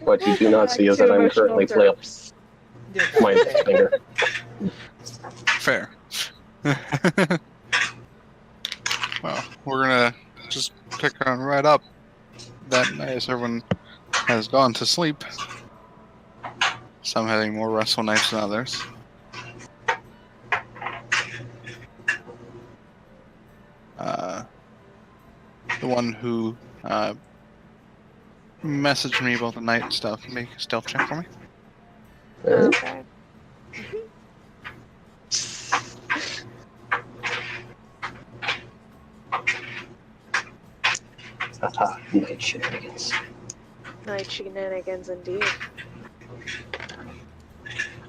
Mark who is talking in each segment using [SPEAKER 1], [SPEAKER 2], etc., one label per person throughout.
[SPEAKER 1] What you do not see is that I'm currently playing my finger.
[SPEAKER 2] Fair. Well, we're gonna just pick on right up that as everyone has gone to sleep. Some having more restful nights than others. The one who messaged me about the night stuff, make a stealth check for me.
[SPEAKER 3] Okay.
[SPEAKER 1] Haha, night shenanigans.
[SPEAKER 3] Night shenanigans indeed.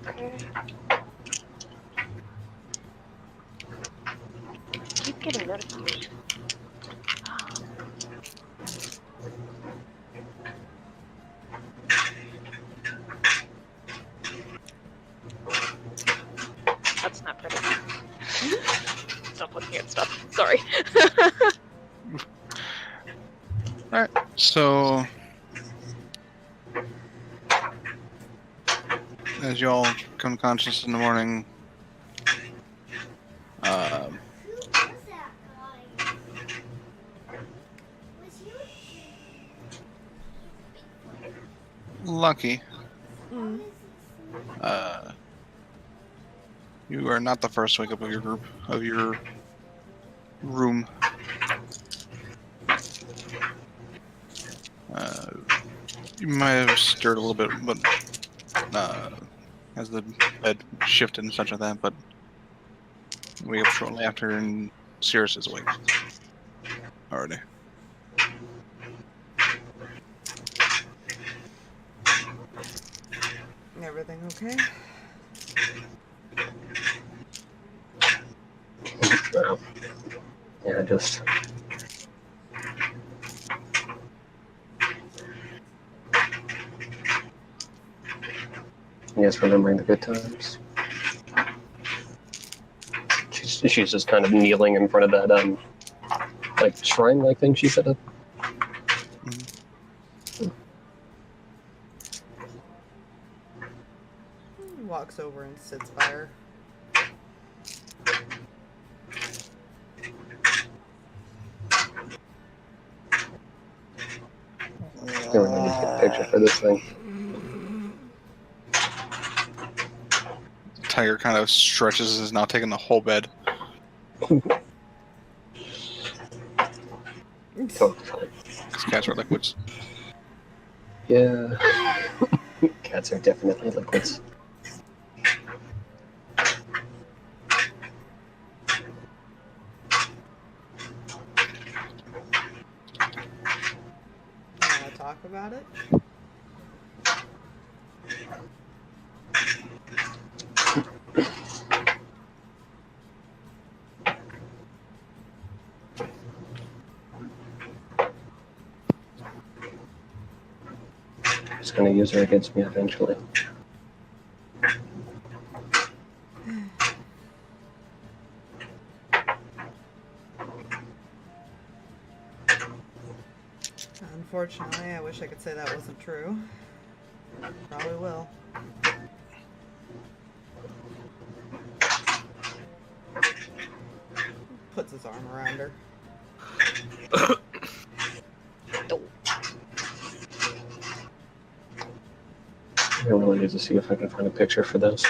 [SPEAKER 3] Okay. Keep getting notifications. That's not pretty. Stop looking at stuff. Sorry.
[SPEAKER 2] Alright, so as you all come conscious in the morning, Lucky, you are not the first to wake up of your group, of your room. You might have stirred a little bit, but as the bed shifted and such like that, but we up shortly after, and Sirris is awake already.
[SPEAKER 4] Everything okay?
[SPEAKER 1] Yeah, just... I guess remembering the good times. She's just kind of kneeling in front of that, like, shrine-like thing she set up.
[SPEAKER 4] Walks over and sits by her.
[SPEAKER 1] I really need to get a picture for this thing.
[SPEAKER 2] The tiger kind of stretches and is now taking the whole bed.
[SPEAKER 1] Totally fine.
[SPEAKER 2] Because cats are liquids.
[SPEAKER 1] Yeah. Cats are definitely liquids.
[SPEAKER 4] Want to talk about it?
[SPEAKER 1] Just gonna use her against me eventually.
[SPEAKER 4] Unfortunately, I wish I could say that wasn't true. Probably will. Puts his arm around her.
[SPEAKER 1] I really need to see if I can find a picture for this.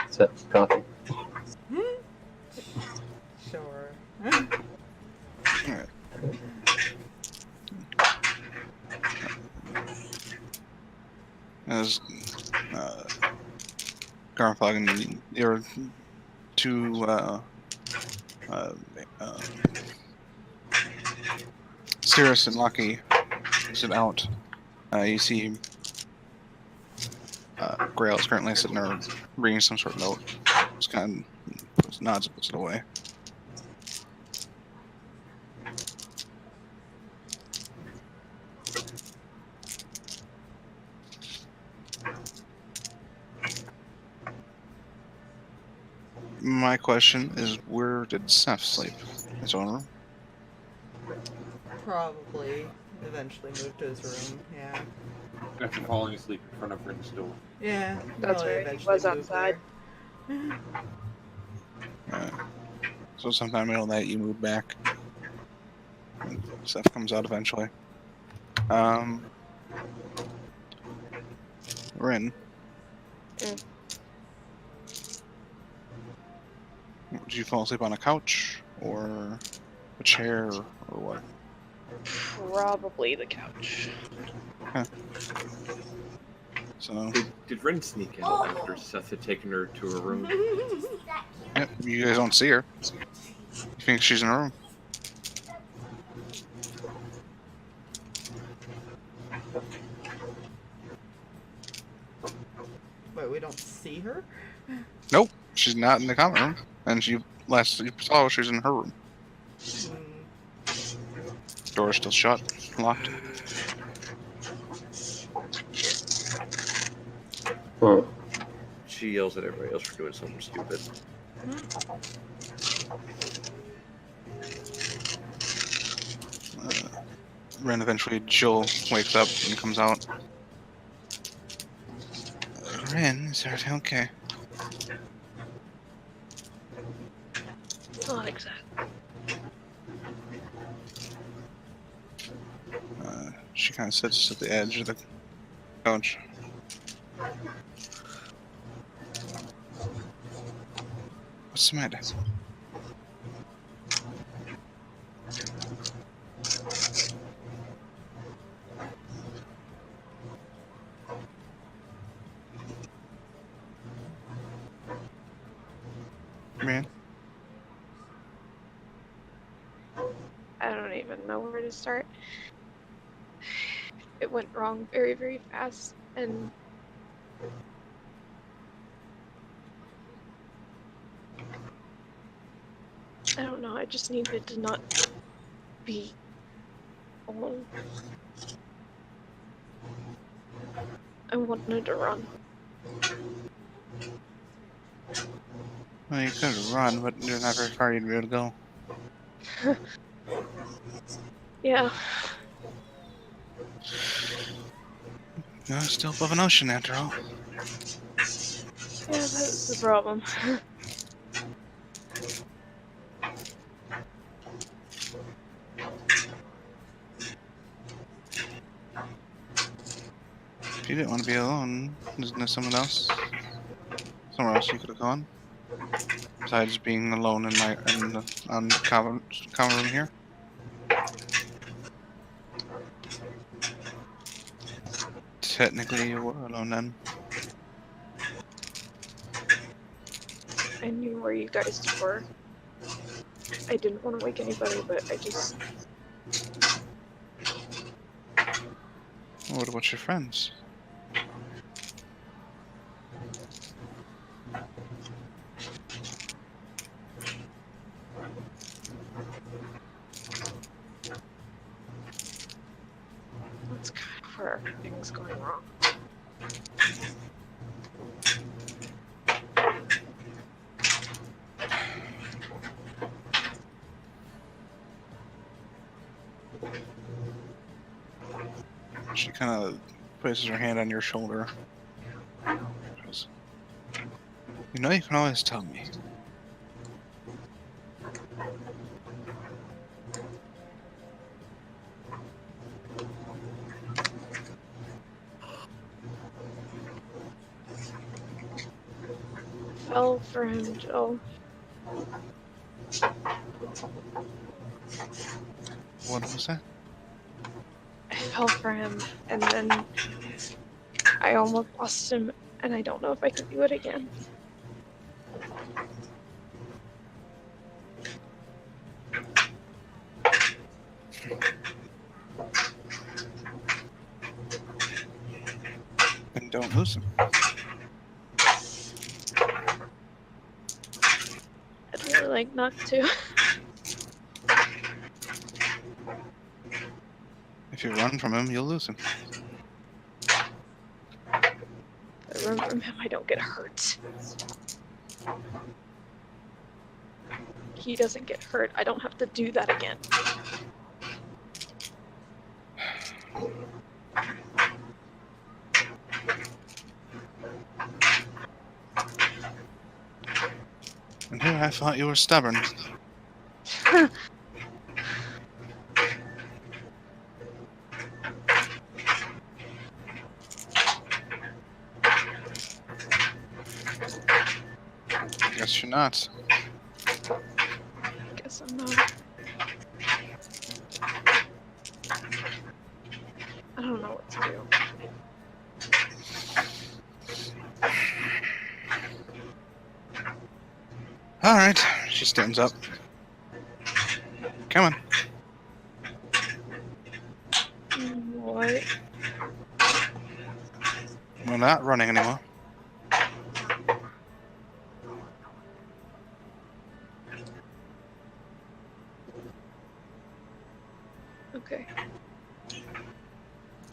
[SPEAKER 1] Is that coffee?
[SPEAKER 4] Sure.
[SPEAKER 2] Alright. As Garthag and your two Sirris and Lucky sit out, you see Grail is currently sitting there reading some sort of note. Just kind of nods and puts it away. My question is, where did Seth sleep? His own room?
[SPEAKER 4] Probably eventually moved to his room. Yeah.
[SPEAKER 5] After falling asleep in front of Rinn's door.
[SPEAKER 4] Yeah.
[SPEAKER 3] That's
[SPEAKER 4] Probably
[SPEAKER 3] right, he
[SPEAKER 4] eventually
[SPEAKER 3] was
[SPEAKER 4] moved
[SPEAKER 3] outside.
[SPEAKER 4] there.
[SPEAKER 2] So sometime in the middle of the night, you move back. And Seth comes out eventually. Rinn.
[SPEAKER 3] Mm.
[SPEAKER 2] Did you fall asleep on a couch or a chair or what?
[SPEAKER 3] Probably the couch.
[SPEAKER 2] So,
[SPEAKER 5] Did Rinn sneak out after Seth had taken her to her room?
[SPEAKER 2] yep, you guys don't see her. You think she's in her room?
[SPEAKER 4] Wait, we don't see her?
[SPEAKER 2] Nope, she's not in the common room. And last you saw, she was in her room. Door's still shut, locked.
[SPEAKER 1] Huh.
[SPEAKER 5] She yells at everybody else for doing something stupid.
[SPEAKER 2] Rinn eventually, Jill wakes up and comes out. Rinn, is everything okay?
[SPEAKER 3] Not exactly.
[SPEAKER 2] She kind of sits at the edge of the couch. What's the matter? Man,
[SPEAKER 3] I don't even know where to start. It went wrong very, very fast, and I don't know, I just needed to not be alone. I wanted to run.
[SPEAKER 2] well, you could run, but you're not very far you'd be able to go.
[SPEAKER 3] Yeah,
[SPEAKER 2] You're still above an ocean after all.
[SPEAKER 3] yeah, that's the problem.
[SPEAKER 2] If you didn't want to be alone, isn't there someone else? Somewhere else you could have gone? Besides being alone on the common room here? Technically, you were alone then.
[SPEAKER 3] I knew where you guys were. I didn't want to wake anybody, but I just...
[SPEAKER 2] What about your friends?
[SPEAKER 3] That's kind of where everything's going wrong.
[SPEAKER 2] She kind of places her hand on your shoulder. Goes, you know, you can always tell me.
[SPEAKER 3] Fell for him, Jill.
[SPEAKER 2] What was that?
[SPEAKER 3] I fell for him, and then I almost lost him, and I don't know if I can do it again.
[SPEAKER 2] And don't lose him.
[SPEAKER 3] I'd really like not to.
[SPEAKER 2] If you run from him, you'll lose him.
[SPEAKER 3] If I run from him, I don't get hurt. he doesn't get hurt, I don't have to do that again.
[SPEAKER 2] And here I thought you were stubborn. Guess you're not.
[SPEAKER 3] Guess I'm not. I don't know what to do.
[SPEAKER 2] Alright, she stands up. Come on.
[SPEAKER 3] What?
[SPEAKER 2] We're not running anymore.
[SPEAKER 3] Okay.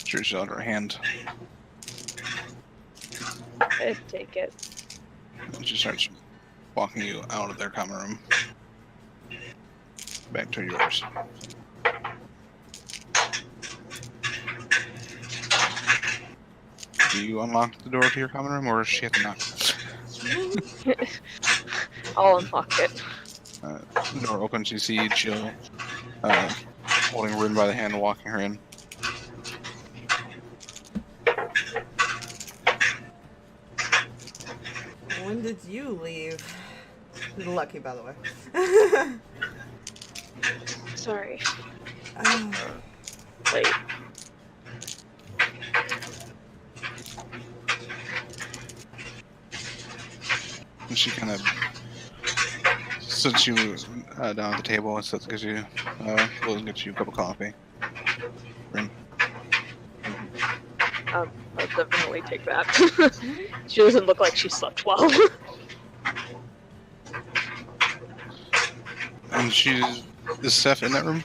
[SPEAKER 2] She reaches out her hand
[SPEAKER 3] I'd take it.
[SPEAKER 2] and she starts walking you out of their common room. Back to yours. Do you unlock the door to your common room, or does she have to knock?
[SPEAKER 3] I'll unlock it.
[SPEAKER 2] The door opens, you see Jill holding Rinn by the hand and walking her in.
[SPEAKER 4] When did you leave? Lucky, by the way.
[SPEAKER 3] Sorry.
[SPEAKER 4] Oh,
[SPEAKER 3] Wait.
[SPEAKER 2] And she kind of sits you down at the table and gives you, gets you a cup of coffee. Rinn.
[SPEAKER 3] I'll definitely take that. She doesn't look like she slept well.
[SPEAKER 2] And is Seth in that room?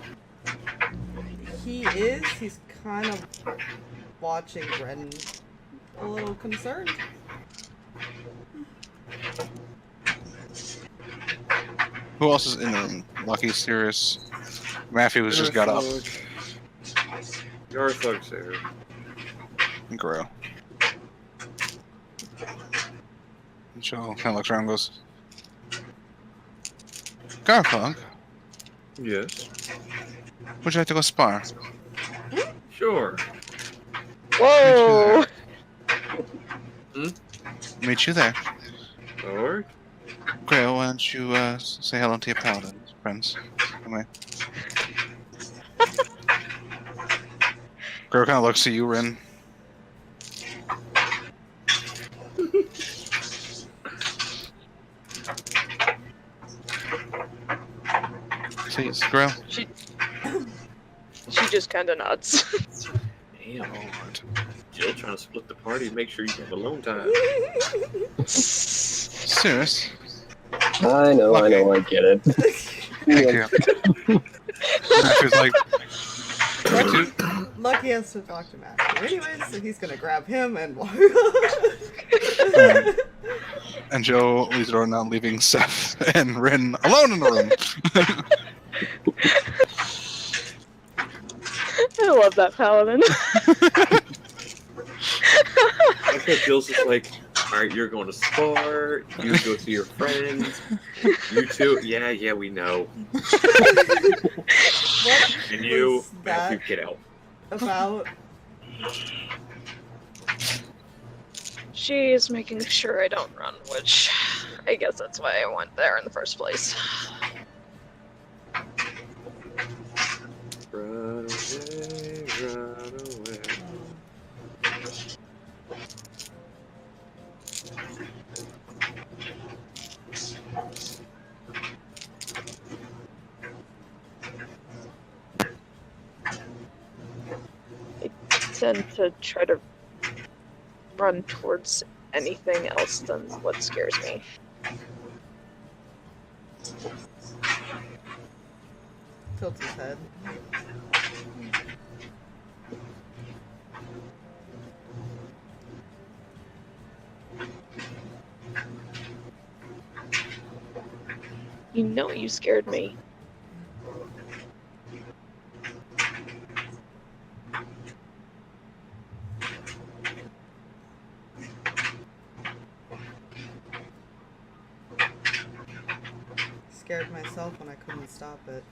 [SPEAKER 4] he is. He's kind of watching Rinn a little concerned.
[SPEAKER 2] Who else is in the room? Lucky, Sirris, Mathew, who's just got up,
[SPEAKER 5] Garthag's there.
[SPEAKER 2] and Grow. And Jill kind of looks around and goes, Garthag,
[SPEAKER 5] Yes.
[SPEAKER 2] would you like to go spar?
[SPEAKER 5] Sure.
[SPEAKER 3] Whoa!
[SPEAKER 2] Meet you there.
[SPEAKER 5] Alright.
[SPEAKER 2] Grail, why don't you say hello to your paladins, friends? Come here. Grail kind of looks at you, Rinn. Please, Grail.
[SPEAKER 3] She just kind of nods.
[SPEAKER 5] Damn. Jill trying to split the party, make sure you have alone time.
[SPEAKER 2] Sirris.
[SPEAKER 1] I know, I get it.
[SPEAKER 2] Thank you. Matthew's like, Matthew.
[SPEAKER 4] Lucky has to talk to Mathew anyways, so he's gonna grab him and walk.
[SPEAKER 2] And Joe leaves the door now, leaving Seth and Rinn alone in the room.
[SPEAKER 3] I love that paladin.
[SPEAKER 5] I think Jill's just like, alright, you're going to spar, you go see your friends, you two, yeah, we know.
[SPEAKER 4] What
[SPEAKER 5] And you,
[SPEAKER 4] was that
[SPEAKER 5] Matthew, get out.
[SPEAKER 4] about?
[SPEAKER 3] She's making sure I don't run, which I guess that's why I went there in the first place.
[SPEAKER 5] Run away, run away.
[SPEAKER 3] I tend to try to run towards anything else than what scares me.
[SPEAKER 4] Tilts his head.
[SPEAKER 3] You know you scared me.
[SPEAKER 4] Scared myself when I couldn't stop it.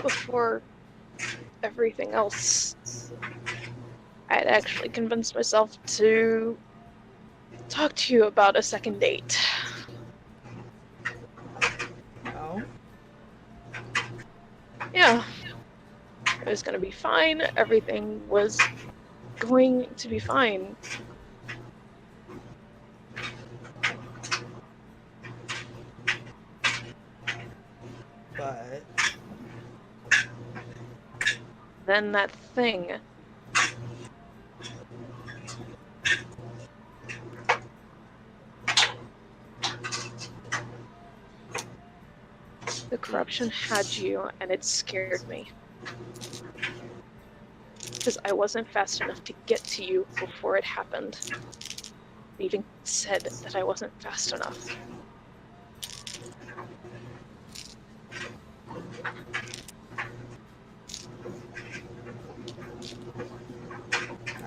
[SPEAKER 3] Before everything else, I had actually convinced myself to talk to you about a second date.
[SPEAKER 4] Oh?
[SPEAKER 3] Yeah. It was gonna be fine. Everything was going to be fine.
[SPEAKER 4] But...
[SPEAKER 3] Then that thing. The corruption had you, and it scared me. Because I wasn't fast enough to get to you before it happened. It even said that I wasn't fast enough.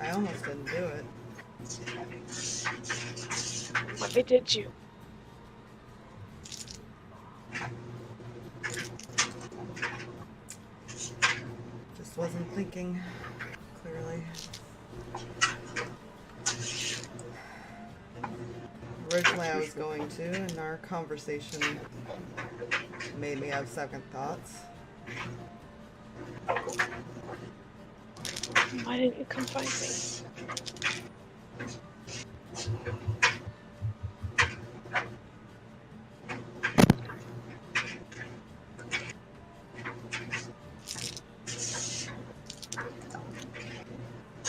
[SPEAKER 4] I almost didn't do it.
[SPEAKER 3] Why did you?
[SPEAKER 4] Just wasn't thinking clearly. Originally I was going to, and our conversation made me have second thoughts.
[SPEAKER 3] Why didn't you come find me?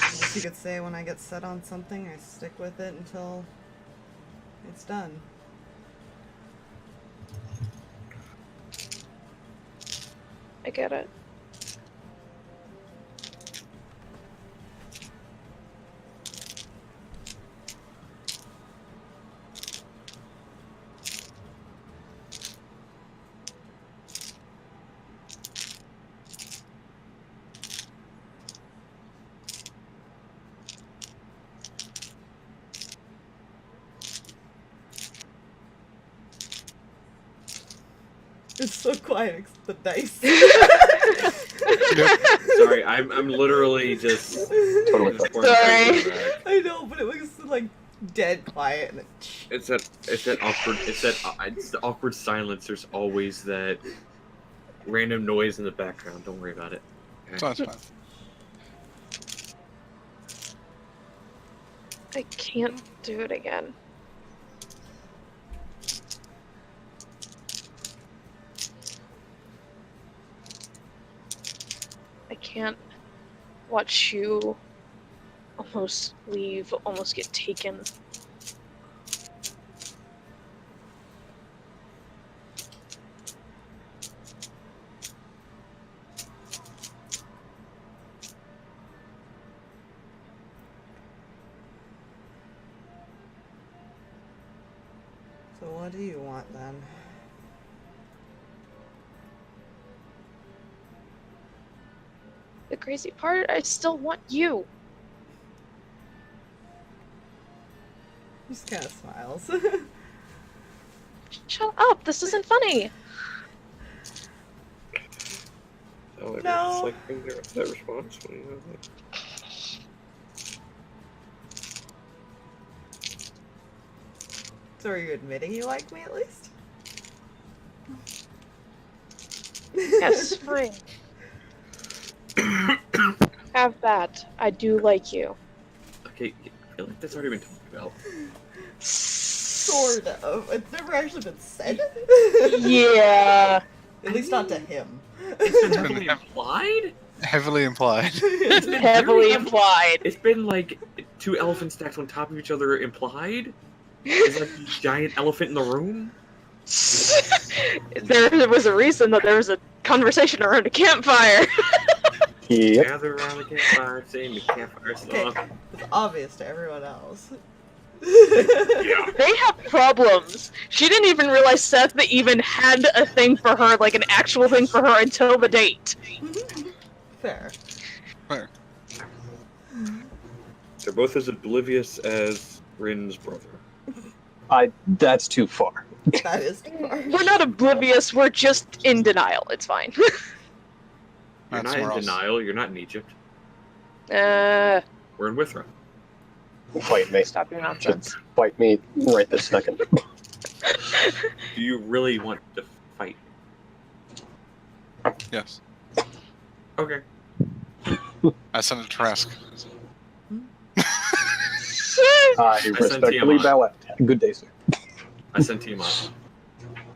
[SPEAKER 4] As you could say, when I get set on something, I stick with it until it's done.
[SPEAKER 3] I get it.
[SPEAKER 4] It's so quiet, except the dice.
[SPEAKER 5] Sorry, I'm literally just
[SPEAKER 1] Totally fine.
[SPEAKER 3] Sorry.
[SPEAKER 4] I know, but it was like dead quiet. And
[SPEAKER 5] It's that awkward. It's the awkward silence. There's always that random noise in the background. Don't worry about it. Okay?
[SPEAKER 2] So that's fine.
[SPEAKER 3] I can't do it again. I can't watch you almost leave, almost get taken.
[SPEAKER 4] so what do you want then?
[SPEAKER 3] The crazy part, I still want you.
[SPEAKER 4] Just kind of smiles.
[SPEAKER 3] Shut up, this isn't funny.
[SPEAKER 5] Oh,
[SPEAKER 4] No.
[SPEAKER 5] It's like being their upset response when you have it.
[SPEAKER 4] So are you admitting you like me at least?
[SPEAKER 3] Yes, fine. Have that. I do like you.
[SPEAKER 5] Okay, I feel like that's already been talked about.
[SPEAKER 4] Sort of. It's never actually been said.
[SPEAKER 3] Yeah.
[SPEAKER 4] At least not to him.
[SPEAKER 5] It's been heavily implied.
[SPEAKER 2] Heavily implied.
[SPEAKER 5] It's been
[SPEAKER 3] Heavily
[SPEAKER 5] very
[SPEAKER 3] implied.
[SPEAKER 5] It's been like two elephant stacks on top of each other implied. It's like this giant elephant in the room.
[SPEAKER 3] There was a reason that there was a conversation around a campfire.
[SPEAKER 1] Yep.
[SPEAKER 5] Gather around the campfire, sing the campfire
[SPEAKER 4] Okay,
[SPEAKER 5] song.
[SPEAKER 4] it's obvious to everyone else.
[SPEAKER 5] Yeah.
[SPEAKER 3] They have problems. She didn't even realize Seth even had a thing for her, like an actual thing for her, until the date.
[SPEAKER 4] Fair.
[SPEAKER 2] Fair.
[SPEAKER 5] They're both as oblivious as Rinn's brother.
[SPEAKER 1] That's too far.
[SPEAKER 4] That is too far.
[SPEAKER 3] We're not oblivious, we're just in denial. It's fine.
[SPEAKER 5] You're
[SPEAKER 2] That's
[SPEAKER 5] not in
[SPEAKER 2] somewhere else.
[SPEAKER 5] denial, you're not in Egypt.
[SPEAKER 3] Uh,
[SPEAKER 5] We're in Withra.
[SPEAKER 1] Fight me.
[SPEAKER 3] stop your nonsense.
[SPEAKER 1] Fight me right this second.
[SPEAKER 5] Do you really want to fight?
[SPEAKER 2] Yes.
[SPEAKER 5] Okay.
[SPEAKER 2] I sent it to Trask.
[SPEAKER 1] I respectfully
[SPEAKER 5] Tiamat.
[SPEAKER 1] bow out. Good day, sir.
[SPEAKER 5] I sent Tiamat.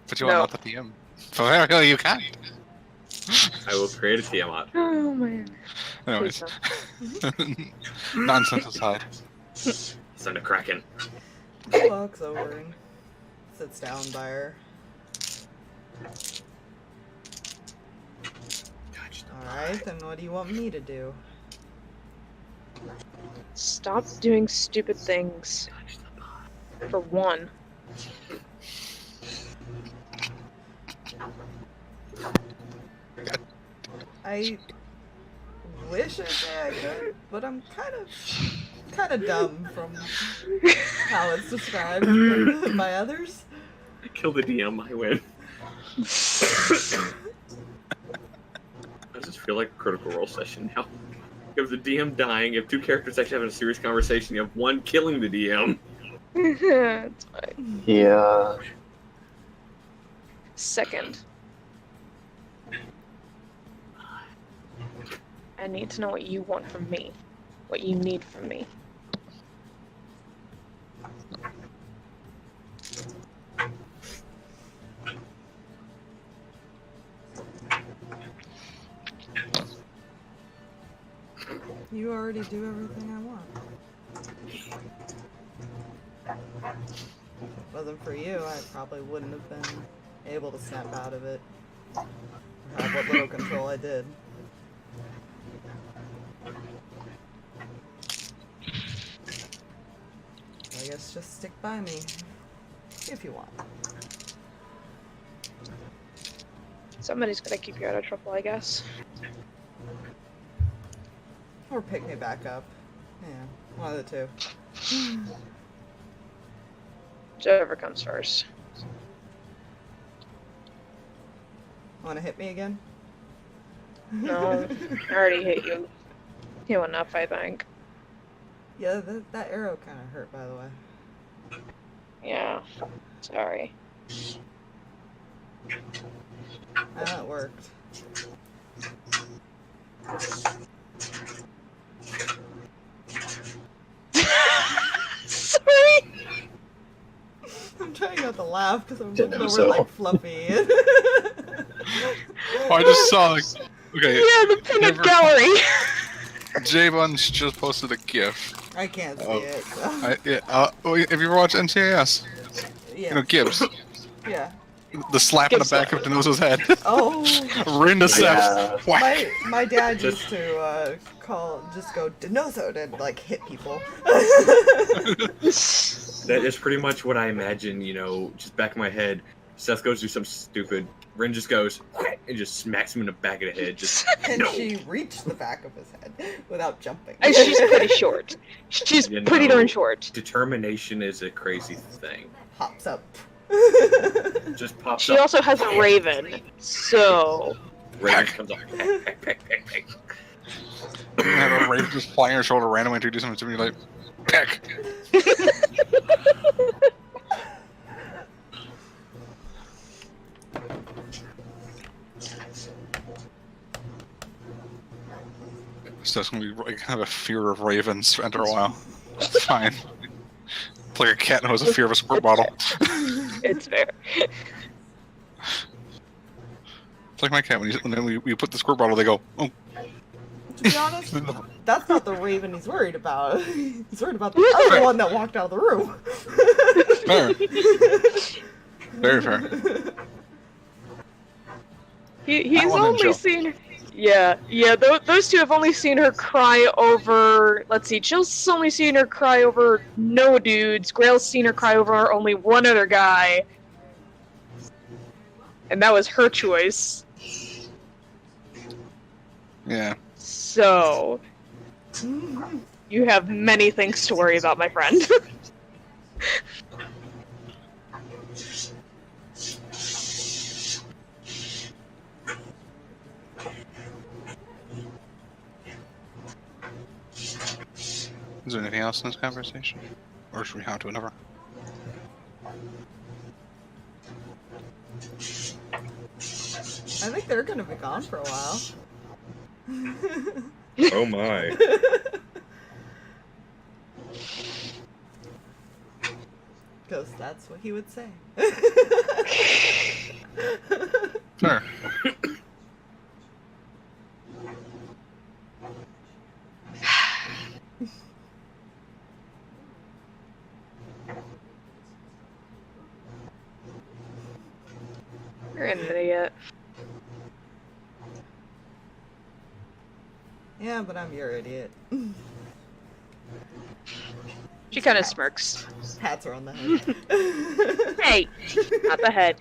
[SPEAKER 2] But you
[SPEAKER 3] No.
[SPEAKER 2] are not the DM. So there you can't.
[SPEAKER 5] I will create a Tiamat.
[SPEAKER 3] Oh man.
[SPEAKER 2] Anyways.
[SPEAKER 3] Please don't.
[SPEAKER 2] Nonsense aside.
[SPEAKER 5] Send a Kraken.
[SPEAKER 4] He walks over and sits down by her. Alright, then what do you want me to do?
[SPEAKER 3] Stop doing stupid things. For one.
[SPEAKER 4] I wish I say I could, but I'm kind of dumb from how it's described by others.
[SPEAKER 5] Kill the DM, I win. I just feel like a critical role session now. You have the DM dying, you have two characters actually having a serious conversation, you have one killing the DM.
[SPEAKER 3] It's fine.
[SPEAKER 1] Yeah.
[SPEAKER 3] Second. I need to know what you want from me. What you need from me.
[SPEAKER 4] You already do everything I want. If it wasn't for you, I probably wouldn't have been able to snap out of it. Or have what little control I did. I guess just stick by me. If you want.
[SPEAKER 3] Somebody's gonna keep you out of trouble, I guess.
[SPEAKER 4] Or pick me back up. Yeah, one of the two.
[SPEAKER 3] Whichever comes first.
[SPEAKER 4] Wanna hit me again?
[SPEAKER 3] No, I already hit you. You enough, I think.
[SPEAKER 4] Yeah, that arrow kind of hurt, by the way.
[SPEAKER 3] Yeah. Sorry.
[SPEAKER 4] That worked.
[SPEAKER 3] Sorry!
[SPEAKER 4] I'm trying not to laugh because I'm
[SPEAKER 1] Didn't
[SPEAKER 4] looking
[SPEAKER 1] know
[SPEAKER 4] over
[SPEAKER 1] so.
[SPEAKER 4] like Fluffy.
[SPEAKER 2] Oh, I just saw like okay.
[SPEAKER 3] Yeah, the peanut
[SPEAKER 2] Never-
[SPEAKER 3] gallery!
[SPEAKER 2] J-Bun's just posted a GIF.
[SPEAKER 4] I can't see
[SPEAKER 2] Oh,
[SPEAKER 4] it. So.
[SPEAKER 2] Have you ever watched NCIS?
[SPEAKER 4] Yeah.
[SPEAKER 2] You know Gibbs.
[SPEAKER 4] Yeah.
[SPEAKER 2] The slap in the
[SPEAKER 3] Gibbs
[SPEAKER 2] back
[SPEAKER 3] slap.
[SPEAKER 2] of Denozo's head.
[SPEAKER 4] Oh.
[SPEAKER 2] Rinn to Seth.
[SPEAKER 1] Yeah.
[SPEAKER 2] Whack.
[SPEAKER 4] My dad
[SPEAKER 5] Just-
[SPEAKER 4] used to just go Denozo and like hit people.
[SPEAKER 5] That is pretty much what I imagine, you know, just back in my head. Seth goes do something stupid. Rinn just goes and just smacks him in the back of the head. Just
[SPEAKER 4] Can
[SPEAKER 5] no.
[SPEAKER 4] she reach the back of his head without jumping?
[SPEAKER 3] And she's pretty short. She's
[SPEAKER 5] You
[SPEAKER 3] pretty
[SPEAKER 5] know.
[SPEAKER 3] darn short.
[SPEAKER 5] Determination is a crazy thing.
[SPEAKER 4] Hops up.
[SPEAKER 5] Just pops
[SPEAKER 3] She
[SPEAKER 5] up.
[SPEAKER 3] also has a raven, so...
[SPEAKER 5] Rinn comes up. Peck, peck, peck, peck.
[SPEAKER 2] You have a raven just flying on your shoulder randomly introduce him to me like peck. Steph's gonna be like, have a fear of ravens after a while. It's fine. It's like a cat who has a fear of a squirt bottle.
[SPEAKER 3] It's fair.
[SPEAKER 2] It's like my cat when we put the squirt bottle, they go, oh.
[SPEAKER 4] To be honest, that's not the raven he's worried about. He's worried about the other one that walked out of the room.
[SPEAKER 2] Fair. Very fair.
[SPEAKER 3] He's
[SPEAKER 2] That one and
[SPEAKER 3] only
[SPEAKER 2] Jill.
[SPEAKER 3] seen. Yeah. Those two have only seen her cry over. Let's see. Jill's only seen her cry over no dudes. Grail's seen her cry over only one other guy, and that was her choice.
[SPEAKER 2] Yeah.
[SPEAKER 3] So you have many things to worry about, my friend.
[SPEAKER 2] Is there anything else in this conversation? Or should we hop to another?
[SPEAKER 4] I think they're gonna be gone for a while.
[SPEAKER 5] Oh my.
[SPEAKER 4] Because that's what he would say.
[SPEAKER 2] Sure.
[SPEAKER 3] You're an idiot.
[SPEAKER 4] Yeah, but I'm your idiot.
[SPEAKER 3] She kind of smirks.
[SPEAKER 4] Pats her on the head.
[SPEAKER 3] Hey, not the head.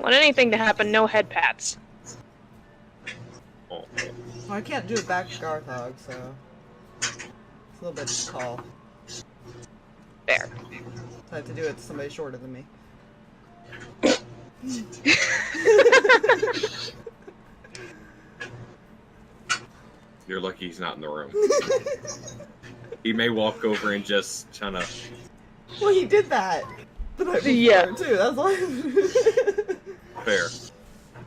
[SPEAKER 3] Want anything to happen, no head pats.
[SPEAKER 5] Oh.
[SPEAKER 4] Well, I can't do it back to Garthag, so it's a little bit tall.
[SPEAKER 3] There.
[SPEAKER 4] So I have to do it to somebody shorter than me.
[SPEAKER 5] You're lucky he's not in the room. He may walk over and just kind of.
[SPEAKER 4] Well, he did that the night before,
[SPEAKER 3] Yeah.
[SPEAKER 4] too. That's why.
[SPEAKER 5] Fair.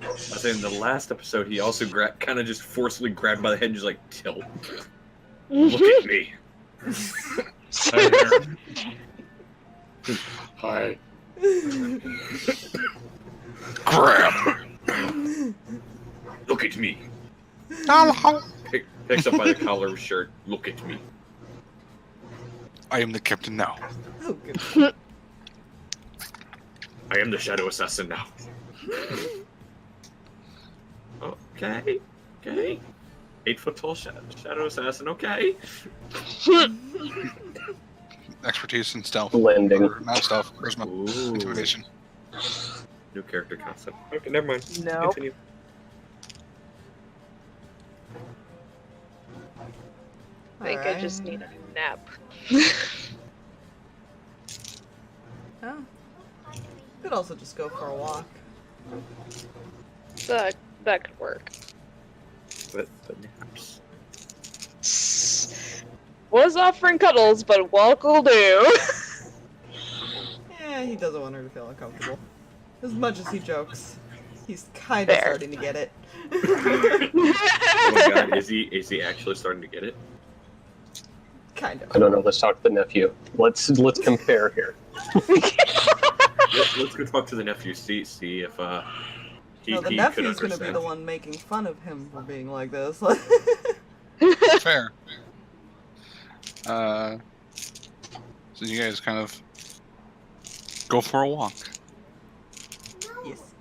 [SPEAKER 5] I was saying in the last episode, he also kind of just forcibly grabbed by the head and just like tilt. Look at me. Hi.
[SPEAKER 2] Grab!
[SPEAKER 5] Look at me.
[SPEAKER 2] Hello!
[SPEAKER 5] Picks up by the collar of his shirt. Look at me.
[SPEAKER 2] I am the captain now.
[SPEAKER 4] Oh, good.
[SPEAKER 5] I am the shadow assassin now. Okay. 8-foot tall shadow assassin. Okay.
[SPEAKER 2] Expertise in stealth.
[SPEAKER 1] Blending.
[SPEAKER 2] Or not stealth, charisma,
[SPEAKER 5] Ooh.
[SPEAKER 2] intimidation.
[SPEAKER 5] New character concept. Okay, never mind.
[SPEAKER 3] Nope.
[SPEAKER 5] Continue.
[SPEAKER 3] I think I just need a nap.
[SPEAKER 4] Oh. Could also just go for a walk.
[SPEAKER 3] That could work.
[SPEAKER 5] But naps.
[SPEAKER 3] Was offering cuddles, but walk will do.
[SPEAKER 4] Yeah, he doesn't want her to feel uncomfortable. As much as he jokes, he's kind of
[SPEAKER 3] Fair.
[SPEAKER 4] starting to get it.
[SPEAKER 5] Oh my god, is he actually starting to get it?
[SPEAKER 4] Kind of.
[SPEAKER 1] I don't know. Let's talk to the nephew. Let's compare here.
[SPEAKER 5] Let's go talk to the nephew. See if he
[SPEAKER 4] No, the
[SPEAKER 5] could
[SPEAKER 4] nephew's gonna be
[SPEAKER 5] understand.
[SPEAKER 4] the one making fun of him for being like this.
[SPEAKER 2] Fair. So you guys kind of go for a walk.
[SPEAKER 4] Yes.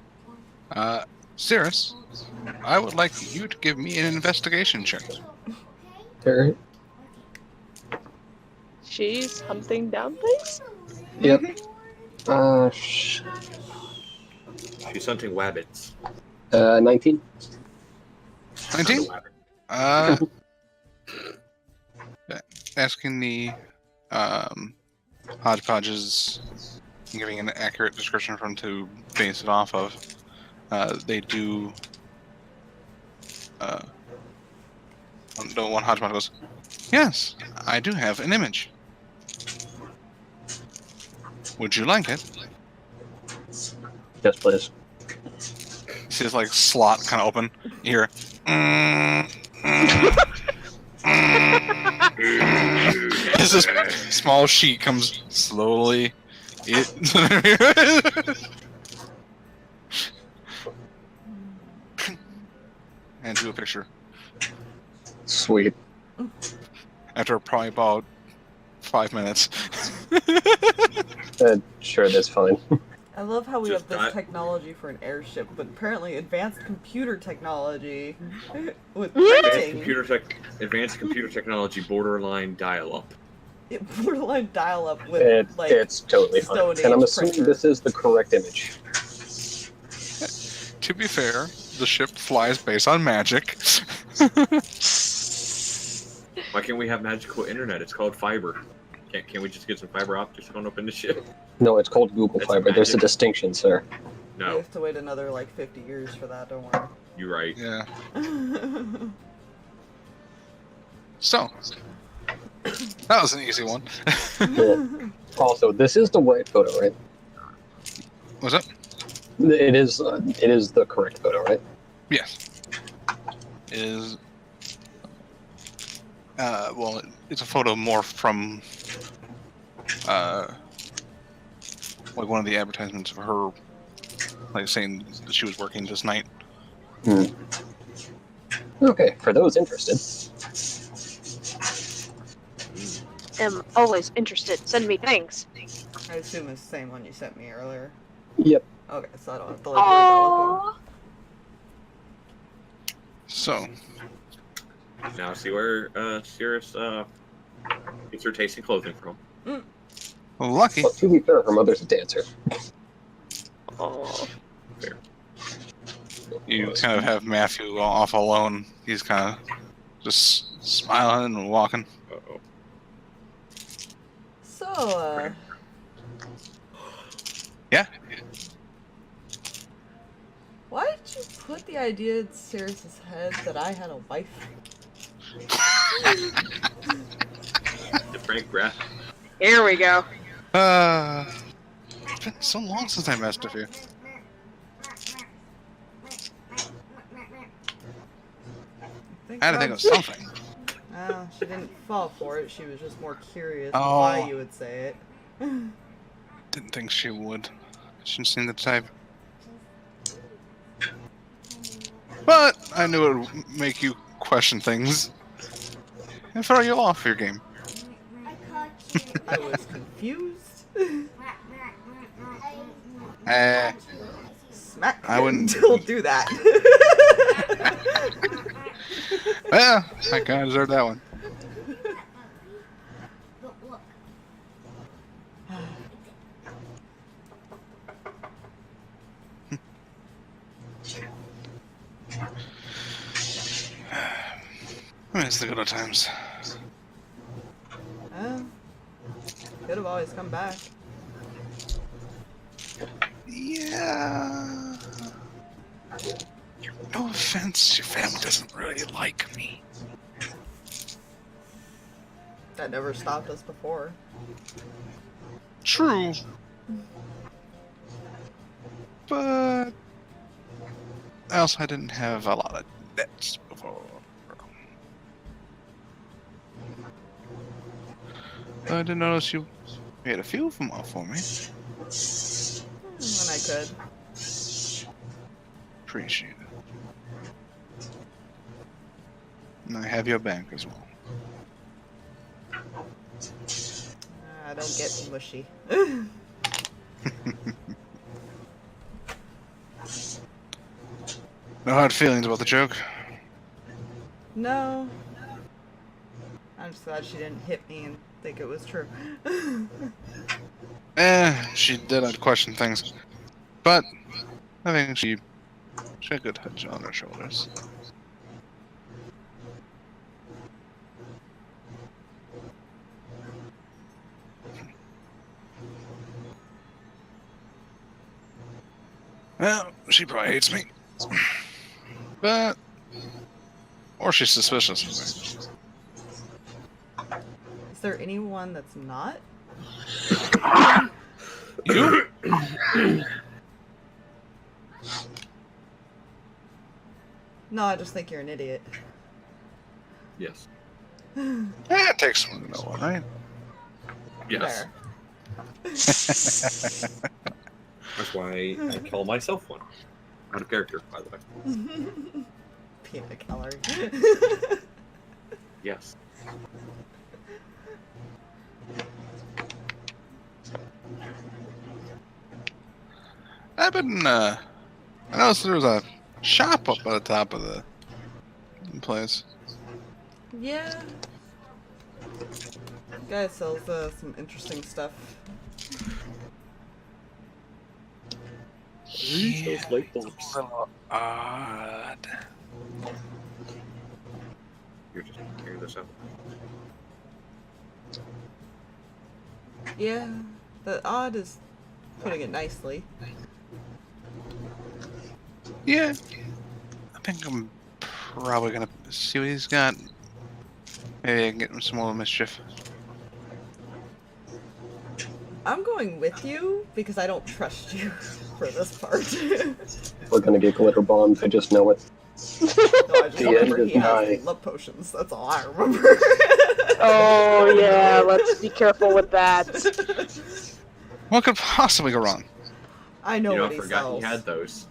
[SPEAKER 2] Sirris, I would like you to give me an investigation check.
[SPEAKER 1] Alright.
[SPEAKER 3] She's hunting down things?
[SPEAKER 1] Yep.
[SPEAKER 4] Mm-hmm.
[SPEAKER 5] She's hunting wabbits.
[SPEAKER 1] 19.
[SPEAKER 2] 19? Asking the hodgepodges, giving an accurate description from to base it off of. They do. The one hodgepodge goes, "Yes, I do have an image. Would you like it?"
[SPEAKER 1] Yes, please.
[SPEAKER 2] You see this like slot kind of open. You hear, as this small sheet comes slowly. And do a picture.
[SPEAKER 1] Sweet.
[SPEAKER 2] After probably about 5 minutes.
[SPEAKER 1] Sure, that's fine.
[SPEAKER 4] I love how we
[SPEAKER 5] Just
[SPEAKER 4] have this
[SPEAKER 5] not-
[SPEAKER 4] technology for an airship, but apparently advanced computer technology with
[SPEAKER 5] Advanced computer technology, borderline dial-up.
[SPEAKER 4] borderline dial-up with
[SPEAKER 1] It's totally fine.
[SPEAKER 4] Stone
[SPEAKER 1] And I'm
[SPEAKER 4] Age
[SPEAKER 1] assuming
[SPEAKER 4] printer.
[SPEAKER 1] this is the correct image.
[SPEAKER 2] To be fair, the ship flies based on magic.
[SPEAKER 5] Why can't we have magical internet? It's called fiber. Can't we just get some fiber optics going up in the ship?
[SPEAKER 1] No, it's called Google
[SPEAKER 5] That's
[SPEAKER 1] Fiber. There's a
[SPEAKER 5] magic.
[SPEAKER 1] distinction, sir.
[SPEAKER 4] You
[SPEAKER 5] No,
[SPEAKER 4] have to wait another like 50 years for that, don't worry.
[SPEAKER 5] you're right.
[SPEAKER 2] Yeah. So, that was an easy one.
[SPEAKER 1] Yeah. Also, this is the right photo, right?
[SPEAKER 2] Was it?
[SPEAKER 1] It is the correct photo, right?
[SPEAKER 2] Yes. Is well, it's a photo more from like one of the advertisements of her, like saying that she was working this night.
[SPEAKER 1] Okay, for those interested.
[SPEAKER 3] Am always interested. Send me things.
[SPEAKER 4] I assume it's the same one you sent me earlier.
[SPEAKER 1] Yep.
[SPEAKER 4] Okay, so I don't have to like worry about looking.
[SPEAKER 3] Aww.
[SPEAKER 2] So,
[SPEAKER 5] Now see where Sirris gets her tasty clothing from.
[SPEAKER 2] lucky.
[SPEAKER 1] Well, to be fair, her mother's a dancer.
[SPEAKER 3] Oh.
[SPEAKER 5] Fair.
[SPEAKER 2] You kind of have Mathew off alone. He's kind of just smiling and walking.
[SPEAKER 5] Uh-oh.
[SPEAKER 4] So,
[SPEAKER 2] Yeah.
[SPEAKER 4] why did you put the idea in Sirris's head that I had a wife?
[SPEAKER 5] The Frank Rat.
[SPEAKER 3] Here we go.
[SPEAKER 2] It's been so long since I messed with you. I had to think of something.
[SPEAKER 4] She didn't fall for it. She was just more curious
[SPEAKER 2] Oh.
[SPEAKER 4] why you would say it.
[SPEAKER 2] Didn't think she would. Shouldn't seem the type. But I knew it would make you question things and throw you off your game.
[SPEAKER 4] I was confused. Smack.
[SPEAKER 2] I wouldn't-
[SPEAKER 4] Still do that.
[SPEAKER 2] Yeah, I kind of deserved that one. I mean, it's the good old times.
[SPEAKER 4] Could have always come back.
[SPEAKER 2] Yeah. No offense, your family doesn't really like me.
[SPEAKER 4] That never stopped us before.
[SPEAKER 2] True. But else I didn't have a lot of debts before. I did notice you made a few of them off for me.
[SPEAKER 4] When I could.
[SPEAKER 2] Appreciate it. And I have your bank as well.
[SPEAKER 4] I don't get mushy.
[SPEAKER 2] No hard feelings about the joke.
[SPEAKER 4] No. I'm just glad she didn't hit me and think it was true.
[SPEAKER 2] She did. I'd question things. But I think she had a good head on her shoulders. Well, she probably hates me. But... or she's suspicious of me.
[SPEAKER 4] Is there anyone that's not?
[SPEAKER 2] You?
[SPEAKER 4] No, I just think you're an idiot.
[SPEAKER 5] Yes.
[SPEAKER 2] It takes one to know one, right?
[SPEAKER 5] Yes.
[SPEAKER 4] Fair.
[SPEAKER 5] That's why I call myself one. Out of character, by the way.
[SPEAKER 4] Peanut gallery.
[SPEAKER 5] Yes.
[SPEAKER 2] I've been, I noticed there was a shop up at the top of the place.
[SPEAKER 4] Yeah. Guy sells some interesting stuff.
[SPEAKER 2] Yeah,
[SPEAKER 5] Those light bulbs.
[SPEAKER 2] a little odd.
[SPEAKER 5] You're just figuring this out.
[SPEAKER 4] Yeah. The odd is putting it nicely.
[SPEAKER 2] Yeah. I think I'm probably gonna see what he's got. Maybe I can get him some more mischief.
[SPEAKER 4] I'm going with you because I don't trust you for this part.
[SPEAKER 1] We're gonna get glitter bombed. I just know it.
[SPEAKER 4] No, I just
[SPEAKER 1] The
[SPEAKER 4] remember
[SPEAKER 1] end
[SPEAKER 4] he
[SPEAKER 1] is
[SPEAKER 4] has
[SPEAKER 1] nigh.
[SPEAKER 4] love potions. That's all I remember.
[SPEAKER 3] Oh yeah, let's be careful with that.
[SPEAKER 2] What could possibly go wrong?
[SPEAKER 4] I know
[SPEAKER 5] You know,
[SPEAKER 4] what
[SPEAKER 5] I
[SPEAKER 4] he
[SPEAKER 5] forgot
[SPEAKER 4] sells.
[SPEAKER 5] he had those.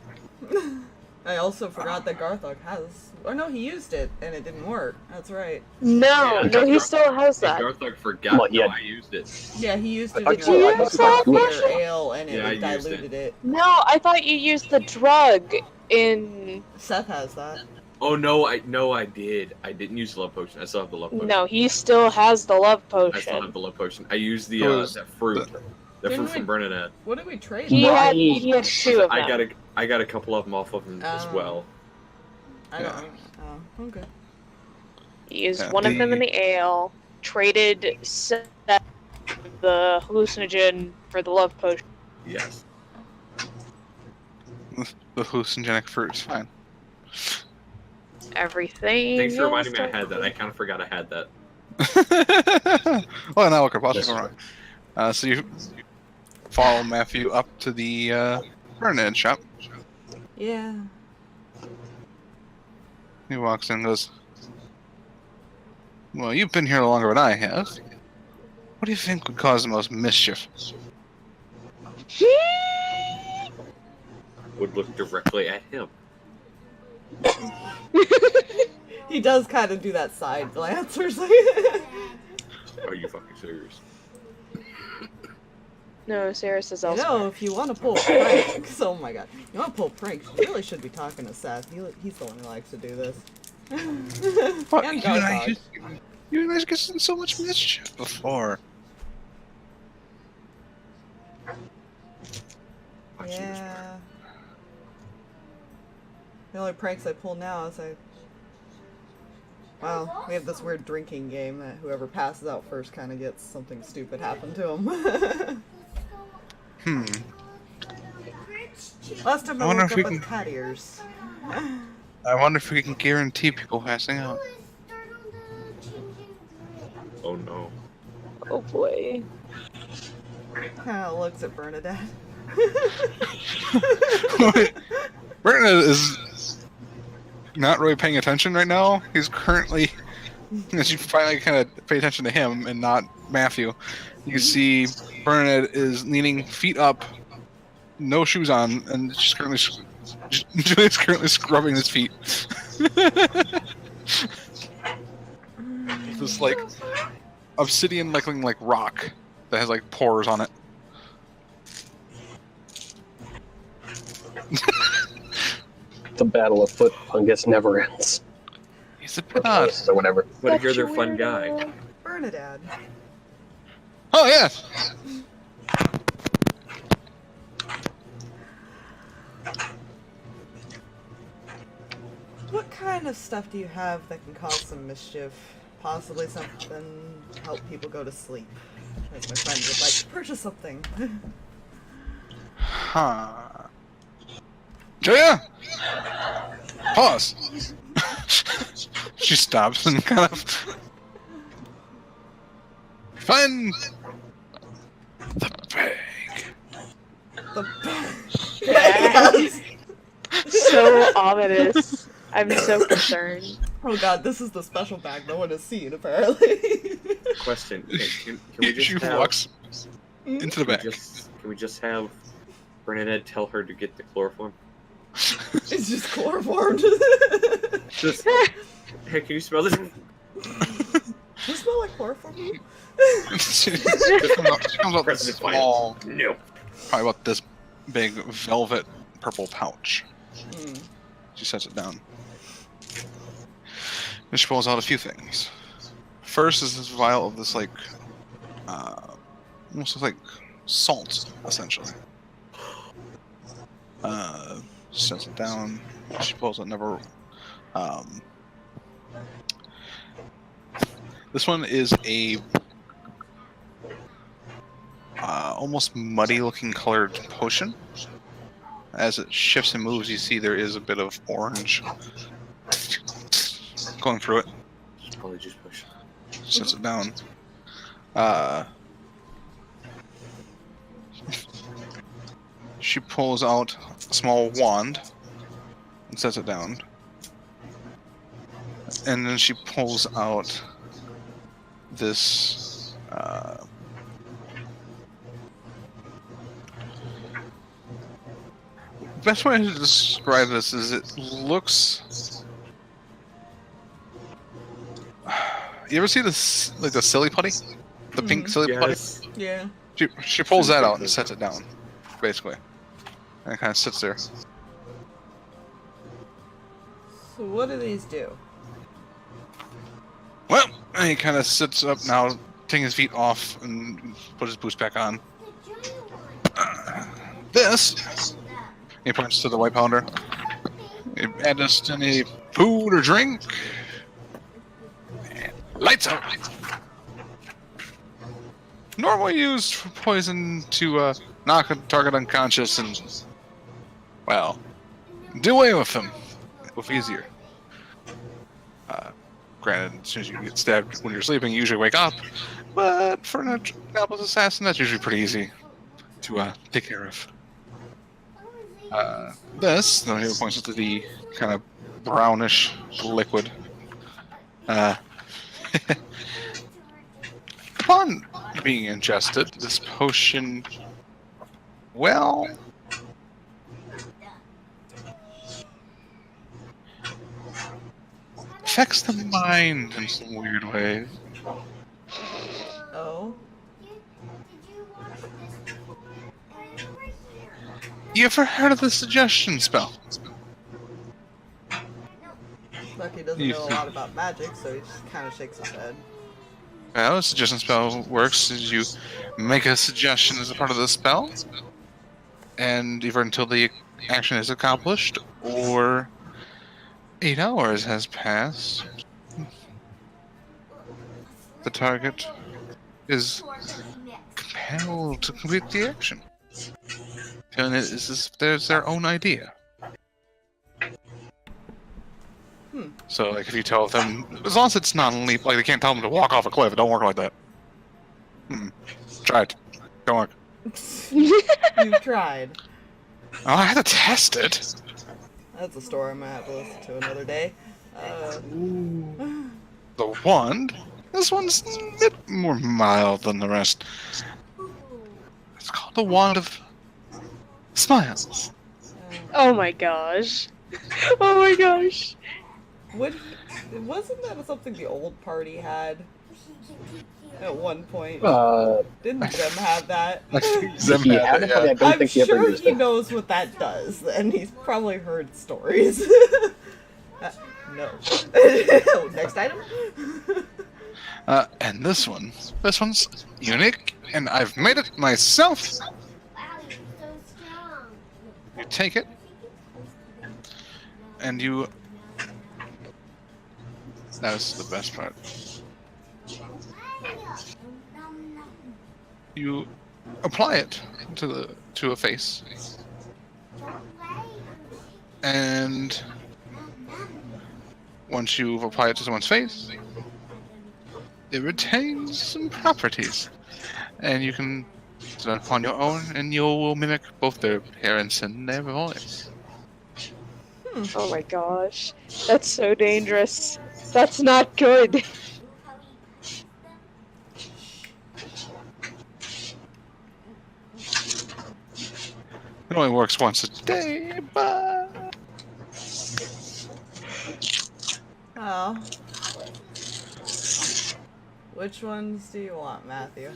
[SPEAKER 4] I also forgot that Garthag has. Or no, he used it and it didn't work. That's right.
[SPEAKER 3] No,
[SPEAKER 5] Yeah,
[SPEAKER 3] no, he
[SPEAKER 5] Garthag-
[SPEAKER 3] still has
[SPEAKER 5] Hey,
[SPEAKER 3] that.
[SPEAKER 5] Garthag forgot
[SPEAKER 1] Well, yeah.
[SPEAKER 5] how I used it.
[SPEAKER 4] Yeah, he used it
[SPEAKER 1] I
[SPEAKER 4] in
[SPEAKER 1] thought you
[SPEAKER 4] a
[SPEAKER 1] used
[SPEAKER 3] that
[SPEAKER 4] beer
[SPEAKER 3] potion?
[SPEAKER 4] ale and
[SPEAKER 5] Yeah, I
[SPEAKER 4] it
[SPEAKER 5] used
[SPEAKER 4] diluted it.
[SPEAKER 3] No, I thought you used the drug in.
[SPEAKER 4] Seth has that.
[SPEAKER 5] Oh no, I did. I didn't use the love potion. I still have the love potion.
[SPEAKER 3] No, he still has the love
[SPEAKER 5] I still have
[SPEAKER 3] potion.
[SPEAKER 5] the love potion. I used the
[SPEAKER 2] Who is
[SPEAKER 5] that fruit. The
[SPEAKER 4] Didn't
[SPEAKER 5] fruit from
[SPEAKER 4] we-
[SPEAKER 5] Bernadette.
[SPEAKER 4] What did we trade?
[SPEAKER 3] He
[SPEAKER 1] Right.
[SPEAKER 3] had 2 of them.
[SPEAKER 5] I got a couple of them off of him as
[SPEAKER 4] Oh.
[SPEAKER 5] well.
[SPEAKER 4] I don't know. Oh, okay.
[SPEAKER 3] He used
[SPEAKER 2] Yeah,
[SPEAKER 3] one of them in the ale, traded the hallucinogen for the love potion.
[SPEAKER 5] Yes.
[SPEAKER 2] The hallucinogenic fruit's fine.
[SPEAKER 3] Everything.
[SPEAKER 5] Thanks for reminding me I
[SPEAKER 3] else-
[SPEAKER 5] had that. I kind of forgot I had that.
[SPEAKER 2] Well, now what could possibly go wrong? So you follow Mathew up to the Bernadette shop.
[SPEAKER 4] Yeah.
[SPEAKER 2] He walks in and goes, "Well, you've been here longer than I have. What do you think would cause the most mischief?"
[SPEAKER 5] Would look directly at him.
[SPEAKER 4] He does kind of do that side glance or something.
[SPEAKER 5] Are you fucking serious?
[SPEAKER 3] No, Sirris is
[SPEAKER 4] You
[SPEAKER 3] elsewhere.
[SPEAKER 4] know, if you want to pull pranks, oh my god, you want to pull pranks, you really should be talking to Seth. He's the one who likes to do this.
[SPEAKER 2] What?
[SPEAKER 4] And
[SPEAKER 2] You and
[SPEAKER 4] Garthag.
[SPEAKER 2] I get in so much mischief before.
[SPEAKER 4] Yeah. The only pranks I pull now is well, we have this weird drinking game that whoever passes out first kind of gets something stupid happen to him.
[SPEAKER 2] Hmm.
[SPEAKER 4] Last time
[SPEAKER 2] I
[SPEAKER 4] I
[SPEAKER 2] wonder
[SPEAKER 4] woke
[SPEAKER 2] if
[SPEAKER 4] up
[SPEAKER 2] we
[SPEAKER 4] with
[SPEAKER 2] can-
[SPEAKER 4] cat ears.
[SPEAKER 2] I wonder if we can guarantee people passing out.
[SPEAKER 5] Oh no.
[SPEAKER 3] Oh boy.
[SPEAKER 4] Kind of looks at Bernadette.
[SPEAKER 2] Bernadette is not really paying attention right now. He's currently, as you finally kind of pay attention to him and not Mathew, you see Bernadette is leaning feet up, no shoes on, and she's currently Julia's currently scrubbing his feet. This like obsidian looking like rock that has like pores on it.
[SPEAKER 1] The battle of foot fungus never ends.
[SPEAKER 2] He's a bit odd.
[SPEAKER 1] Or whatever.
[SPEAKER 5] What if you're
[SPEAKER 3] Such
[SPEAKER 5] their
[SPEAKER 3] a
[SPEAKER 5] fun
[SPEAKER 3] weirdo.
[SPEAKER 5] guy?
[SPEAKER 4] Bernadette.
[SPEAKER 2] Oh yeah.
[SPEAKER 4] What kind of stuff do you have that can cause some mischief? Possibly something to help people go to sleep. As my friend would like to purchase something.
[SPEAKER 2] Huh. Julia! Pause! She stops and kind of... Find... the bag.
[SPEAKER 4] The
[SPEAKER 3] Yes. So ominous. I'm so concerned.
[SPEAKER 4] Oh god, this is the special bag no one has seen, apparently.
[SPEAKER 5] Question. Can we
[SPEAKER 2] She
[SPEAKER 5] just have,
[SPEAKER 2] walks into the bag.
[SPEAKER 5] can we just have Bernadette tell her to get the chloroform?
[SPEAKER 4] It's just chloroformed.
[SPEAKER 5] Just, hey, can you smell this?
[SPEAKER 4] Does it smell like chloroform?
[SPEAKER 2] She comes out
[SPEAKER 5] Press
[SPEAKER 2] this
[SPEAKER 5] this button.
[SPEAKER 2] small,
[SPEAKER 5] No.
[SPEAKER 2] probably about this big velvet purple pouch.
[SPEAKER 4] Hmm.
[SPEAKER 2] She sets it down. And she pulls out a few things. First is this vial of this, like, almost like salt, essentially. She sets it down. She pulls out another. This one is a almost muddy-looking colored potion. As it shifts and moves, you see there is a bit of orange going through it.
[SPEAKER 5] Probably just push.
[SPEAKER 2] Sets it down. She pulls out a small wand and sets it down. And then she pulls out this best way to describe this is it looks. You ever see this, like the silly putty? The pink silly putty?
[SPEAKER 5] Yes.
[SPEAKER 4] Yeah.
[SPEAKER 2] She pulls that out and sets it down, basically. And it kind of sits there.
[SPEAKER 4] So what do these do?
[SPEAKER 2] Well, and he kind of sits up now, taking his feet off and put his boots back on. This, he points to the white powder. You add this to any food or drink. And lights out. Normally used for poison to knock a target unconscious and, well, do away with them with easier. Granted, as soon as you get stabbed when you're sleeping, you usually wake up. But for an accomplice assassin, that's usually pretty easy to take care of. This, though, he points to the kind of brownish liquid. Upon being ingested, this potion, well, affects the mind in some weird ways.
[SPEAKER 4] Oh.
[SPEAKER 2] You ever heard of the suggestion spell?
[SPEAKER 4] Lucky doesn't know a lot about magic, so he just kind of shakes his head.
[SPEAKER 2] Well, a suggestion spell works is you make a suggestion as a part of the spell, and either until the action is accomplished, or 8 hours has passed, the target is compelled to complete the action. And it is as if there's their own idea. So, like, if you tell them, as long as it's non-leap, like, they can't tell them to walk off a cliff, it don't work like that. Try it. Don't work.
[SPEAKER 4] You've tried.
[SPEAKER 2] Oh, I had to test it.
[SPEAKER 4] That's a story I'm gonna have to listen to another day.
[SPEAKER 2] The wand? This one's a bit more mild than the rest. It's called the Wand of Smiles.
[SPEAKER 3] Oh my gosh. Oh my gosh.
[SPEAKER 4] Wasn't that something the old party had at one point? Didn't Zem have that?
[SPEAKER 2] I think Zem
[SPEAKER 1] Yeah,
[SPEAKER 2] had it, yeah.
[SPEAKER 1] I don't
[SPEAKER 4] I'm
[SPEAKER 1] think he ever
[SPEAKER 4] sure
[SPEAKER 1] used
[SPEAKER 4] he
[SPEAKER 1] it.
[SPEAKER 4] knows what that does, and he's probably heard stories. No. Next item?
[SPEAKER 2] And this one's unique, and I've made it myself. You take it, and you... That's the best part. You apply it to a face, and once you've applied it to someone's face, it retains some properties, and you can do it on your own, and you will mimic both their appearance and their voice.
[SPEAKER 3] Oh my gosh. That's so dangerous. That's not good.
[SPEAKER 2] It only works once a day, but...
[SPEAKER 4] Oh. Which ones do you want, Matthew?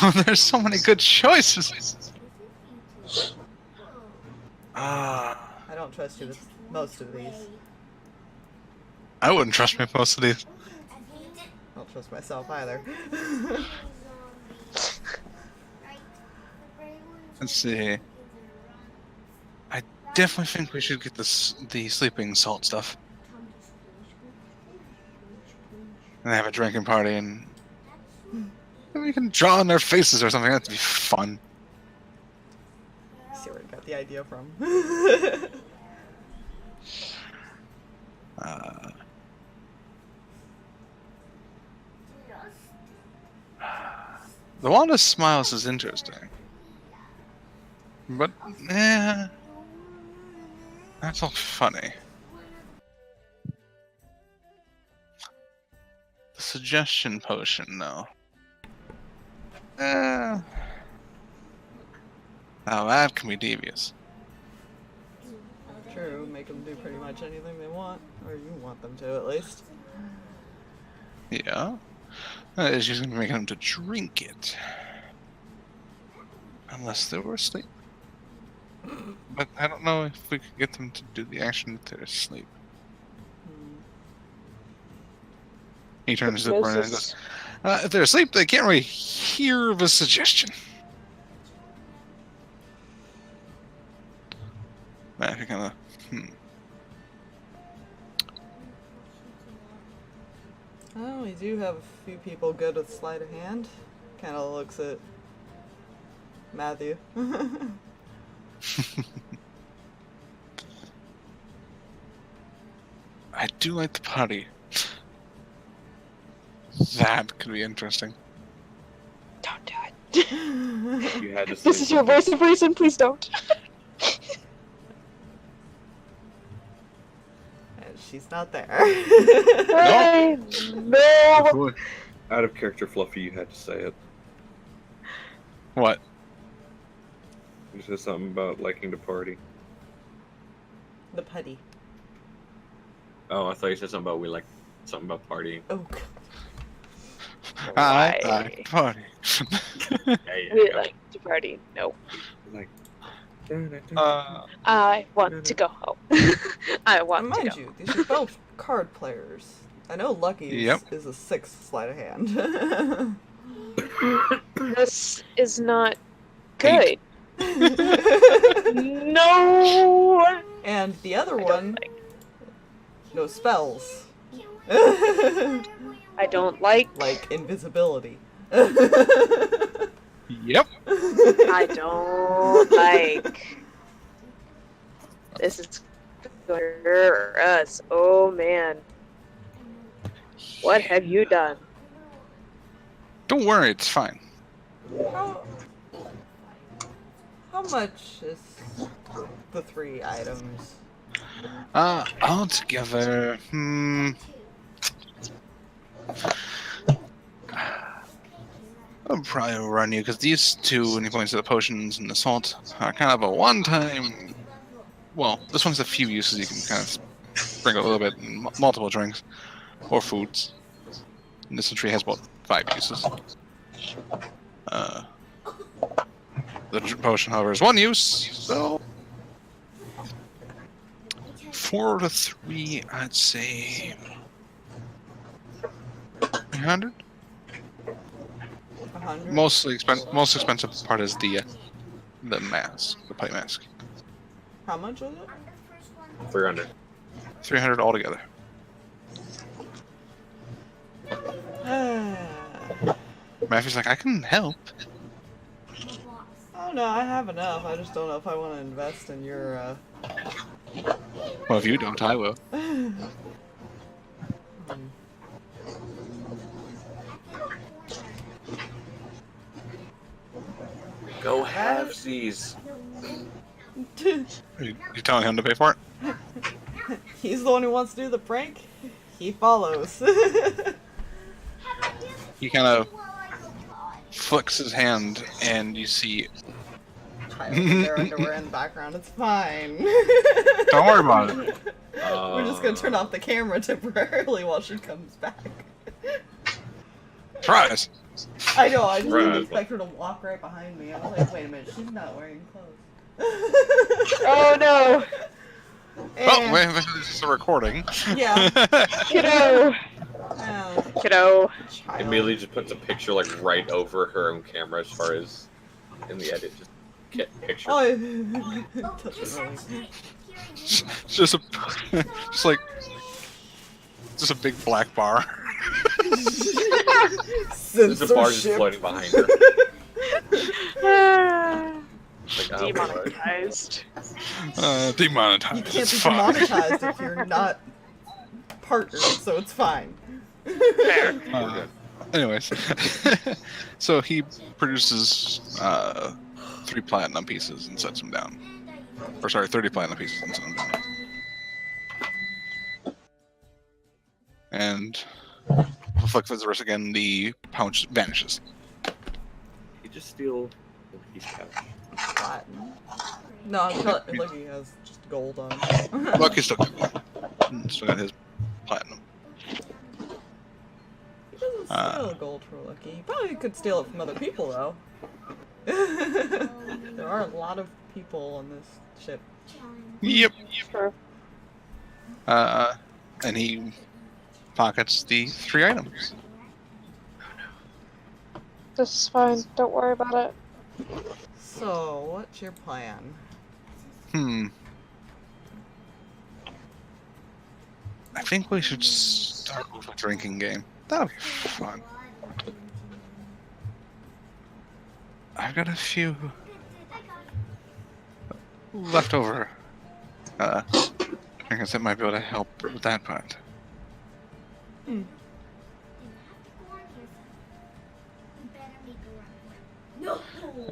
[SPEAKER 2] Oh, there's so many good choices. Ah.
[SPEAKER 4] I don't trust you with most of these.
[SPEAKER 2] I wouldn't trust me with most of these.
[SPEAKER 4] I don't trust myself either.
[SPEAKER 2] Let's see. I definitely think we should get the sleeping salt stuff. And have a drinking party, and we can draw on their faces or something. That'd be fun.
[SPEAKER 4] See where I got the idea from.
[SPEAKER 2] The Wanda Smiles is interesting. But, that's all funny. The suggestion potion, though. Now that can be devious.
[SPEAKER 4] True, make them do pretty much anything they want, or you want them to at least.
[SPEAKER 2] Yeah. It's just gonna be making them to drink it. Unless they were asleep. But I don't know if we could get them to do the action if they're asleep. He turns to the corner and goes, if they're asleep, they can't really hear the suggestion. I kind of,
[SPEAKER 4] Oh, we do have a few people good with sleight of hand. Kind of looks at Matthew.
[SPEAKER 2] I do like the party. That could be interesting.
[SPEAKER 3] Don't do it.
[SPEAKER 5] You had to
[SPEAKER 3] This is your voice of reason, please don't.
[SPEAKER 4] And she's not there.
[SPEAKER 3] Hey, no.
[SPEAKER 5] Out of character, Fluffy, you had to say it.
[SPEAKER 2] What?
[SPEAKER 5] You said something about liking to party.
[SPEAKER 4] The putty.
[SPEAKER 5] Oh, I thought you said something about something about partying.
[SPEAKER 4] Oh, God.
[SPEAKER 2] I
[SPEAKER 3] Why?
[SPEAKER 2] like party.
[SPEAKER 5] Yeah,
[SPEAKER 3] We
[SPEAKER 5] yeah.
[SPEAKER 3] like to party. No.
[SPEAKER 5] Like,
[SPEAKER 3] I want to go home. I want to
[SPEAKER 4] Mind
[SPEAKER 3] go.
[SPEAKER 4] you, these are both card players. I know Lucky's is a 6 sleight of hand.
[SPEAKER 3] This is not good. No.
[SPEAKER 4] And the other
[SPEAKER 3] I
[SPEAKER 4] one,
[SPEAKER 3] don't like.
[SPEAKER 4] no spells.
[SPEAKER 3] I don't like.
[SPEAKER 4] Like invisibility.
[SPEAKER 2] Yep.
[SPEAKER 3] I don't like. This is good for us. Oh man. What have you done?
[SPEAKER 2] Don't worry, it's fine.
[SPEAKER 4] How much is the 3 items?
[SPEAKER 2] Altogether, I'll probably run you, because these two, when he points to the potions and the salt, are kind of a one-time... Well, this one's a few uses. You can kind of bring a little bit in multiple drinks, or foods. And this tree has about 5 uses. The potion, however, is 1 use, so... 4 to 3, I'd say... 300?
[SPEAKER 4] 100?
[SPEAKER 2] Most expensive part is the mask, the plate mask.
[SPEAKER 4] How much was it?
[SPEAKER 5] 300.
[SPEAKER 2] 300 altogether. Matthew's like, I can help.
[SPEAKER 4] Oh no, I have enough. I just don't know if I want to invest in your,
[SPEAKER 2] Well, if you don't, I will.
[SPEAKER 5] Go halvesies.
[SPEAKER 2] You telling him to pay for it?
[SPEAKER 4] He's the one who wants to do the prank. He follows.
[SPEAKER 2] He kind of flicks his hand, and you see...
[SPEAKER 4] Child in their underwear in the background. It's fine.
[SPEAKER 2] Don't worry about it.
[SPEAKER 4] We're just gonna turn off the camera temporarily while she comes back.
[SPEAKER 2] Surprise!
[SPEAKER 4] I know, I just didn't
[SPEAKER 5] Right.
[SPEAKER 4] expect her to walk right behind me. I was like, wait a minute, she's not wearing clothes.
[SPEAKER 3] Oh no!
[SPEAKER 2] Oh, wait, this is a recording.
[SPEAKER 4] Yeah.
[SPEAKER 3] Kiddo!
[SPEAKER 4] Oh,
[SPEAKER 3] Kiddo.
[SPEAKER 4] child.
[SPEAKER 5] Immediately just puts a picture like right over her own camera as far as in the edit. Just get picture.
[SPEAKER 4] Oh, doesn't really.
[SPEAKER 2] Just a, just like, just a big black bar.
[SPEAKER 5] There's a bar just
[SPEAKER 4] Censorship.
[SPEAKER 5] floating behind her. Like, oh,
[SPEAKER 3] Demonetized.
[SPEAKER 2] Demonetized.
[SPEAKER 4] You can't
[SPEAKER 2] It's
[SPEAKER 4] be
[SPEAKER 2] fine.
[SPEAKER 4] demonetized if you're not partnered, so it's fine.
[SPEAKER 3] Fair.
[SPEAKER 2] Anyways, so he produces 3 platinum pieces and sets them down. Or sorry, 30 platinum pieces and sets them down. And flick the wrist again, the pouch vanishes.
[SPEAKER 5] He just steal his couch.
[SPEAKER 4] Platinum. No, look, he has just gold on.
[SPEAKER 2] Lucky still got still got his platinum.
[SPEAKER 4] He doesn't steal gold from Lucky. He probably could steal it from other people, though. There are a lot of people on this ship.
[SPEAKER 2] Yep.
[SPEAKER 3] True.
[SPEAKER 2] And he pockets the 3 items.
[SPEAKER 3] This is fine. Don't worry about it.
[SPEAKER 4] So, what's your plan?
[SPEAKER 2] I think we should start with a drinking game. That'll be fun. I've got a few leftover drinks that might be able to help with that part.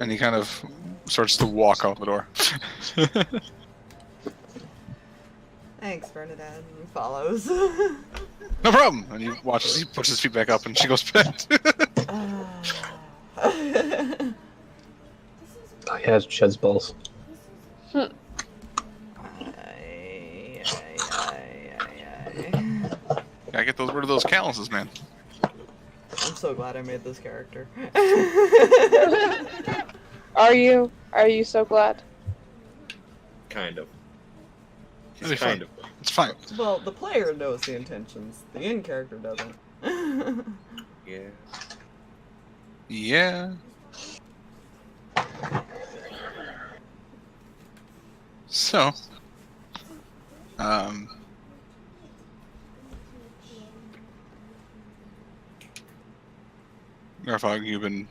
[SPEAKER 2] And he kind of starts to walk out the door.
[SPEAKER 4] Thanks, Bernadette. And follows.
[SPEAKER 2] No problem! And he watches, he puts his feet back up and she goes back.
[SPEAKER 1] He has Ched's balls.
[SPEAKER 2] Gotta get those rid of those calluses, man.
[SPEAKER 4] I'm so glad I made this character.
[SPEAKER 3] Are you? Are you so glad?
[SPEAKER 5] Kind of.
[SPEAKER 2] It'll be
[SPEAKER 5] She's kind
[SPEAKER 2] fun.
[SPEAKER 5] of.
[SPEAKER 2] It's fine.
[SPEAKER 4] Well, the player knows the intentions. The in-character doesn't.
[SPEAKER 5] Yeah.
[SPEAKER 2] Yeah. So, Garthag, you've been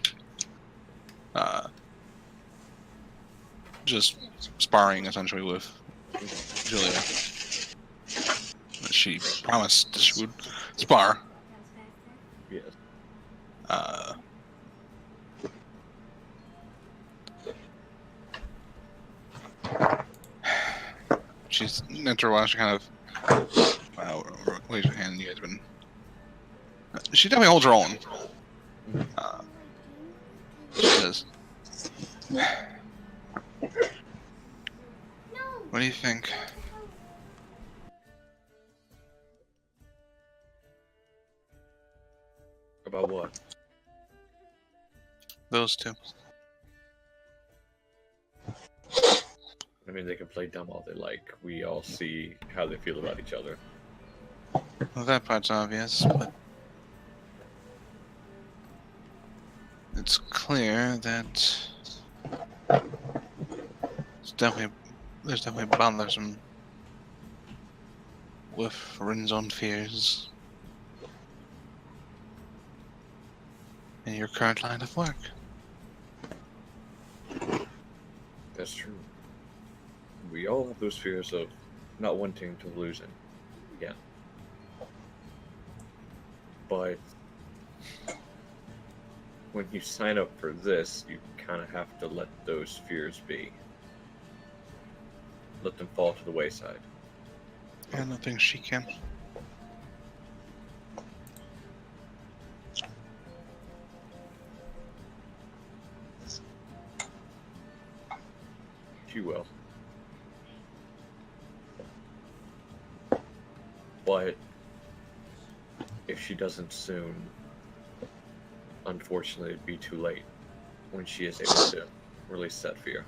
[SPEAKER 2] just sparring essentially with Julia. She promised that she would spar.
[SPEAKER 5] Yes.
[SPEAKER 2] She's after a while. She kind of raise her hand. You guys been. She definitely holds her own. She says, "What do you think?"
[SPEAKER 5] About what?
[SPEAKER 2] Those two.
[SPEAKER 5] I mean, they can play dumb all they like. We all see how they feel about each other.
[SPEAKER 2] Well, that part's obvious, but it's clear that there's definitely bothersome with Rinn's own fears in your current line of work.
[SPEAKER 5] That's true. We all have those fears of not wanting to lose him. Yeah. But when you sign up for this, you kind of have to let those fears be. Let them fall to the wayside.
[SPEAKER 2] I don't think she can.
[SPEAKER 5] She will. But if she doesn't soon, unfortunately, it'd be too late when she is able to release that fear.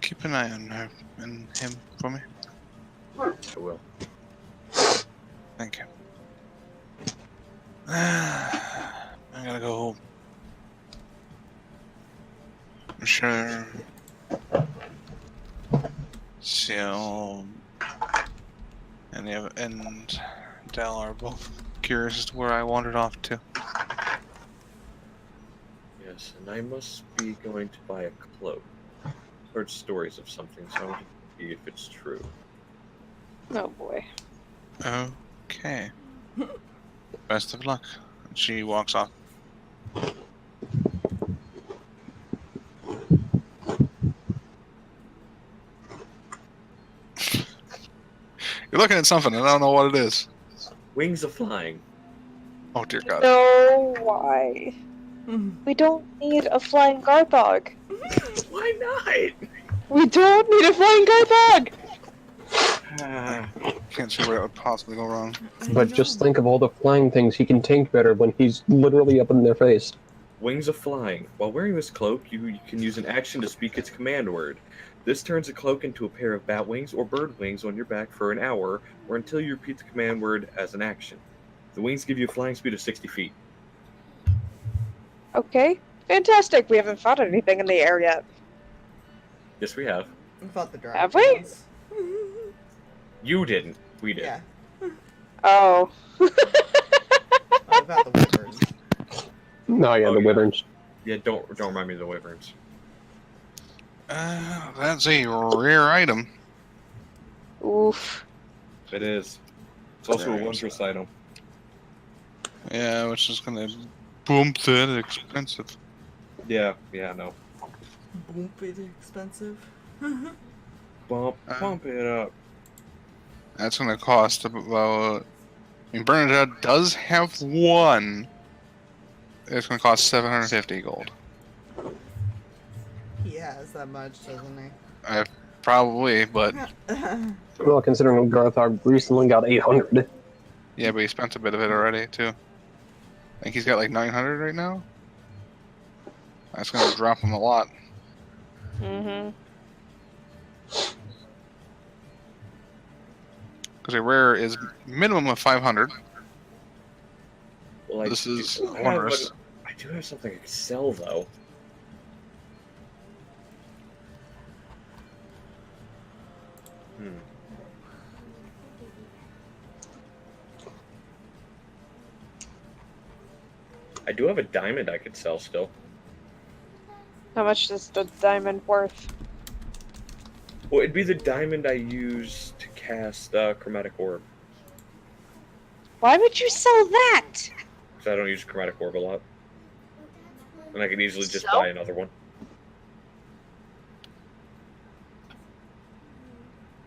[SPEAKER 2] Keep an eye on her and him for me.
[SPEAKER 5] I will.
[SPEAKER 2] Thank you. I gotta go home. I'm sure. So, and Dell are both curious as to where I wandered off to.
[SPEAKER 5] Yes, and I must be going to buy a cloak. Heard stories of something, so I want to see if it's true.
[SPEAKER 3] Oh boy.
[SPEAKER 2] Okay. Best of luck. And she walks off. You're looking at something, and I don't know what it is.
[SPEAKER 5] Wings of flying.
[SPEAKER 2] Oh dear God.
[SPEAKER 3] No, why? We don't need a flying Garthag.
[SPEAKER 5] Why not?
[SPEAKER 3] We don't need a flying Garthag!
[SPEAKER 2] Can't see where it would possibly go wrong.
[SPEAKER 1] But just think of all the flying things he can tank better when he's literally up in their face.
[SPEAKER 5] Wings of flying. While wearing this cloak, you can use an action to speak its command word. This turns a cloak into a pair of bat wings or bird wings on your back for an hour, or until you repeat the command word as an action. The wings give you a flying speed of 60 feet.
[SPEAKER 3] Okay, fantastic. We haven't found anything in the air yet.
[SPEAKER 5] Yes, we have.
[SPEAKER 4] We fought the
[SPEAKER 3] Have we?
[SPEAKER 4] dragons.
[SPEAKER 5] You didn't. We did.
[SPEAKER 4] Yeah.
[SPEAKER 3] Oh.
[SPEAKER 4] Oh, we fought the wyverns.
[SPEAKER 1] No, yeah,
[SPEAKER 5] Oh,
[SPEAKER 1] the
[SPEAKER 5] yeah.
[SPEAKER 1] wyverns.
[SPEAKER 5] Yeah, don't remind me of the wyverns.
[SPEAKER 2] That's a rare item.
[SPEAKER 3] Oof.
[SPEAKER 5] It is. It's also
[SPEAKER 2] Very
[SPEAKER 5] a wondrous item.
[SPEAKER 2] Yeah, which is gonna bump that expensive.
[SPEAKER 5] Yeah, no.
[SPEAKER 4] Boomp it expensive.
[SPEAKER 5] Bump it up.
[SPEAKER 2] That's gonna cost about. I mean, Bernadette does have one. It's gonna cost 750 gold.
[SPEAKER 4] He has that much, doesn't he?
[SPEAKER 2] Probably, but
[SPEAKER 1] Well, considering Garthag recently got 800.
[SPEAKER 2] yeah, but he spent a bit of it already too. I think he's got like 900 right now. That's gonna drop him a lot.
[SPEAKER 3] Mm-hmm.
[SPEAKER 2] Because a rare is minimum of 500.
[SPEAKER 5] Well,
[SPEAKER 2] This is
[SPEAKER 5] do have
[SPEAKER 2] wondrous.
[SPEAKER 5] I do have something I can sell, though. I do have a diamond I could sell still.
[SPEAKER 3] How much is the diamond worth?
[SPEAKER 5] Well, it'd be the diamond I use to cast Chromatic Orb.
[SPEAKER 3] Why would you sell that?
[SPEAKER 5] Because I don't use Chromatic Orb a lot. And I could easily just
[SPEAKER 3] So?
[SPEAKER 5] buy another one.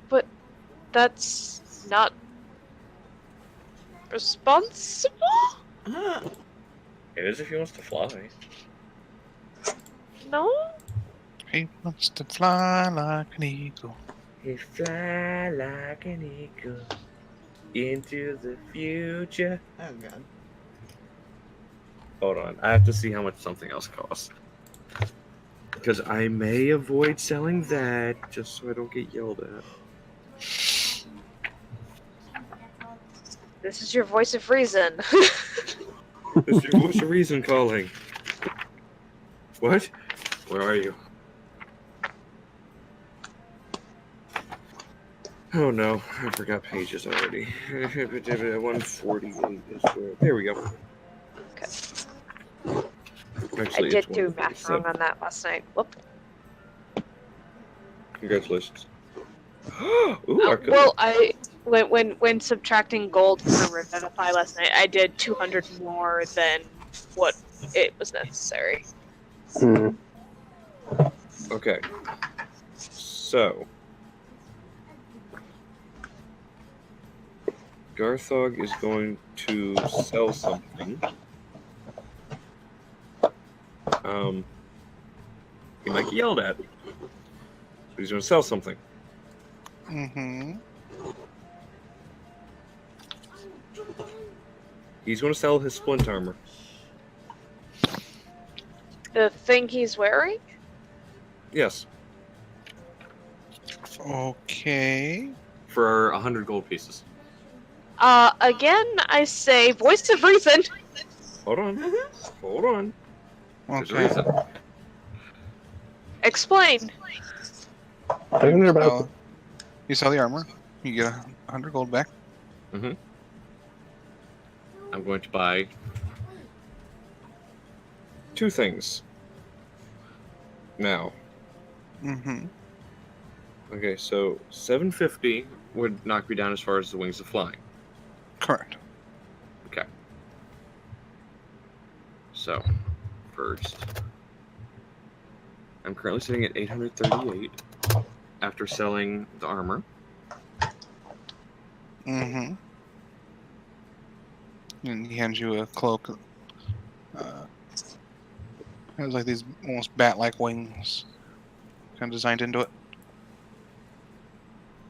[SPEAKER 3] But that's not responsible?
[SPEAKER 5] It is if he wants to fly.
[SPEAKER 3] No?
[SPEAKER 2] He wants to fly like an eagle.
[SPEAKER 5] He fly like an eagle into the future.
[SPEAKER 4] Oh god.
[SPEAKER 5] Hold on, I have to see how much something else costs. Because I may avoid selling that just so I don't get yelled at.
[SPEAKER 3] This is your voice of reason.
[SPEAKER 5] What's the reason calling? What? Where are you? Oh no, I forgot pages already. 148 is where. There we go.
[SPEAKER 3] Okay.
[SPEAKER 5] Actually,
[SPEAKER 3] I did
[SPEAKER 5] it's
[SPEAKER 3] do math
[SPEAKER 5] 147.
[SPEAKER 3] wrong on that last night. Whoop.
[SPEAKER 5] Congratulations. Ooh, I could.
[SPEAKER 3] Well, when subtracting gold from Revivify last night, I did 200 more than what it was necessary.
[SPEAKER 1] Hmm.
[SPEAKER 5] Okay. So. Garthag is going to sell something. He might get yelled at. But he's going to sell something.
[SPEAKER 2] Mm-hmm.
[SPEAKER 5] He's going to sell his splint armor.
[SPEAKER 3] The thing he's wearing?
[SPEAKER 5] Yes,
[SPEAKER 2] Okay.
[SPEAKER 5] for 100 gold pieces.
[SPEAKER 3] Again, I say voice of reason.
[SPEAKER 5] Hold on. Hold on. There's a
[SPEAKER 2] Okay.
[SPEAKER 5] reason.
[SPEAKER 3] Explain.
[SPEAKER 1] Thinking about
[SPEAKER 2] So, you sell the armor. You get 100 gold back.
[SPEAKER 5] I'm going to buy 2 things. Now.
[SPEAKER 2] Mm-hmm.
[SPEAKER 5] Okay, so 750 would knock me down as far as the wings of flying.
[SPEAKER 2] Correct.
[SPEAKER 5] Okay. So, first, I'm currently sitting at 838 after selling the armor.
[SPEAKER 2] Mm-hmm. And he hands you a cloak. Has like these almost bat-like wings, kind of designed into it.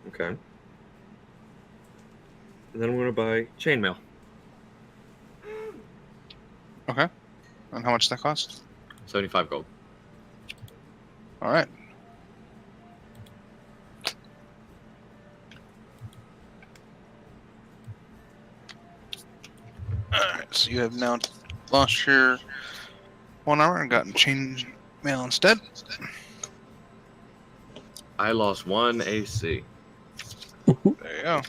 [SPEAKER 5] Okay. And then I'm going to buy chainmail.
[SPEAKER 2] Okay. And how much does that cost?
[SPEAKER 5] 75 gold.
[SPEAKER 2] All right. Alright, so you have now lost your one armor and gotten chain mail instead.
[SPEAKER 5] I lost 1 AC.
[SPEAKER 2] There you go.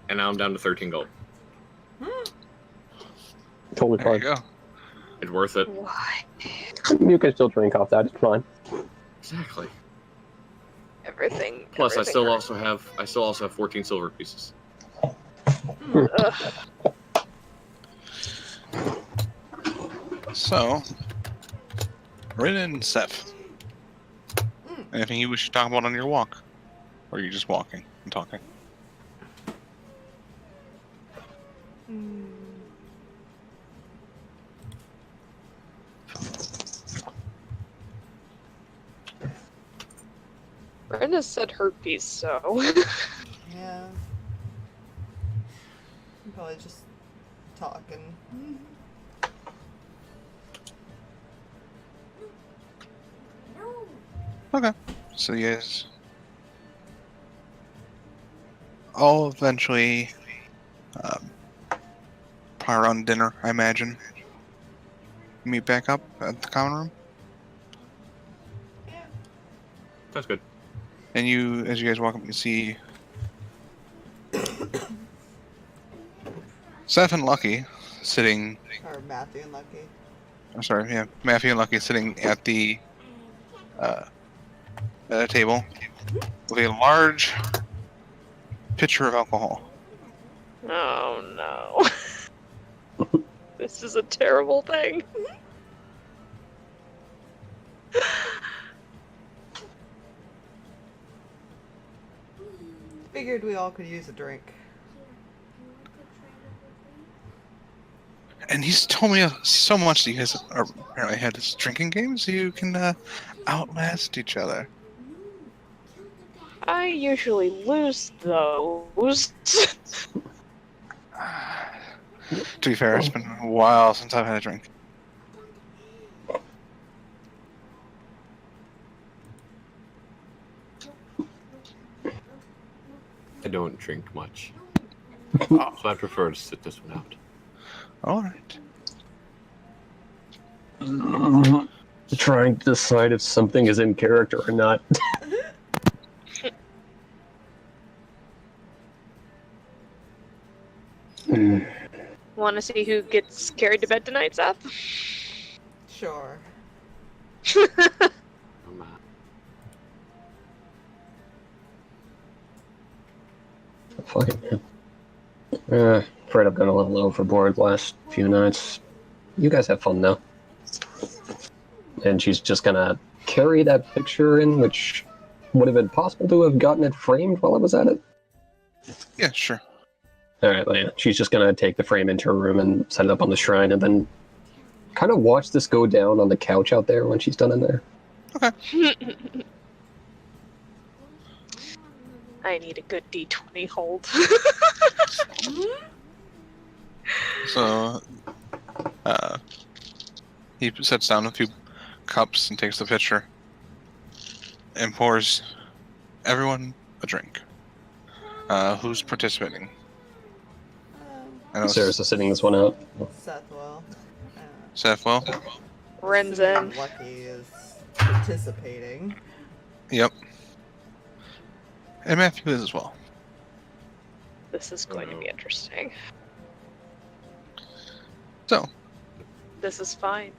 [SPEAKER 5] And now I'm down to 13 gold.
[SPEAKER 1] totally
[SPEAKER 2] There you
[SPEAKER 1] fine.
[SPEAKER 2] go.
[SPEAKER 5] It's worth it.
[SPEAKER 3] Why?
[SPEAKER 1] You can still drink off that. It's fine.
[SPEAKER 5] Exactly.
[SPEAKER 3] Everything.
[SPEAKER 5] Plus, I
[SPEAKER 3] everything
[SPEAKER 5] still
[SPEAKER 3] hurts.
[SPEAKER 5] also have 14 silver pieces.
[SPEAKER 3] Ugh.
[SPEAKER 2] So, Rinn and Seth. Anything you wish to talk about on your walk? Or are you just walking and talking?
[SPEAKER 4] Hmm.
[SPEAKER 3] Brenda said her piece, so.
[SPEAKER 4] Yeah. I'm probably just talking.
[SPEAKER 2] Okay. So you guys all eventually, probably around dinner, I imagine, meet back up at the common room.
[SPEAKER 5] That's good.
[SPEAKER 2] And you, as you guys walk up, you see Seth and Lucky sitting.
[SPEAKER 4] Or Matthew and Lucky.
[SPEAKER 2] I'm sorry, yeah, Mathew and Lucky sitting at a table with a large pitcher of alcohol.
[SPEAKER 3] Oh no. This is a terrible thing.
[SPEAKER 4] Figured we all could use a drink.
[SPEAKER 2] And he's told me so much that you guys are apparently had this drinking game, so you can outlast each other.
[SPEAKER 3] I usually lose those.
[SPEAKER 2] To be fair, it's been a while since I've had a drink.
[SPEAKER 5] I don't drink much.
[SPEAKER 2] Oh,
[SPEAKER 5] So I prefer to sit this one out.
[SPEAKER 2] alright.
[SPEAKER 1] Trying to decide if something is in character or not.
[SPEAKER 3] Want to see who gets carried to bed tonight, Seth?
[SPEAKER 4] Sure.
[SPEAKER 5] I'm,
[SPEAKER 1] Fuck it, man. Afraid I've gone a little overboard last few nights. You guys have fun though. And she's just gonna carry that picture in, which would have been possible to have gotten it framed while I was at it.
[SPEAKER 2] Yeah, sure.
[SPEAKER 1] Alright, well, yeah. She's just gonna take the frame into her room and set it up on the shrine and then kind of watch this go down on the couch out there when she's done in there.
[SPEAKER 3] I need a good D20 hold.
[SPEAKER 2] So, he sets down a few cups and takes the pitcher and pours everyone a drink. Who's participating? I know
[SPEAKER 1] Sirris is sitting this one out.
[SPEAKER 4] Seth will.
[SPEAKER 2] Seth will.
[SPEAKER 3] Rinn's in.
[SPEAKER 4] Assuming Lucky is participating.
[SPEAKER 2] Yep. And Mathew is as well.
[SPEAKER 3] This is going to be interesting.
[SPEAKER 2] So,
[SPEAKER 3] This is fine.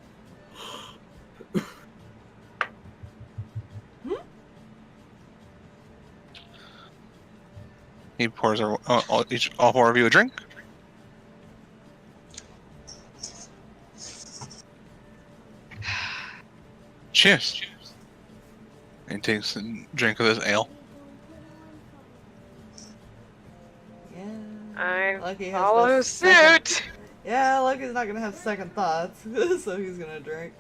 [SPEAKER 2] he pours all four of you a drink. Cheers. And he takes a drink of this ale.
[SPEAKER 4] Yeah.
[SPEAKER 3] I
[SPEAKER 4] Lucky has
[SPEAKER 3] follow
[SPEAKER 4] the second-
[SPEAKER 3] suit!
[SPEAKER 4] Yeah, Lucky's not gonna have second thoughts, so he's gonna drink.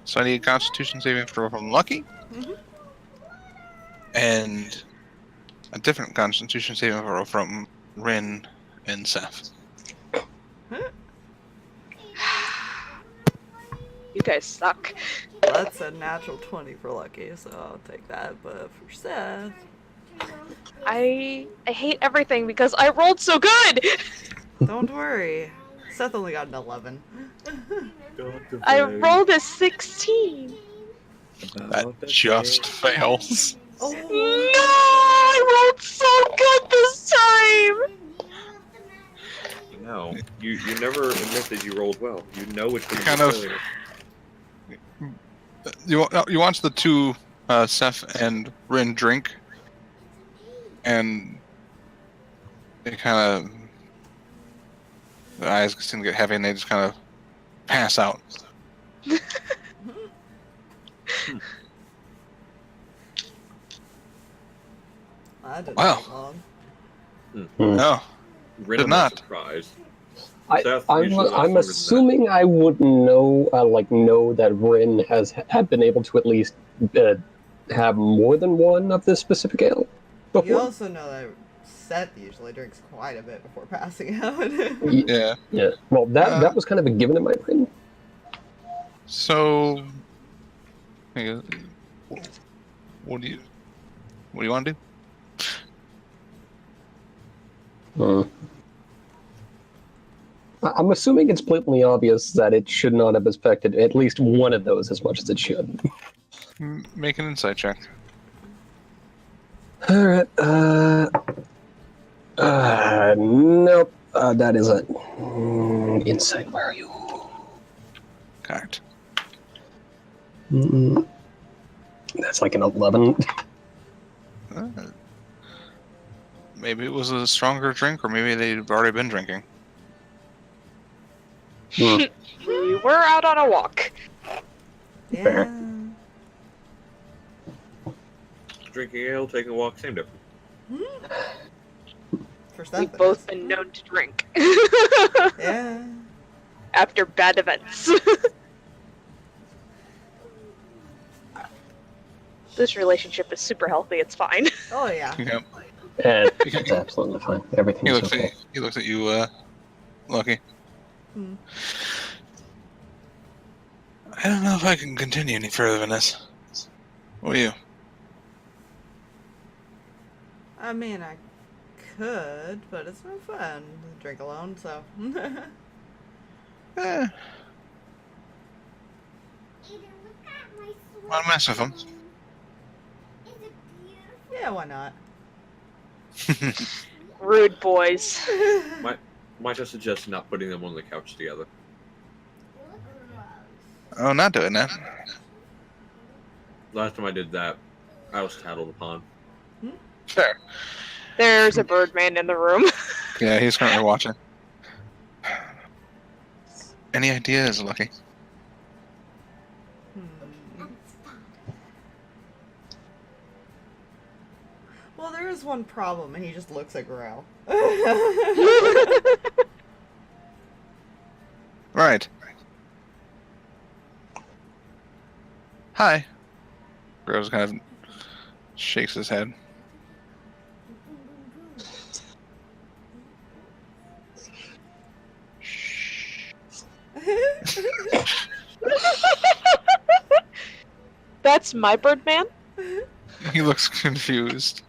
[SPEAKER 2] So I need a Constitution saving throw from Lucky.
[SPEAKER 4] Mhm.
[SPEAKER 2] And a different Constitution saving throw from Rinn and Seth.
[SPEAKER 3] You guys suck.
[SPEAKER 4] That's a natural 20 for Lucky, so I'll take that. But for Seth,
[SPEAKER 3] I hate everything because I rolled so good!
[SPEAKER 4] don't worry. Seth only got an 11.
[SPEAKER 3] I rolled a 16!
[SPEAKER 2] That just fails.
[SPEAKER 3] No!
[SPEAKER 4] Oh,
[SPEAKER 3] I rolled so good this time!
[SPEAKER 5] No, you never admit that you rolled well. You know which one
[SPEAKER 2] Kind
[SPEAKER 5] you
[SPEAKER 2] of-
[SPEAKER 5] failure.
[SPEAKER 2] You watch the two, Seth and Rinn drink, and they kind of, their eyes seem to get heavy, and they just kind of pass out.
[SPEAKER 4] that didn't
[SPEAKER 2] Wow.
[SPEAKER 4] take long.
[SPEAKER 2] No,
[SPEAKER 5] Rinn,
[SPEAKER 2] Did
[SPEAKER 5] I'm
[SPEAKER 2] not.
[SPEAKER 5] surprised.
[SPEAKER 1] I,
[SPEAKER 5] Seth
[SPEAKER 1] I'm,
[SPEAKER 5] usually lasts
[SPEAKER 1] I'm
[SPEAKER 5] longer than
[SPEAKER 1] assuming I would know, know that Rinn had been able to at least have more than one of this specific ale
[SPEAKER 4] You
[SPEAKER 1] before.
[SPEAKER 4] also know that Seth usually drinks quite a bit before passing out.
[SPEAKER 2] yeah.
[SPEAKER 1] Yeah. Well, that was kind of a given in my brain.
[SPEAKER 2] So, what do you want to do?
[SPEAKER 1] I'm assuming it's blatantly obvious that it should not have affected at least one of those as much as it should.
[SPEAKER 2] Make an insight check.
[SPEAKER 1] All right. Nope. That is it. Insight. Where are you?
[SPEAKER 2] Correct.
[SPEAKER 1] That's like an 11.
[SPEAKER 2] Maybe it was a stronger drink, or maybe they'd already been drinking.
[SPEAKER 1] Hmm.
[SPEAKER 3] We were out on a walk.
[SPEAKER 4] Yeah.
[SPEAKER 5] Drinking ale, taking a walk, same difference.
[SPEAKER 4] For Seth,
[SPEAKER 3] We've
[SPEAKER 4] it
[SPEAKER 3] both
[SPEAKER 4] is.
[SPEAKER 3] been known to drink.
[SPEAKER 4] Yeah.
[SPEAKER 3] After bad events. This relationship is super healthy, it's fine.
[SPEAKER 4] Oh yeah.
[SPEAKER 2] Yep.
[SPEAKER 1] It's absolutely fine. Everything's okay.
[SPEAKER 2] He looks at you, Lucky.
[SPEAKER 4] Hmm.
[SPEAKER 2] I don't know if I can continue any further than this. What are you?
[SPEAKER 4] I mean, I could, but it's no fun to drink alone, so.
[SPEAKER 2] Eh, I'll mess with him.
[SPEAKER 4] Yeah, why not?
[SPEAKER 3] Rude boys.
[SPEAKER 5] Might I suggest not putting them on the couch together?
[SPEAKER 2] Oh, not doing that.
[SPEAKER 5] Last time I did that, I was tattled upon.
[SPEAKER 2] Fair.
[SPEAKER 3] There's a Birdman in the room.
[SPEAKER 2] Yeah, he's currently watching. Any ideas, Lucky?
[SPEAKER 4] Hmm. Well, there is one problem, and he just looks at Growl.
[SPEAKER 2] Right. Hi. Rose kind of shakes his head.
[SPEAKER 3] That's my Birdman?
[SPEAKER 2] He looks confused.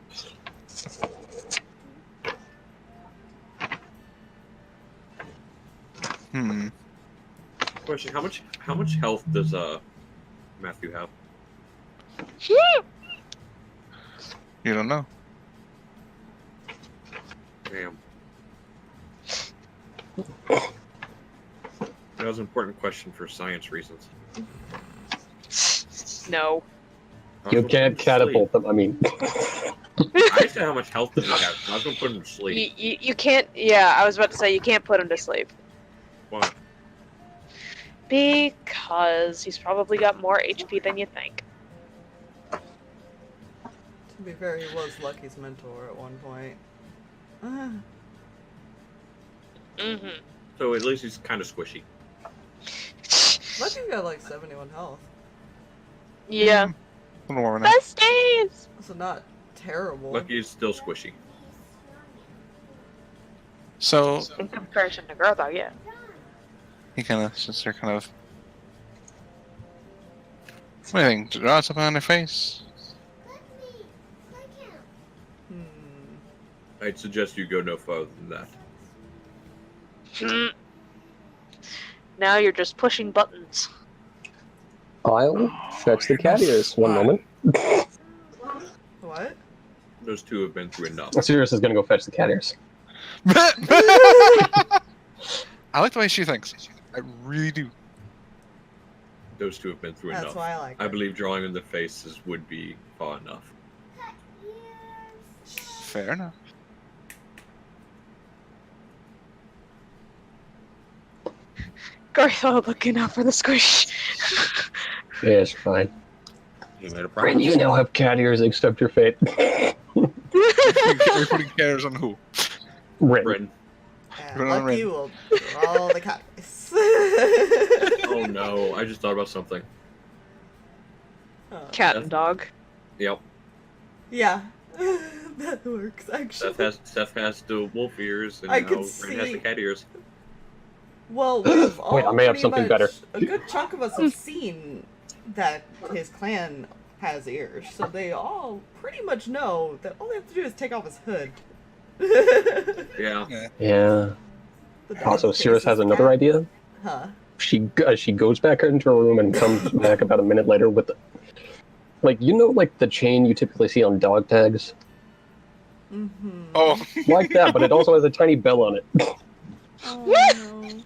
[SPEAKER 2] Hmm.
[SPEAKER 5] Question: How much health does Matthew have?
[SPEAKER 2] You don't know.
[SPEAKER 5] Damn. That was an important question for science reasons.
[SPEAKER 3] No.
[SPEAKER 1] You can't catapult them. I mean,
[SPEAKER 5] I said how much health does he have. I was gonna put him to sleep.
[SPEAKER 3] You can't. Yeah, I was about to say you can't put him to sleep.
[SPEAKER 5] Why?
[SPEAKER 3] Because he's probably got more HP than you think.
[SPEAKER 4] To be fair, he was Lucky's mentor at one point.
[SPEAKER 3] Mm-hmm.
[SPEAKER 5] So at least he's kind of squishy.
[SPEAKER 4] Lucky's got like 71 health.
[SPEAKER 3] Yeah.
[SPEAKER 2] A little more now.
[SPEAKER 3] Besties!
[SPEAKER 4] So not terrible.
[SPEAKER 5] Lucky is still squishy.
[SPEAKER 2] So
[SPEAKER 3] In comparison to Garthag, yeah.
[SPEAKER 2] he kind of sits there, kind of. What do you think? Draw something on their face?
[SPEAKER 5] I'd suggest you go no further than that.
[SPEAKER 3] Now you're just pushing buttons.
[SPEAKER 1] I'll fetch the cat ears. One moment.
[SPEAKER 4] What?
[SPEAKER 5] Those two have been through enough.
[SPEAKER 1] Sirris is gonna go fetch the cat ears.
[SPEAKER 2] I like the way she thinks. I really do.
[SPEAKER 5] Those two have been through
[SPEAKER 4] That's
[SPEAKER 5] enough.
[SPEAKER 4] why I like
[SPEAKER 5] I
[SPEAKER 4] her.
[SPEAKER 5] believe drawing in the faces would be far enough.
[SPEAKER 2] Fair enough.
[SPEAKER 3] Garthag looking out for the squish.
[SPEAKER 1] Yeah, it's fine.
[SPEAKER 5] He made a
[SPEAKER 1] Rinn,
[SPEAKER 5] promise.
[SPEAKER 1] you now have cat ears. Accept your fate.
[SPEAKER 2] We're putting cares on who?
[SPEAKER 1] Rinn.
[SPEAKER 5] Rinn.
[SPEAKER 4] And
[SPEAKER 2] Run on
[SPEAKER 4] Lucky
[SPEAKER 2] Rinn.
[SPEAKER 4] will draw the cat face.
[SPEAKER 5] Oh no, I just thought about something.
[SPEAKER 4] Oh.
[SPEAKER 3] Cat and dog.
[SPEAKER 5] Yep.
[SPEAKER 4] Yeah. That works, actually.
[SPEAKER 5] Seth has the wolf ears, and
[SPEAKER 4] I
[SPEAKER 5] now
[SPEAKER 4] could
[SPEAKER 5] Rinn has
[SPEAKER 4] see-
[SPEAKER 5] the cat ears.
[SPEAKER 4] Well, we've all
[SPEAKER 1] Wait, I may have
[SPEAKER 4] pretty
[SPEAKER 1] something
[SPEAKER 4] much-
[SPEAKER 1] better.
[SPEAKER 4] A good chunk of us have seen that his clan has ears, so they all pretty much know that all they have to do is take off his hood.
[SPEAKER 5] Yeah.
[SPEAKER 1] Yeah.
[SPEAKER 4] The
[SPEAKER 1] Also,
[SPEAKER 4] dog
[SPEAKER 1] Sirris
[SPEAKER 4] faces
[SPEAKER 1] has another
[SPEAKER 4] cat.
[SPEAKER 1] idea.
[SPEAKER 4] Huh.
[SPEAKER 1] She goes back into her room and comes back about a minute later with, like the chain you typically see on dog tags,
[SPEAKER 4] Mm-hmm.
[SPEAKER 2] Oh,
[SPEAKER 1] like that, but it also has a tiny bell on it.
[SPEAKER 4] Oh, no.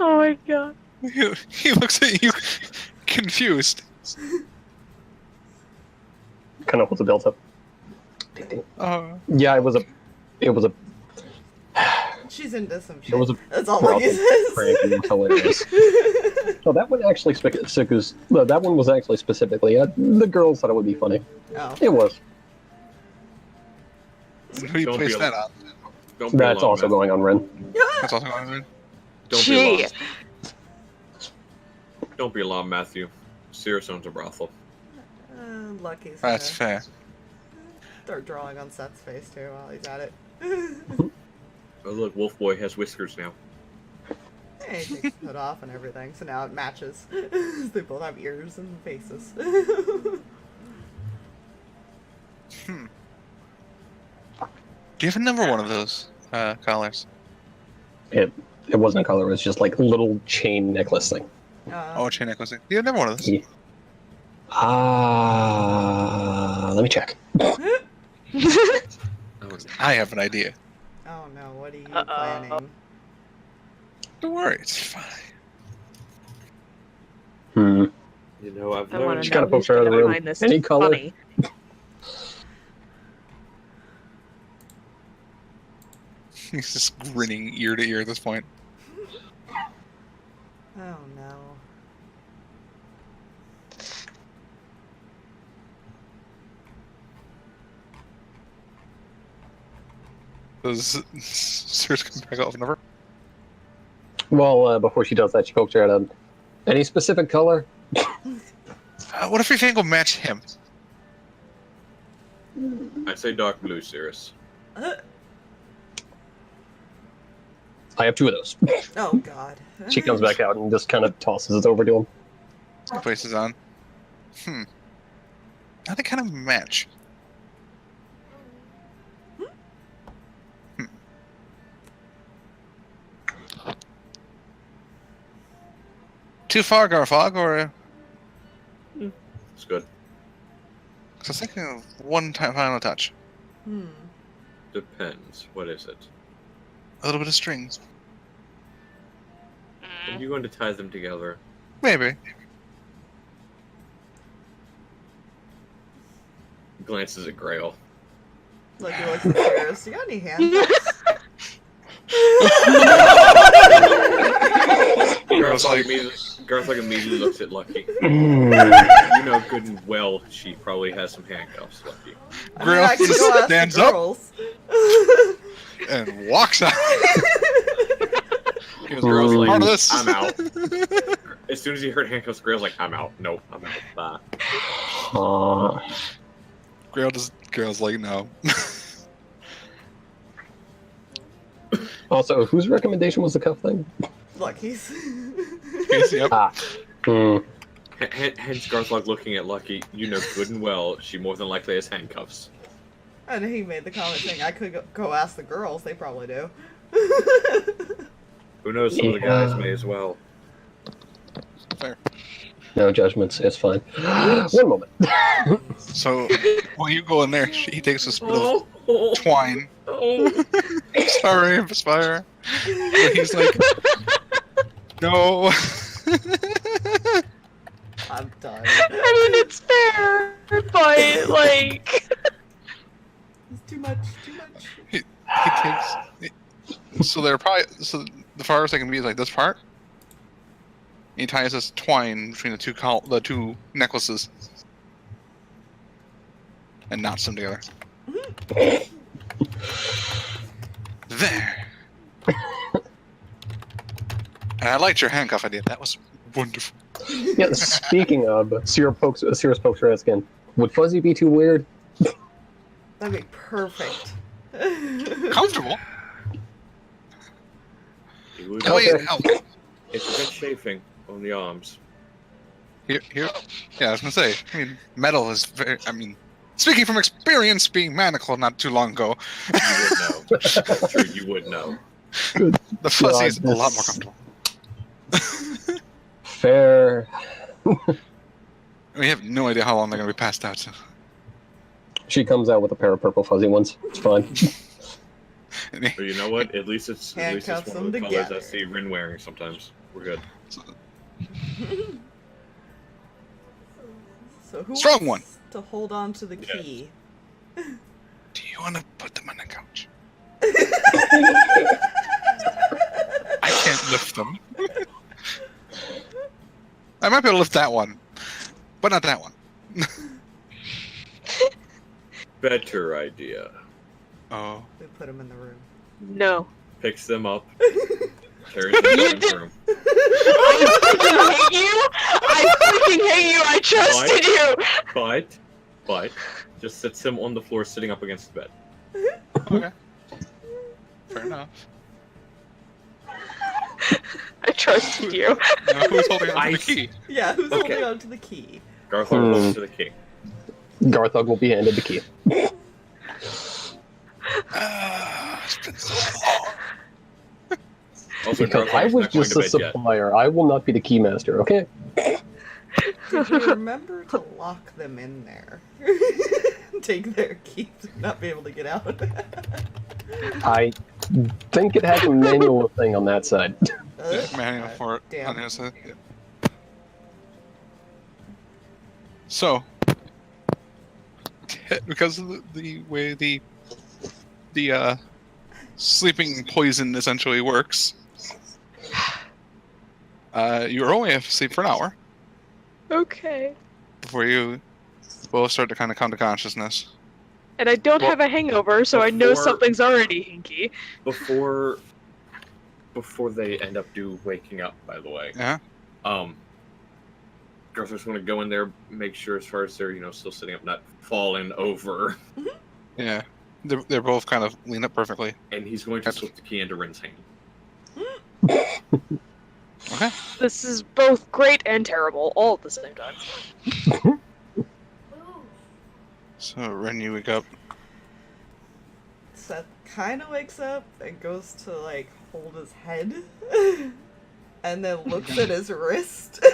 [SPEAKER 3] Oh my god.
[SPEAKER 2] he looks at you confused.
[SPEAKER 1] Kind of holds the belt up.
[SPEAKER 2] Oh,
[SPEAKER 1] Yeah, it was a.
[SPEAKER 4] She's into some
[SPEAKER 1] It
[SPEAKER 4] shit.
[SPEAKER 1] was a
[SPEAKER 4] That's all
[SPEAKER 1] problem.
[SPEAKER 4] Lucky says.
[SPEAKER 1] Prank and it's hilarious. No, that one actually that one was actually specifically. The girls thought it would be funny.
[SPEAKER 4] Oh.
[SPEAKER 1] It was.
[SPEAKER 2] who do you
[SPEAKER 5] Don't
[SPEAKER 2] place
[SPEAKER 5] be
[SPEAKER 2] that on?
[SPEAKER 5] Don't be
[SPEAKER 1] That's
[SPEAKER 5] alarmed,
[SPEAKER 1] also
[SPEAKER 5] Matthew.
[SPEAKER 1] going on Rinn.
[SPEAKER 2] That's also going on.
[SPEAKER 5] Don't be
[SPEAKER 3] Gee.
[SPEAKER 5] alarmed. Don't be alarmed, Matthew. Sirris owns a brothel.
[SPEAKER 4] Lucky's
[SPEAKER 2] That's
[SPEAKER 4] gonna
[SPEAKER 2] fair.
[SPEAKER 4] start drawing on Seth's face too while he's at it.
[SPEAKER 5] Oh look, Wolf Boy has whiskers now.
[SPEAKER 4] Hey, he takes his hood off and everything, so now it matches. They both have ears and faces.
[SPEAKER 2] Do you have another one of those collars?
[SPEAKER 1] It wasn't a color. It was just like a little chain necklace thing.
[SPEAKER 2] Oh, chain necklace. Do you have another one of those?
[SPEAKER 1] Yeah. Let me check.
[SPEAKER 5] Oh,
[SPEAKER 2] I have an idea.
[SPEAKER 4] Oh no, what are you
[SPEAKER 3] Uh-oh.
[SPEAKER 4] planning?
[SPEAKER 2] Don't worry, it's fine.
[SPEAKER 1] Hmm.
[SPEAKER 5] you know, I've
[SPEAKER 3] I want
[SPEAKER 5] learned.
[SPEAKER 3] to
[SPEAKER 1] Just gotta
[SPEAKER 3] know
[SPEAKER 1] poke
[SPEAKER 3] who's
[SPEAKER 1] her out of
[SPEAKER 3] gonna
[SPEAKER 1] the room.
[SPEAKER 3] find this
[SPEAKER 1] Any color?
[SPEAKER 3] funny.
[SPEAKER 2] He's just grinning ear to ear at this point.
[SPEAKER 4] Oh no.
[SPEAKER 2] Does Sirris come back off never?
[SPEAKER 1] Well, before she does that, she pokes her out of any specific color.
[SPEAKER 2] What if your thing will match him?
[SPEAKER 5] I say dark blue, Sirris.
[SPEAKER 1] I have 2 of those.
[SPEAKER 4] Oh God.
[SPEAKER 1] She comes back out and just kind of tosses it over to him.
[SPEAKER 2] He places on. Now they kind of match. Too far, Garthag, or?
[SPEAKER 5] It's good.
[SPEAKER 2] I was thinking of one final touch.
[SPEAKER 5] Depends. What is it?
[SPEAKER 2] A little bit of strings.
[SPEAKER 5] Are you going to tie them together?
[SPEAKER 2] Maybe.
[SPEAKER 5] Glances at Grail.
[SPEAKER 4] Like he looks at Sirris. You got any handcuffs?
[SPEAKER 5] Garthag immediately looks at Lucky. You know good and well she probably has some handcuffs, Lucky.
[SPEAKER 2] Grail
[SPEAKER 4] I could go ask the
[SPEAKER 2] stands up
[SPEAKER 4] girls.
[SPEAKER 2] and walks out.
[SPEAKER 5] Grail's like,
[SPEAKER 2] Part of this.
[SPEAKER 5] I'm out. As soon as he heard handcuffs, Grail's like, I'm out. Nope, I'm out. Bye.
[SPEAKER 2] Grail's like, no.
[SPEAKER 1] Also, whose recommendation was the cuff thing?
[SPEAKER 4] Lucky's.
[SPEAKER 2] Yep.
[SPEAKER 5] Hence Garthag looking at Lucky. You know good and well she more than likely has handcuffs.
[SPEAKER 4] And he made the comment saying, I could go ask the girls. They probably do.
[SPEAKER 5] Who knows, some of the guys may as well.
[SPEAKER 2] Fair.
[SPEAKER 1] No judgments, it's fine. One moment.
[SPEAKER 2] So, when you go in there, he takes a spit of twine. Sorry, Aspire. But he's like, no.
[SPEAKER 4] I'm done.
[SPEAKER 3] I mean, it's fair, but like.
[SPEAKER 4] It's too much.
[SPEAKER 2] He takes. So they're probably. So the farthest I can be is like this part. He ties this twine between the two necklaces. And knots them together. There. And I liked your handcuff idea. That was wonderful.
[SPEAKER 1] Yeah, speaking of, Sirris pokes her again. Would Fuzzy be too weird?
[SPEAKER 4] That'd be perfect.
[SPEAKER 2] Comfortable.
[SPEAKER 5] He would
[SPEAKER 2] Oh, wait,
[SPEAKER 1] Okay.
[SPEAKER 2] oh,
[SPEAKER 5] It's a bit chafing on the arms.
[SPEAKER 2] here. Yeah, I was gonna say. I mean, metal is very. I mean, speaking from experience, being manacled not too long ago,
[SPEAKER 5] You would know. Sure, you would know.
[SPEAKER 2] the fuzzy's
[SPEAKER 1] God,
[SPEAKER 2] a lot more
[SPEAKER 1] this-
[SPEAKER 2] comfortable.
[SPEAKER 1] Fair.
[SPEAKER 2] We have no idea how long they're gonna be passed out. So.
[SPEAKER 1] She comes out with a pair of purple fuzzy ones. It's fine.
[SPEAKER 5] But you know what? At least it's
[SPEAKER 4] Handcuffs
[SPEAKER 5] one of the
[SPEAKER 4] them
[SPEAKER 5] colors
[SPEAKER 4] together.
[SPEAKER 5] I see Rinn wearing sometimes. We're good.
[SPEAKER 4] So who
[SPEAKER 2] Strong
[SPEAKER 4] wants to hold on to the key?
[SPEAKER 2] Do you want to put them on the couch? I can't lift them. I might be able to lift that one, but not that one.
[SPEAKER 5] Better idea.
[SPEAKER 2] Oh.
[SPEAKER 4] We put him in the room.
[SPEAKER 3] No.
[SPEAKER 5] Picks them up. Carries them to the room.
[SPEAKER 3] I freaking hate you! I freaking hate you! I trusted you!
[SPEAKER 5] But, just sits him on the floor sitting up against the bed.
[SPEAKER 2] Okay. Fair enough.
[SPEAKER 3] I trusted you.
[SPEAKER 2] Now who's holding on to the key?
[SPEAKER 4] Yeah, who's
[SPEAKER 5] Okay.
[SPEAKER 4] holding on to the key?
[SPEAKER 5] Garthag goes to the king.
[SPEAKER 1] Garthag will be handed the key.
[SPEAKER 2] It's been so long.
[SPEAKER 5] Also,
[SPEAKER 1] Because
[SPEAKER 5] Garthag
[SPEAKER 1] I
[SPEAKER 5] is
[SPEAKER 1] was
[SPEAKER 5] not going
[SPEAKER 1] just
[SPEAKER 5] to
[SPEAKER 1] a
[SPEAKER 5] bed yet.
[SPEAKER 1] supplier. I will not be the key master, okay?
[SPEAKER 4] Did you remember to lock them in there? Take their key to not be able to get out.
[SPEAKER 1] I think it has a manual thing on that side.
[SPEAKER 2] Manual for it
[SPEAKER 4] Damn.
[SPEAKER 2] on the other side. Yeah. So, because of the way the sleeping poison essentially works, you only have to sleep for an hour
[SPEAKER 3] Okay.
[SPEAKER 2] before you both start to kind of come to consciousness.
[SPEAKER 3] And I don't
[SPEAKER 2] Well,
[SPEAKER 3] have a hangover, so I know
[SPEAKER 5] before-
[SPEAKER 3] something's already hinky.
[SPEAKER 5] Before they end up waking up, by the way.
[SPEAKER 2] Yeah.
[SPEAKER 5] Garthag's going to go in there, make sure as far as they're, still sitting up, not falling over.
[SPEAKER 2] Yeah. They're both kind of lean up perfectly.
[SPEAKER 5] And he's going to slip the key into Rinn's hand.
[SPEAKER 2] Okay.
[SPEAKER 3] This is both great and terrible, all at the same time.
[SPEAKER 2] So, Rinn, you wake up.
[SPEAKER 4] Seth kind of wakes up and goes to like hold his head, and then looks at his wrist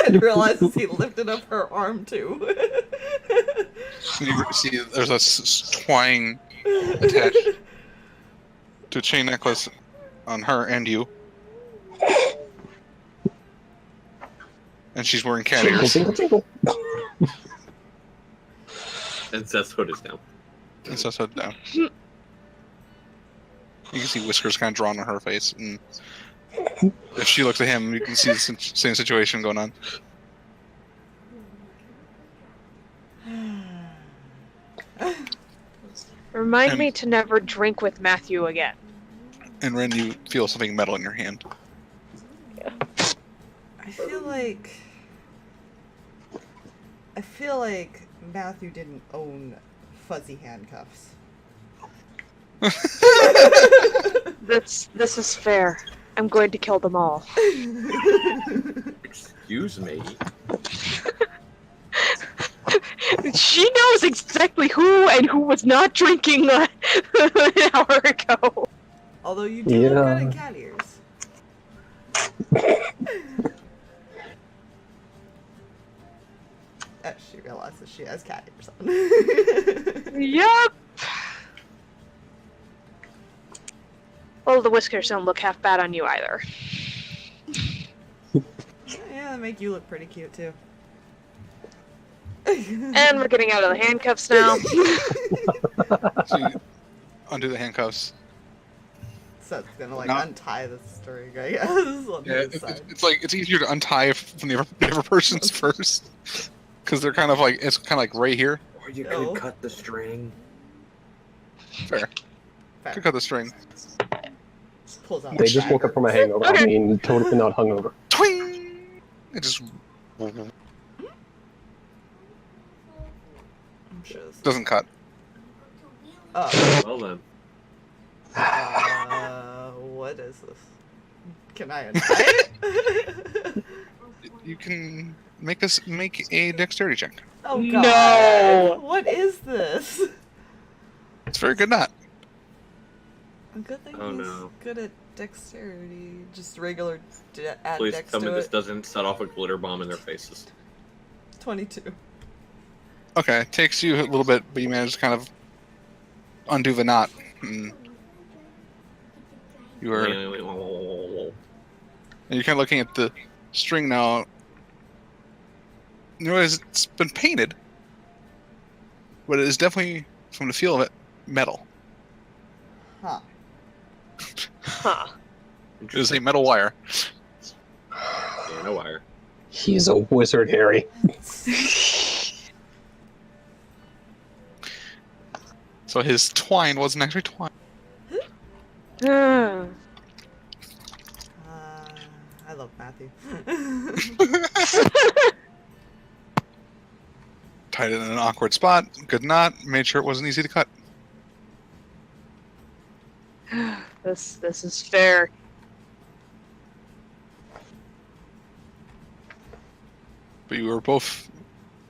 [SPEAKER 4] and realizes he lifted up her arm too.
[SPEAKER 2] You see there's a twine attached to a chain necklace on her and you. And she's wearing cat ears.
[SPEAKER 1] Tingle, tingle, tingle.
[SPEAKER 5] And Seth's hood is down.
[SPEAKER 2] And so head down. You can see whiskers kind of drawn on her face, and if she looks at him, you can see the same situation going on.
[SPEAKER 3] Remind me to never drink with Mathew again.
[SPEAKER 2] And Rinn, you feel something metal in your hand.
[SPEAKER 4] I feel like Mathew didn't own fuzzy handcuffs.
[SPEAKER 3] This is fair. I'm going to kill them all.
[SPEAKER 5] Excuse me.
[SPEAKER 3] She knows exactly who and who was not drinking an hour ago.
[SPEAKER 4] Although you do look good in cat ears. As she realizes she has cat ears on.
[SPEAKER 3] Yep. Well, the whiskers don't look half bad on you either.
[SPEAKER 4] Yeah, they make you look pretty cute too.
[SPEAKER 3] And we're getting out of the handcuffs now.
[SPEAKER 2] So you undo the handcuffs.
[SPEAKER 4] Seth's gonna like
[SPEAKER 2] No.
[SPEAKER 4] untie the string, I guess. On
[SPEAKER 2] Yeah,
[SPEAKER 4] his side.
[SPEAKER 2] it's like it's easier to untie from the other person's first, because they're kind of like right here.
[SPEAKER 5] Or you
[SPEAKER 4] No.
[SPEAKER 5] could cut the string.
[SPEAKER 2] Fair.
[SPEAKER 4] Fair.
[SPEAKER 2] Could cut the string.
[SPEAKER 4] Just pulls out
[SPEAKER 1] They
[SPEAKER 4] the
[SPEAKER 1] just woke up from a hangover. I mean, totally not hungover.
[SPEAKER 2] Twing! It just
[SPEAKER 4] I'm sure this-
[SPEAKER 2] doesn't cut.
[SPEAKER 4] Oh.
[SPEAKER 5] Well then.
[SPEAKER 4] What is this? Can I untie it?
[SPEAKER 2] You can make a dexterity check.
[SPEAKER 4] Oh god.
[SPEAKER 3] No.
[SPEAKER 4] What is this?
[SPEAKER 2] It's a very good knot.
[SPEAKER 4] A good thing
[SPEAKER 5] Oh,
[SPEAKER 4] he's
[SPEAKER 5] no.
[SPEAKER 4] good at dexterity. Just regular add
[SPEAKER 5] Please
[SPEAKER 4] dex
[SPEAKER 5] tell me
[SPEAKER 4] to
[SPEAKER 5] this
[SPEAKER 4] it.
[SPEAKER 5] doesn't set off a glitter bomb in their faces.
[SPEAKER 4] 22.
[SPEAKER 2] Okay, it takes you a little bit, but you manage to kind of undo the knot. And you're kind of looking at the string now. You realize it's been painted, but it is definitely, from the feel of it, metal.
[SPEAKER 4] Huh.
[SPEAKER 3] Huh.
[SPEAKER 2] It is a metal wire.
[SPEAKER 5] Yeah, no wire.
[SPEAKER 1] He's a wizard, Harry.
[SPEAKER 2] So his twine wasn't actually twine.
[SPEAKER 3] Hmm.
[SPEAKER 4] I love Mathew.
[SPEAKER 2] Tied it in an awkward spot. Good knot. Made sure it wasn't easy to cut.
[SPEAKER 3] This is fair.
[SPEAKER 2] But you were both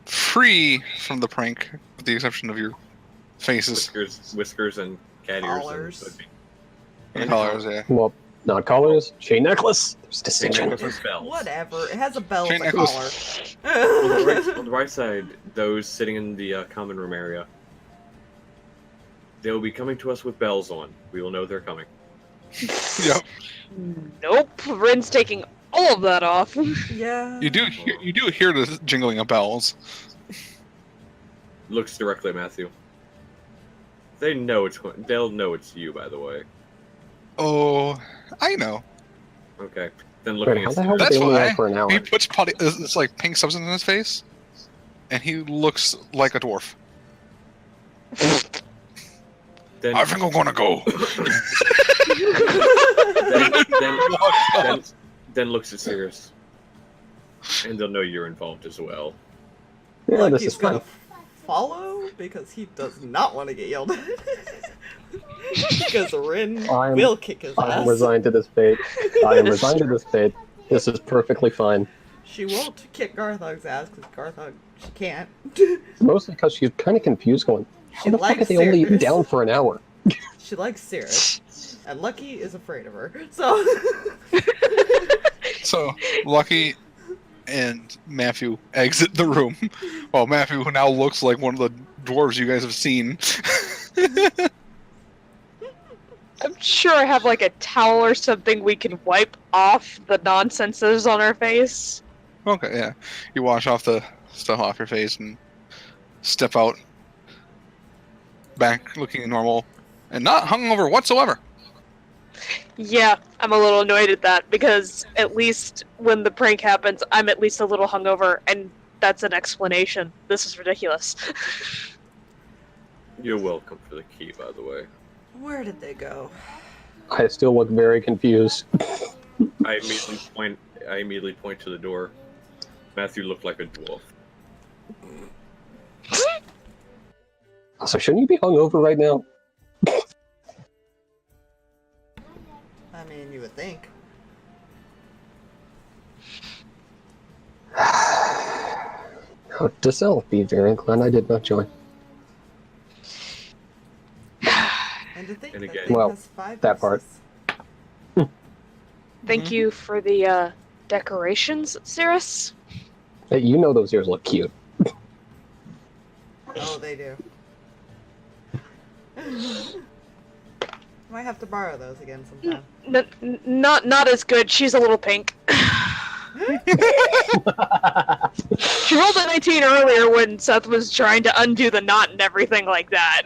[SPEAKER 2] free from the prank, with the exception of your faces.
[SPEAKER 5] Whiskers and cat ears.
[SPEAKER 4] Collars.
[SPEAKER 2] And collars, yeah.
[SPEAKER 1] Well, not collars, chain necklace. There's
[SPEAKER 5] Chain
[SPEAKER 1] distinction.
[SPEAKER 5] necklace and bells.
[SPEAKER 4] Whatever. It has a bell
[SPEAKER 2] Chain
[SPEAKER 4] with a
[SPEAKER 2] necklace.
[SPEAKER 4] collar.
[SPEAKER 5] On the right side, those sitting in the common room area, they will be coming to us with bells on. We will know they're coming.
[SPEAKER 2] Yep.
[SPEAKER 3] Nope. Rinn's taking all of that off.
[SPEAKER 4] Yeah.
[SPEAKER 2] You do hear the jingling of bells.
[SPEAKER 5] Looks directly at Mathew. They'll know it's you, by the way.
[SPEAKER 2] Oh, I know.
[SPEAKER 5] Okay. Then
[SPEAKER 1] Wait,
[SPEAKER 5] looking
[SPEAKER 1] how
[SPEAKER 5] at
[SPEAKER 1] the hell did
[SPEAKER 2] That's
[SPEAKER 1] they only
[SPEAKER 2] why
[SPEAKER 1] out for an hour?
[SPEAKER 2] He puts this like pink substance in his face, and he looks like a dwarf.
[SPEAKER 5] then,
[SPEAKER 2] I think I'm gonna go.
[SPEAKER 5] then looks at Sirris. And they'll know you're involved as well.
[SPEAKER 1] Yeah,
[SPEAKER 4] Like
[SPEAKER 1] this
[SPEAKER 4] he's
[SPEAKER 1] is fun.
[SPEAKER 4] gonna follow because he does not want to get yelled at. Because Rinn
[SPEAKER 1] I'm-
[SPEAKER 4] will kick his
[SPEAKER 1] I am
[SPEAKER 4] ass.
[SPEAKER 1] resigned to this fate. I am resigned to this fate. This is perfectly fine.
[SPEAKER 4] She won't kick Garthag's ass because Garthag, she can't.
[SPEAKER 1] Mostly because she's kind of confused going, how
[SPEAKER 4] She
[SPEAKER 1] the fuck are
[SPEAKER 4] likes
[SPEAKER 1] they only
[SPEAKER 4] Sirris.
[SPEAKER 1] down for an hour?
[SPEAKER 4] She likes Sirris. And Lucky is afraid of her. So.
[SPEAKER 2] So, Lucky and Mathew exit the room. Well, Mathew, who now looks like one of the dwarves you guys have seen.
[SPEAKER 3] I'm sure I have like a towel or something we can wipe off the nonsenses on our face.
[SPEAKER 2] Okay, yeah. You wash off the stuff off your face and step out. Back looking normal. And not hungover whatsoever.
[SPEAKER 3] Yeah, I'm a little annoyed at that because at least when the prank happens, I'm at least a little hungover, and that's an explanation. This is ridiculous.
[SPEAKER 5] You're welcome for the key, by the way.
[SPEAKER 4] Where did they go?
[SPEAKER 1] I still look very confused.
[SPEAKER 5] I immediately point to the door. Mathew looked like a dwarf.
[SPEAKER 1] So shouldn't you be hungover right now?
[SPEAKER 4] I mean, you would think.
[SPEAKER 1] Note to self, be very glad I did not join.
[SPEAKER 4] And to think
[SPEAKER 5] And
[SPEAKER 4] that
[SPEAKER 5] again-
[SPEAKER 4] thing
[SPEAKER 1] Well,
[SPEAKER 4] has 5
[SPEAKER 1] that part.
[SPEAKER 4] pieces.
[SPEAKER 3] Thank you for the decorations, Sirris.
[SPEAKER 1] Hey, you know those ears look cute.
[SPEAKER 4] Oh, they do. Might have to borrow those again sometime.
[SPEAKER 3] Not as good. She's a little pink. She rolled a 19 earlier when Seth was trying to undo the knot and everything like that.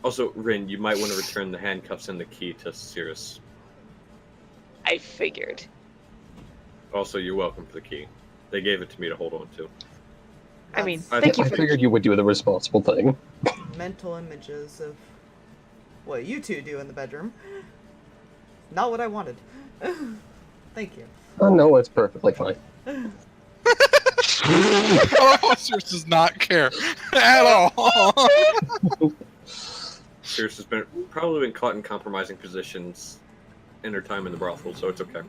[SPEAKER 5] Also, Rinn, you might want to return the handcuffs and the key to Sirris.
[SPEAKER 3] I figured.
[SPEAKER 5] Also, you're welcome for the key. They gave it to me to hold on to.
[SPEAKER 3] I mean,
[SPEAKER 4] That's
[SPEAKER 3] thank you
[SPEAKER 1] I
[SPEAKER 3] for
[SPEAKER 1] figured you would do the responsible thing.
[SPEAKER 4] mental images of what you two do in the bedroom. Not what I wanted. Thank you.
[SPEAKER 1] Oh no, it's perfectly fine.
[SPEAKER 2] Sirris does not care at all.
[SPEAKER 5] Sirris has probably been caught in compromising positions in her time in the brothel, so it's okay.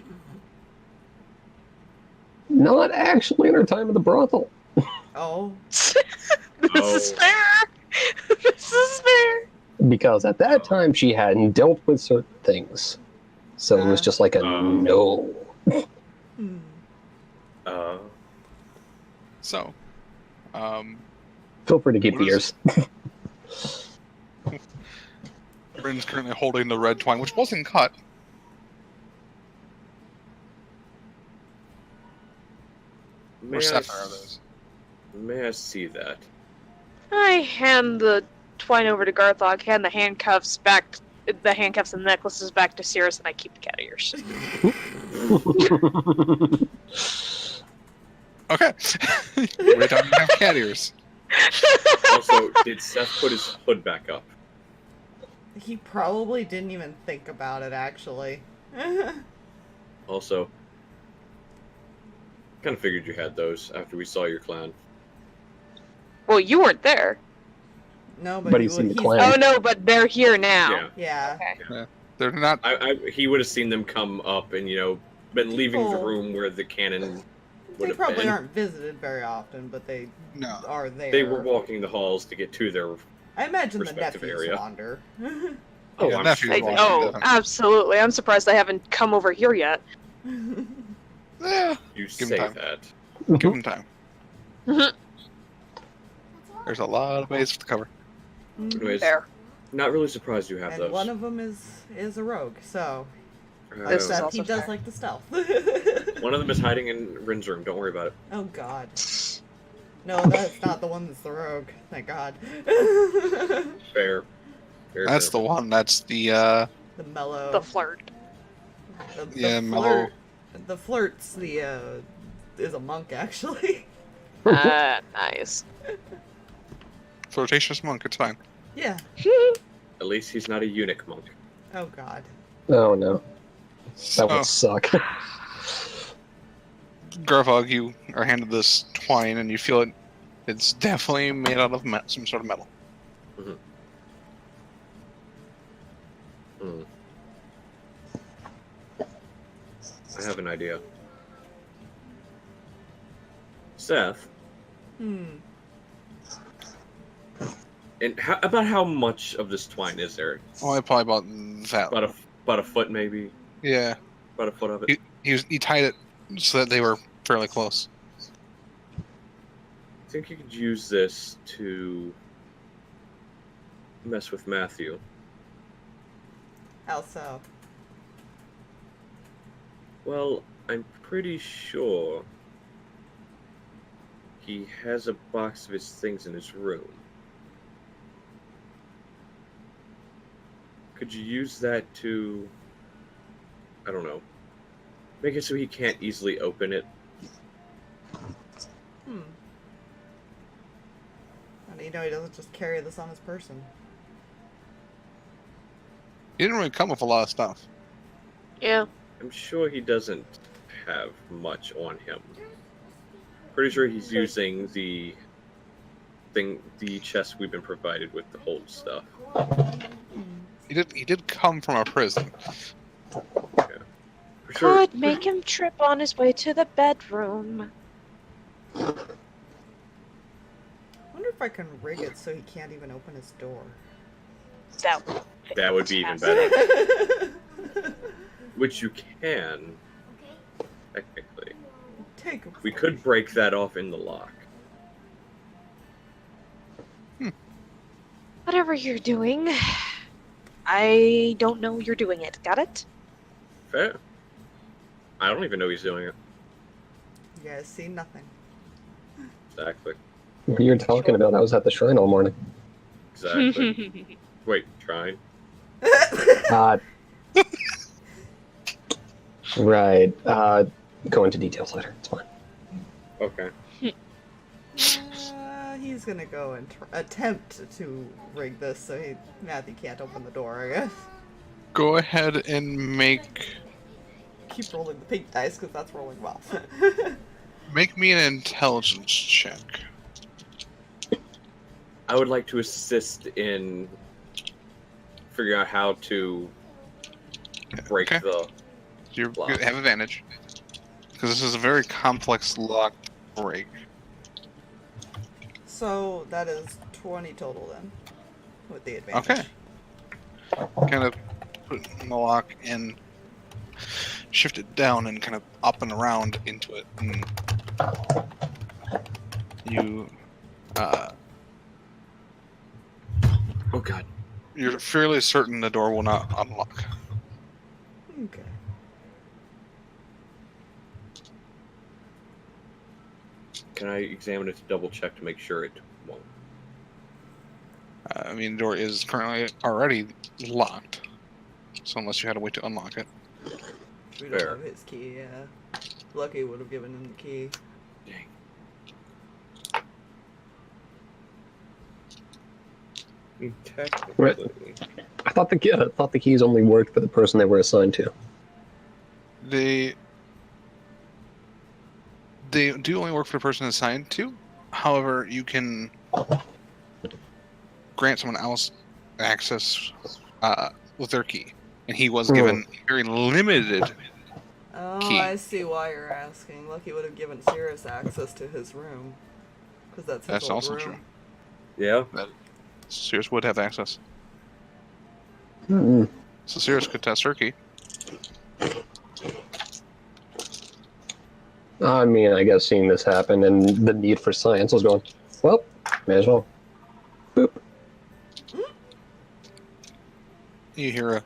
[SPEAKER 1] Not actually in her time in the brothel.
[SPEAKER 4] Oh.
[SPEAKER 3] this is
[SPEAKER 5] Oh.
[SPEAKER 3] fair. This is fair.
[SPEAKER 1] Because at that time she hadn't dealt with certain things. So it was just like a no.
[SPEAKER 4] Hmm.
[SPEAKER 2] So,
[SPEAKER 1] Feel free to keep
[SPEAKER 2] What
[SPEAKER 1] the
[SPEAKER 2] is-
[SPEAKER 1] ears.
[SPEAKER 2] Rinn's currently holding the red twine, which wasn't cut.
[SPEAKER 5] May
[SPEAKER 2] Or
[SPEAKER 5] I,
[SPEAKER 2] sapphire are those.
[SPEAKER 5] may I see that?
[SPEAKER 3] I hand the twine over to Garthag, hand the handcuffs and necklaces back to Sirris, and I keep the cat ears.
[SPEAKER 2] Okay. Every time you have cat ears.
[SPEAKER 5] Also, did Seth put his hood back up?
[SPEAKER 4] He probably didn't even think about it, actually.
[SPEAKER 5] Also, kind of figured you had those after we saw your clown.
[SPEAKER 3] Well, you weren't there.
[SPEAKER 4] No,
[SPEAKER 1] But
[SPEAKER 4] he
[SPEAKER 1] he's seen the
[SPEAKER 4] he's
[SPEAKER 1] clan.
[SPEAKER 3] Oh no, but they're here now.
[SPEAKER 5] Yeah.
[SPEAKER 4] Yeah.
[SPEAKER 3] Okay.
[SPEAKER 2] They're not.
[SPEAKER 5] He would have seen them come up and, been leaving the
[SPEAKER 4] People-
[SPEAKER 5] room where the cannon would
[SPEAKER 4] They
[SPEAKER 5] have
[SPEAKER 4] probably
[SPEAKER 5] been.
[SPEAKER 4] aren't visited very often, but they
[SPEAKER 2] No.
[SPEAKER 4] are there.
[SPEAKER 5] They were walking the halls to get to their...
[SPEAKER 4] I imagine the
[SPEAKER 5] respective
[SPEAKER 4] nephews
[SPEAKER 5] area.
[SPEAKER 4] wander.
[SPEAKER 5] Oh,
[SPEAKER 2] Yeah,
[SPEAKER 5] I'm
[SPEAKER 2] nephews
[SPEAKER 5] sure.
[SPEAKER 2] walking.
[SPEAKER 3] Oh,
[SPEAKER 2] definitely.
[SPEAKER 3] absolutely. I'm surprised I haven't come over here yet.
[SPEAKER 2] Eh,
[SPEAKER 5] You
[SPEAKER 2] Give
[SPEAKER 5] say
[SPEAKER 2] him time.
[SPEAKER 5] that.
[SPEAKER 2] give them time. There's a lot of ways to cover.
[SPEAKER 5] Anyways,
[SPEAKER 3] There.
[SPEAKER 5] not really surprised you have
[SPEAKER 4] And
[SPEAKER 5] those.
[SPEAKER 4] one of them is a rogue, so
[SPEAKER 5] Uh,
[SPEAKER 3] This is
[SPEAKER 4] except
[SPEAKER 3] also
[SPEAKER 4] he does
[SPEAKER 3] fair.
[SPEAKER 4] like the stealth.
[SPEAKER 5] one of them is hiding in Rinn's room. Don't worry about it.
[SPEAKER 4] Oh God. No, that's not the one that's the rogue. Thank God.
[SPEAKER 5] Fair.
[SPEAKER 2] That's the one. That's the
[SPEAKER 4] The mellow.
[SPEAKER 3] The flirt.
[SPEAKER 4] the
[SPEAKER 2] yeah,
[SPEAKER 4] flirt,
[SPEAKER 2] mellow.
[SPEAKER 4] The flirt's the is a monk actually.
[SPEAKER 3] Nice.
[SPEAKER 2] flirtatious monk. It's fine.
[SPEAKER 4] Yeah.
[SPEAKER 5] At least he's not a eunuch monk.
[SPEAKER 4] Oh God.
[SPEAKER 1] Oh no, that
[SPEAKER 2] So,
[SPEAKER 1] would suck.
[SPEAKER 2] Garthag, you are handed this twine, and you feel it. It's definitely made out of some sort of metal.
[SPEAKER 5] I have an idea. Seth. And about how much of this twine is there?
[SPEAKER 2] Only probably about that.
[SPEAKER 5] About a foot, maybe.
[SPEAKER 2] Yeah.
[SPEAKER 5] About a foot of it.
[SPEAKER 2] He tied it so that they were fairly close.
[SPEAKER 5] I think you could use this to mess with Mathew.
[SPEAKER 4] How so?
[SPEAKER 5] Well, I'm pretty sure he has a box of his things in his room. Could you use that to, I don't know, make it so he can't easily open it?
[SPEAKER 4] And you know he doesn't just carry this on his person.
[SPEAKER 2] He didn't really come with a lot of stuff.
[SPEAKER 3] Yeah.
[SPEAKER 5] I'm sure he doesn't have much on him. Pretty sure he's using the chest we've been provided with to hold stuff.
[SPEAKER 2] He did come from a prison.
[SPEAKER 5] Yeah. For sure.
[SPEAKER 3] Could make him trip on his way to the bedroom.
[SPEAKER 4] I wonder if I can rig it so he can't even open his door.
[SPEAKER 5] That would be even better. Which you can, technically. We could break that off in the lock.
[SPEAKER 3] Whatever you're doing, I don't know you're doing it. Got it?
[SPEAKER 5] Fair. I don't even know he's doing it.
[SPEAKER 4] You guys see nothing.
[SPEAKER 5] Exactly.
[SPEAKER 1] What you're talking about, I was at the shrine all morning.
[SPEAKER 5] Exactly. Wait, shrine?
[SPEAKER 1] Right. Go into details later. It's fine.
[SPEAKER 5] Okay.
[SPEAKER 4] He's gonna go and attempt to rig this so Mathew can't open the door, I guess.
[SPEAKER 2] Go ahead and make
[SPEAKER 4] Keep rolling the pink dice because that's rolling well.
[SPEAKER 2] me an intelligence check.
[SPEAKER 5] I would like to assist in figuring out how to break the
[SPEAKER 2] You
[SPEAKER 5] lock.
[SPEAKER 2] have advantage because this is a very complex lock break.
[SPEAKER 4] So that is 20 total then, with the advantage.
[SPEAKER 2] Okay. Kind of put the lock in, shift it down, and kind of up and around into it. And you,
[SPEAKER 5] Oh god.
[SPEAKER 2] you're fairly certain the door will not unlock.
[SPEAKER 4] Okay.
[SPEAKER 5] Can I examine it to double check to make sure it won't?
[SPEAKER 2] I mean, the door is currently already locked, so unless you had a way to unlock it.
[SPEAKER 4] We don't
[SPEAKER 5] Fair.
[SPEAKER 4] have his key, yeah. Lucky would have given him the key.
[SPEAKER 5] Dang. Technically.
[SPEAKER 1] I thought the keys only worked for the person they were assigned to.
[SPEAKER 2] They do only work for the person assigned to. However, you can grant someone else access with their key, and he was given a very limited.
[SPEAKER 4] Oh,
[SPEAKER 2] Key.
[SPEAKER 4] I see why you're asking. Lucky would have given Sirris access to his room. Because that's his
[SPEAKER 2] That's
[SPEAKER 4] old
[SPEAKER 2] also
[SPEAKER 4] room.
[SPEAKER 2] true.
[SPEAKER 5] Yeah.
[SPEAKER 2] Sirris would have access,
[SPEAKER 1] Hmm.
[SPEAKER 2] so Sirris could test her key.
[SPEAKER 1] I mean, I guess seeing this happen and the need for science was going, well, may as well. Boop.
[SPEAKER 2] You hear a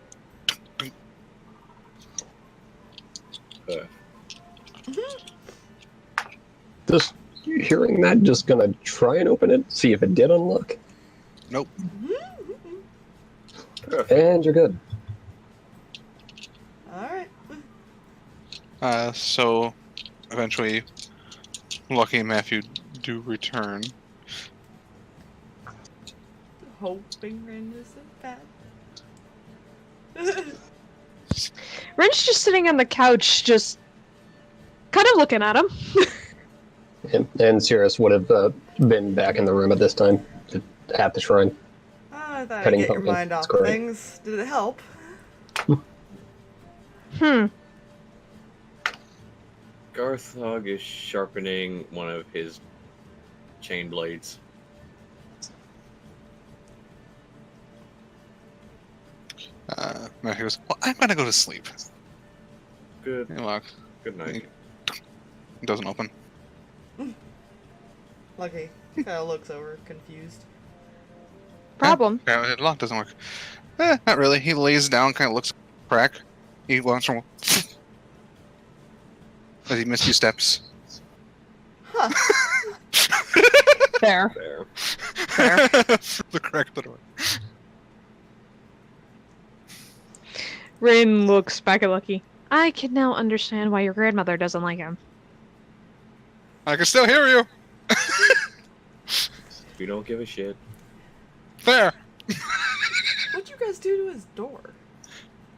[SPEAKER 1] Just hearing that, just gonna try and open it, see if it did unlock,
[SPEAKER 2] nope.
[SPEAKER 1] and you're good.
[SPEAKER 4] Alright.
[SPEAKER 2] So eventually, Lucky and Mathew do return.
[SPEAKER 4] Hoping Rinn isn't bad.
[SPEAKER 3] Rinn's just sitting on the couch, just kind of looking at him.
[SPEAKER 1] And Sirris would have been back in the room at this time, at the shrine.
[SPEAKER 4] Oh, I thought I'd
[SPEAKER 1] Petting
[SPEAKER 4] get your
[SPEAKER 1] pumpkin.
[SPEAKER 4] mind
[SPEAKER 1] It's
[SPEAKER 4] off
[SPEAKER 1] great.
[SPEAKER 4] things. Did it help?
[SPEAKER 5] Garthag is sharpening one of his chain blades.
[SPEAKER 2] Mathew goes, well, I'm gonna go to sleep.
[SPEAKER 5] Good.
[SPEAKER 2] Hey, lock.
[SPEAKER 5] Good night.
[SPEAKER 2] It doesn't open.
[SPEAKER 4] Lucky. Kind of looks over, confused.
[SPEAKER 3] Problem.
[SPEAKER 2] Yeah, the lock doesn't work. Not really. He lays down, kind of looks crack. He walks from as he misty steps.
[SPEAKER 4] Huh.
[SPEAKER 3] There.
[SPEAKER 5] There.
[SPEAKER 2] The crack of the door.
[SPEAKER 3] Rinn looks back at Lucky. I can now understand why your grandmother doesn't like him.
[SPEAKER 2] I can still hear you.
[SPEAKER 5] We don't give a shit.
[SPEAKER 2] There.
[SPEAKER 4] What'd you guys do to his door?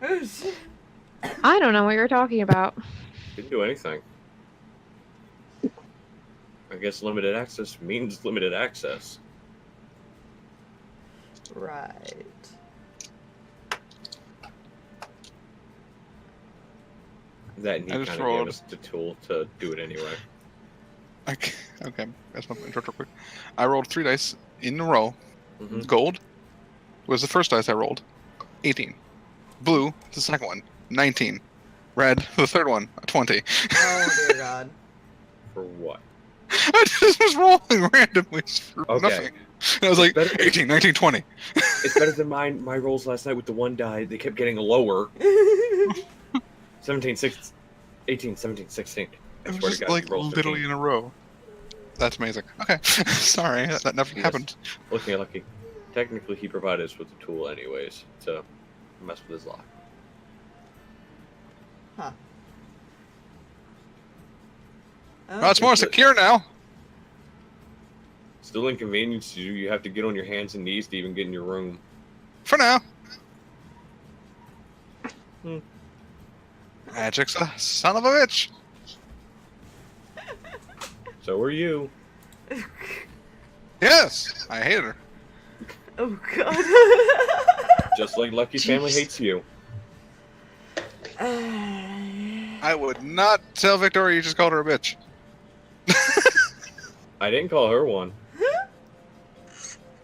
[SPEAKER 3] I don't know what you're talking about.
[SPEAKER 5] Didn't do anything. I guess limited access means limited access.
[SPEAKER 4] Right.
[SPEAKER 5] That
[SPEAKER 2] I
[SPEAKER 5] neat
[SPEAKER 2] just
[SPEAKER 5] kind of
[SPEAKER 2] rolled.
[SPEAKER 5] gave us the tool to do it anyway.
[SPEAKER 2] Okay, that's my intro real quick. I rolled 3 dice in a row.
[SPEAKER 5] Mhm.
[SPEAKER 2] Gold was the first dice I rolled. 18. Blue, the second one. 19. Red, the third one. 20.
[SPEAKER 4] Oh dear God.
[SPEAKER 5] For what?
[SPEAKER 2] I just was rolling randomly for
[SPEAKER 5] Okay.
[SPEAKER 2] nothing. And I was like,
[SPEAKER 5] Better-
[SPEAKER 2] 18, 19, 20.
[SPEAKER 5] It's better than my rolls last night with the one die. They kept getting lower. 17, 16, 18, 17, 16. I
[SPEAKER 2] It was
[SPEAKER 5] swear to
[SPEAKER 2] just
[SPEAKER 5] God,
[SPEAKER 2] like
[SPEAKER 5] you rolled
[SPEAKER 2] literally
[SPEAKER 5] 15.
[SPEAKER 2] in a row. That's amazing. Okay, sorry, that never
[SPEAKER 5] Yes.
[SPEAKER 2] happened.
[SPEAKER 5] Looking at Lucky. Technically, he provided us with the tool anyways to mess with his lock.
[SPEAKER 4] Huh.
[SPEAKER 2] Well, it's more secure now.
[SPEAKER 5] Still inconvenience you. You have to get on your hands and knees to even get in your room.
[SPEAKER 2] For now.
[SPEAKER 5] Hmm.
[SPEAKER 2] Magic's a son of a bitch.
[SPEAKER 5] So are you.
[SPEAKER 2] Yes, I hate her.
[SPEAKER 4] Oh God.
[SPEAKER 5] Just like Lucky's family
[SPEAKER 3] Jeez.
[SPEAKER 5] hates you.
[SPEAKER 2] I would not tell Victoria you just called her a bitch.
[SPEAKER 5] I didn't call her one.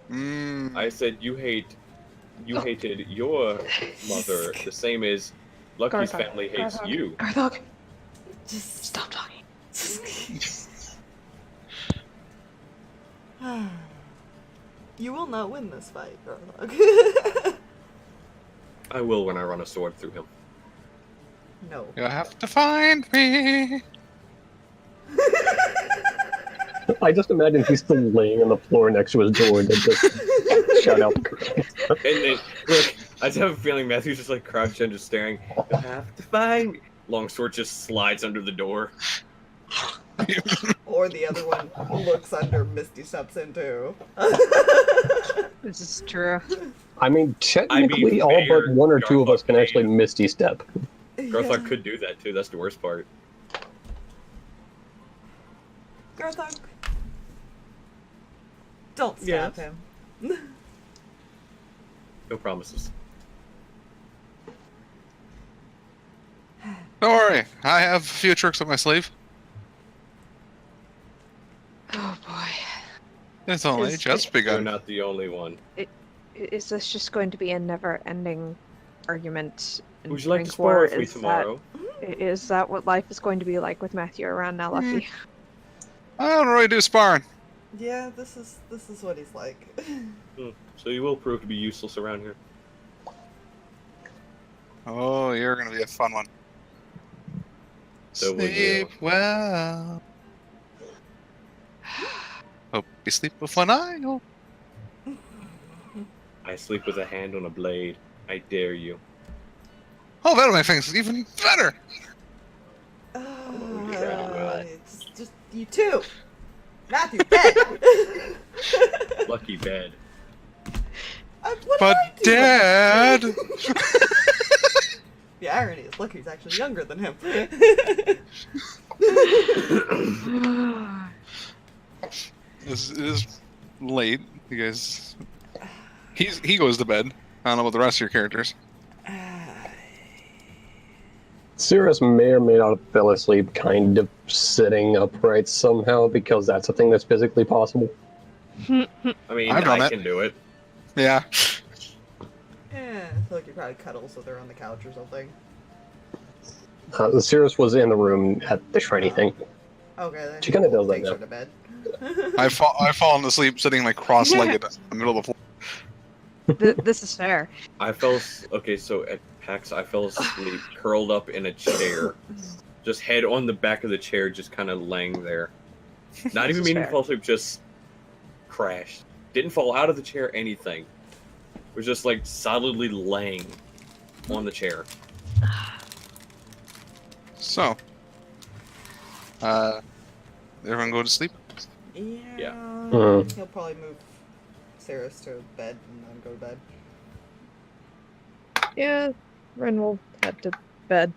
[SPEAKER 2] Mm,
[SPEAKER 5] I said you hated your mother the same as Lucky's
[SPEAKER 3] Garthag,
[SPEAKER 5] family hates
[SPEAKER 3] Garthag.
[SPEAKER 5] you.
[SPEAKER 3] Garthog,
[SPEAKER 4] Just
[SPEAKER 3] stop talking.
[SPEAKER 4] You will not win this fight, Garthag.
[SPEAKER 5] I will when I run a sword through him.
[SPEAKER 4] No.
[SPEAKER 2] you'll have to find me.
[SPEAKER 1] I just imagine he's still laying on the floor next to his door and just shout out.
[SPEAKER 5] And then, look, I just have a feeling Matthew's just like crouched and just staring. You have to find me. Longsword just slides under the door.
[SPEAKER 4] Or the other one looks under, Misty steps into.
[SPEAKER 3] This is true.
[SPEAKER 1] I mean, technically, all
[SPEAKER 5] fair,
[SPEAKER 1] but one or two of us can
[SPEAKER 5] Garthag
[SPEAKER 1] actually Misty Step.
[SPEAKER 5] Garthag could do that too. That's the worst part.
[SPEAKER 4] Garthag. Don't stab him.
[SPEAKER 5] No promises.
[SPEAKER 2] Don't worry, I have a few tricks up my sleeve.
[SPEAKER 3] Oh boy.
[SPEAKER 2] It's only
[SPEAKER 3] Is-
[SPEAKER 2] just
[SPEAKER 5] You're
[SPEAKER 2] begun.
[SPEAKER 5] not the only one.
[SPEAKER 3] Is this just going to be a never-ending argument? in
[SPEAKER 5] Would you like to
[SPEAKER 3] Drink War?
[SPEAKER 5] spar with me
[SPEAKER 3] Is
[SPEAKER 5] tomorrow?
[SPEAKER 3] Is that what life is going to be like with Mathew around now, Lucky?
[SPEAKER 2] I don't really do sparring.
[SPEAKER 4] Yeah, this is what he's like.
[SPEAKER 5] So you will prove to be useless around here.
[SPEAKER 2] Oh, you're gonna be a fun one.
[SPEAKER 5] So will you.
[SPEAKER 2] Sleep well. Hope you sleep with one eye. Oh.
[SPEAKER 5] I sleep with a hand on a blade. I dare you.
[SPEAKER 2] Oh, that'll make things even better.
[SPEAKER 4] It's just you two. Matthew, bed.
[SPEAKER 5] Lucky bed.
[SPEAKER 4] What
[SPEAKER 2] But
[SPEAKER 4] did I do?
[SPEAKER 2] Dad.
[SPEAKER 4] The irony is, Lucky's actually younger than him.
[SPEAKER 2] It is late. You guys. He goes to bed. I don't know about the rest of your characters.
[SPEAKER 1] Sirris may or may not have fell asleep kind of sitting upright somehow, because that's a thing that's physically possible.
[SPEAKER 5] I mean,
[SPEAKER 2] I've done
[SPEAKER 5] I
[SPEAKER 2] it.
[SPEAKER 5] can do it.
[SPEAKER 2] Yeah.
[SPEAKER 4] I feel like you probably cuddle so they're on the couch or something.
[SPEAKER 1] Sirris was in the room at the shiny thing.
[SPEAKER 4] Okay, then
[SPEAKER 1] She kinda does that
[SPEAKER 4] takes
[SPEAKER 1] now.
[SPEAKER 4] her to bed.
[SPEAKER 2] I've fallen asleep sitting like cross-legged in the middle of the floor.
[SPEAKER 6] This is fair.
[SPEAKER 5] Okay, so at PAX, I fell asleep, curled up in a chair. Just head on the back of the chair, just kind of laying there. Not
[SPEAKER 6] This
[SPEAKER 5] even
[SPEAKER 6] is
[SPEAKER 5] meaning to
[SPEAKER 6] fair.
[SPEAKER 5] fall asleep, just crashed. Didn't fall out of the chair, anything. Was just like solidly laying on the chair.
[SPEAKER 2] So, everyone go to sleep?
[SPEAKER 4] Yeah.
[SPEAKER 1] Mm.
[SPEAKER 4] He'll probably move Sirris to bed and then go to bed.
[SPEAKER 3] Yeah, Rinn will head to bed.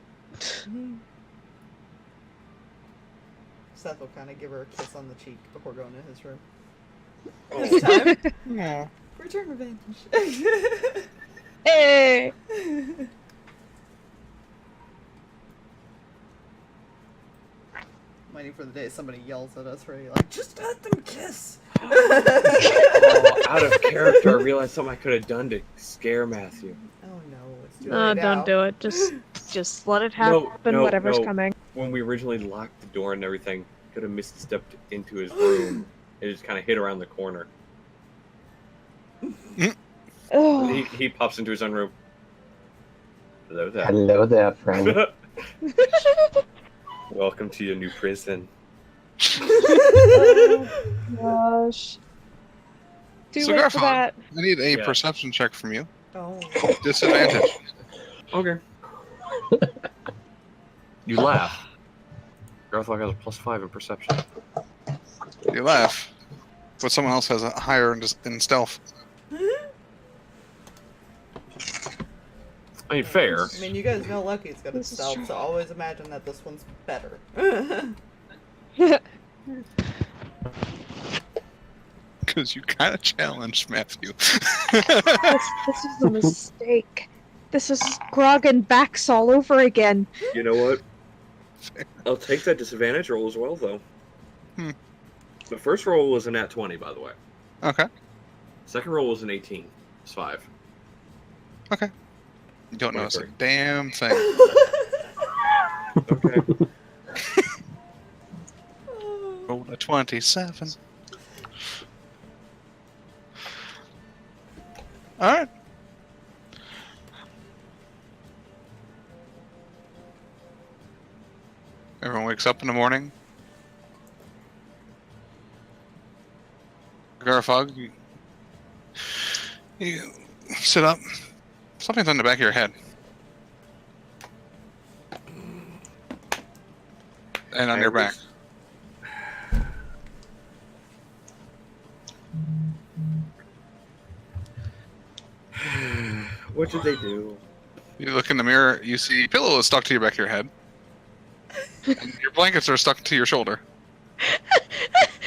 [SPEAKER 4] Seth will kind of give her a kiss on the cheek before going to his room.
[SPEAKER 5] Oh.
[SPEAKER 4] This time,
[SPEAKER 2] Yeah.
[SPEAKER 4] return revenge.
[SPEAKER 3] Hey!
[SPEAKER 4] Waiting for the day somebody yells at us, right? Like, just let them kiss.
[SPEAKER 5] Oh, out of character, I realized something I could have done to scare Matthew.
[SPEAKER 4] Oh no, it's too
[SPEAKER 3] No,
[SPEAKER 4] late now.
[SPEAKER 3] don't do it. Just let it happen.
[SPEAKER 5] No,
[SPEAKER 3] Whatever's
[SPEAKER 5] no.
[SPEAKER 3] coming.
[SPEAKER 5] When we originally locked the door and everything, could have misstepped into his room. It just kind of hit around the corner.
[SPEAKER 3] Oh,
[SPEAKER 5] He pops into his own room. Hello there.
[SPEAKER 1] Hello there, friend.
[SPEAKER 5] Welcome to your new prison.
[SPEAKER 3] gosh. Too
[SPEAKER 2] So
[SPEAKER 3] late
[SPEAKER 2] Garthag,
[SPEAKER 3] for that.
[SPEAKER 2] I need a
[SPEAKER 5] Yeah.
[SPEAKER 2] perception check from you.
[SPEAKER 4] Oh.
[SPEAKER 2] Disadvantage.
[SPEAKER 5] Okay. You laugh. Garthag has a +5 in perception.
[SPEAKER 2] You laugh, but someone else has a higher in stealth.
[SPEAKER 5] I mean, fair.
[SPEAKER 4] I mean, you guys know Lucky's got
[SPEAKER 3] This is
[SPEAKER 4] stealth,
[SPEAKER 3] true.
[SPEAKER 4] so always imagine that this one's better.
[SPEAKER 2] Because you kind of challenged Matthew.
[SPEAKER 3] This is a mistake. This is Grog and Bax all over again.
[SPEAKER 5] You know what? I'll take that disadvantage roll as well, though. The first roll was a nat 20, by the way.
[SPEAKER 2] Okay.
[SPEAKER 5] Second roll was an 18. It's 5.
[SPEAKER 2] You don't notice a
[SPEAKER 5] 23.
[SPEAKER 2] damn thing.
[SPEAKER 5] Okay.
[SPEAKER 2] Roll a 27. Alright. Everyone wakes up in the morning. Garthag, you sit up. Something's on the back of your head. And on your back.
[SPEAKER 5] What did they do?
[SPEAKER 2] You look in the mirror, you see pillow is stuck to your back of your head. And your blankets are stuck to your shoulder.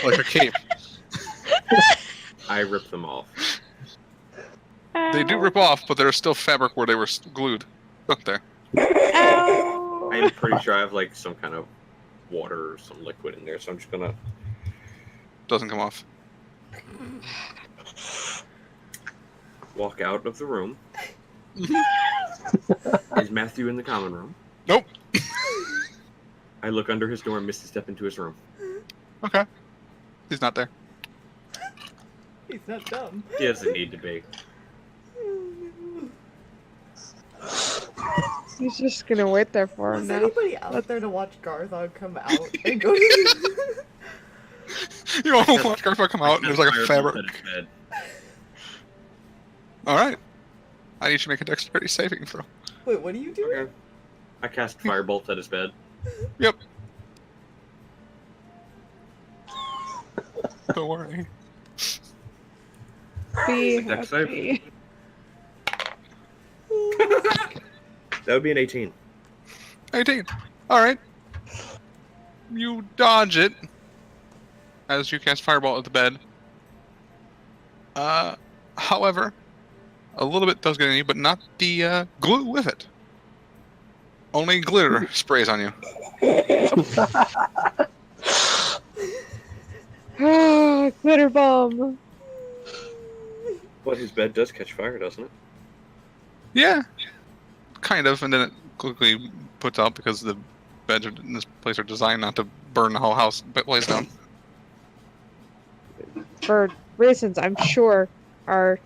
[SPEAKER 2] Like a cape.
[SPEAKER 5] I ripped them off.
[SPEAKER 2] They do rip off, but there's still fabric where they were glued. Up there.
[SPEAKER 3] Ow.
[SPEAKER 5] I'm pretty sure I have like some kind of water or some liquid in there, so I'm just gonna.
[SPEAKER 2] Doesn't come off.
[SPEAKER 5] Walk out of the room. Is Matthew in the common room?
[SPEAKER 2] Nope.
[SPEAKER 5] I look under his door and misstep into his room.
[SPEAKER 2] Okay. He's not there.
[SPEAKER 4] He's not dumb.
[SPEAKER 5] He doesn't need to be.
[SPEAKER 3] He's just gonna wait there for him
[SPEAKER 4] Was
[SPEAKER 3] now.
[SPEAKER 4] anybody out there to watch Garthag come out and go to
[SPEAKER 2] You know, watch Garthag come out and there's like a fabric.
[SPEAKER 5] At his bed.
[SPEAKER 2] Alright. I need you to make a dexterity saving throw.
[SPEAKER 4] Wait, what are you doing?
[SPEAKER 5] Okay. I cast firebolt at his bed.
[SPEAKER 2] Yep. Don't worry.
[SPEAKER 3] Be
[SPEAKER 5] Dex save.
[SPEAKER 3] happy.
[SPEAKER 5] That would be an 18.
[SPEAKER 2] 18. Alright. You dodge it as you cast Fireball at the bed. However, a little bit does get in you, but not the glue with it. Only glitter sprays on you.
[SPEAKER 3] Ah, glitter bomb.
[SPEAKER 5] But his bed does catch fire, doesn't it?
[SPEAKER 2] Yeah, kind of, and then it quickly puts out because the beds in this place are designed not to burn the whole place down.
[SPEAKER 3] For reasons I'm sure are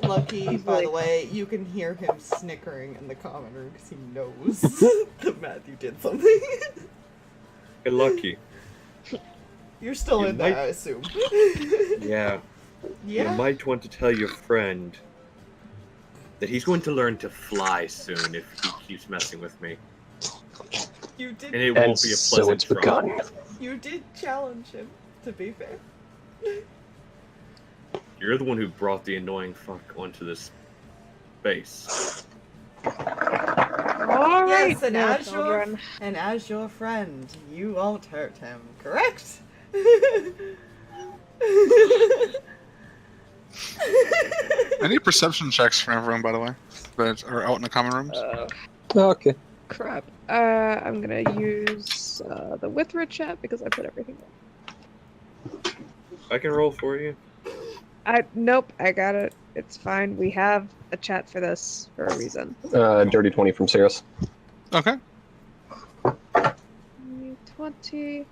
[SPEAKER 4] Lucky, by the way, you can hear him snickering in the common room because he knows that Matthew did something.
[SPEAKER 5] Hey, Lucky.
[SPEAKER 4] You're still
[SPEAKER 5] You
[SPEAKER 4] in there,
[SPEAKER 5] might-
[SPEAKER 4] I assume.
[SPEAKER 5] Yeah.
[SPEAKER 4] Yeah.
[SPEAKER 5] You might want to tell your friend that he's going to learn to fly soon if he keeps messing with me.
[SPEAKER 4] You
[SPEAKER 5] And
[SPEAKER 4] did.
[SPEAKER 5] it
[SPEAKER 1] And
[SPEAKER 5] won't be a
[SPEAKER 1] so
[SPEAKER 5] pleasant
[SPEAKER 1] it's
[SPEAKER 5] trip.
[SPEAKER 1] begun.
[SPEAKER 4] You did challenge him. To be fair.
[SPEAKER 5] You're the one who brought the annoying fuck onto this base.
[SPEAKER 3] all right.
[SPEAKER 4] Yes, and
[SPEAKER 3] now,
[SPEAKER 4] as your
[SPEAKER 3] children.
[SPEAKER 4] friend, you won't hurt him. Correct?
[SPEAKER 2] I need perception checks from everyone, by the way, that are out in the common rooms.
[SPEAKER 1] Okay.
[SPEAKER 3] Crap. I'm gonna use the Withrid chat because I put everything in.
[SPEAKER 5] I can roll for you.
[SPEAKER 3] Nope, I got it. It's fine. We have a chat for this for a reason.
[SPEAKER 1] Dirty 20 from Sirris.
[SPEAKER 2] Okay.
[SPEAKER 3] 20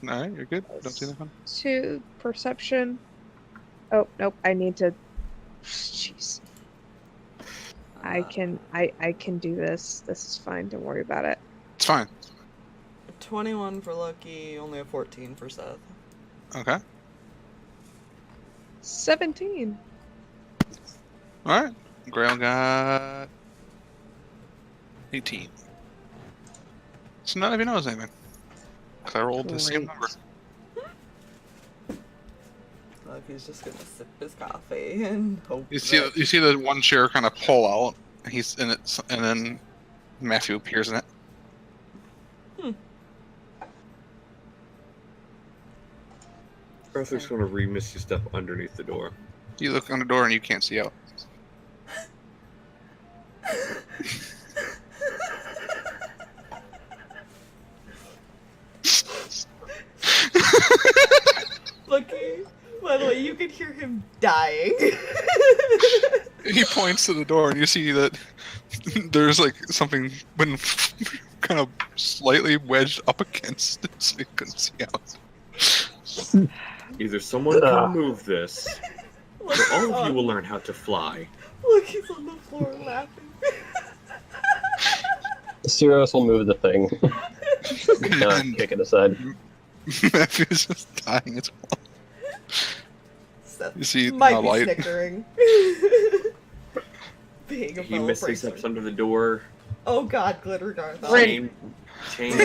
[SPEAKER 2] Alright, you're good. Don't see that one.
[SPEAKER 3] to perception. Oh nope, I need to. Jeez. I can do this. This is fine. Don't worry about it.
[SPEAKER 2] It's fine.
[SPEAKER 4] 21 for Lucky, only a 14 for Seth.
[SPEAKER 2] Okay.
[SPEAKER 3] 17.
[SPEAKER 2] Alright. Grail got 18. So none of you knows anything. Because I rolled the same
[SPEAKER 3] Great.
[SPEAKER 2] number.
[SPEAKER 4] Lucky's just gonna sip his coffee and hope.
[SPEAKER 2] You see the one chair kind of pull out, and he's in it, and then Mathew appears in it.
[SPEAKER 5] Arthur's going to re-misty step underneath the door.
[SPEAKER 2] You look on the door and you can't see out.
[SPEAKER 4] Lucky, by the way, you can hear him dying.
[SPEAKER 2] He points to the door, and you see that there's like something been kind of slightly wedged up against it, so you couldn't see out.
[SPEAKER 5] Either someone can move this, or
[SPEAKER 4] Look,
[SPEAKER 5] all of you will learn how to fly.
[SPEAKER 4] Lucky's on the floor laughing.
[SPEAKER 1] Sirris will move the thing.
[SPEAKER 2] And
[SPEAKER 1] Kick it aside.
[SPEAKER 2] Mathew's just dying as well.
[SPEAKER 4] Seth
[SPEAKER 2] You see
[SPEAKER 4] might
[SPEAKER 2] the
[SPEAKER 4] be
[SPEAKER 2] light.
[SPEAKER 4] snickering. Being a
[SPEAKER 5] He
[SPEAKER 4] fellow
[SPEAKER 5] misty
[SPEAKER 4] person.
[SPEAKER 5] steps under the door,
[SPEAKER 4] Oh god, glitter Garthag.
[SPEAKER 3] Rinn.
[SPEAKER 5] chain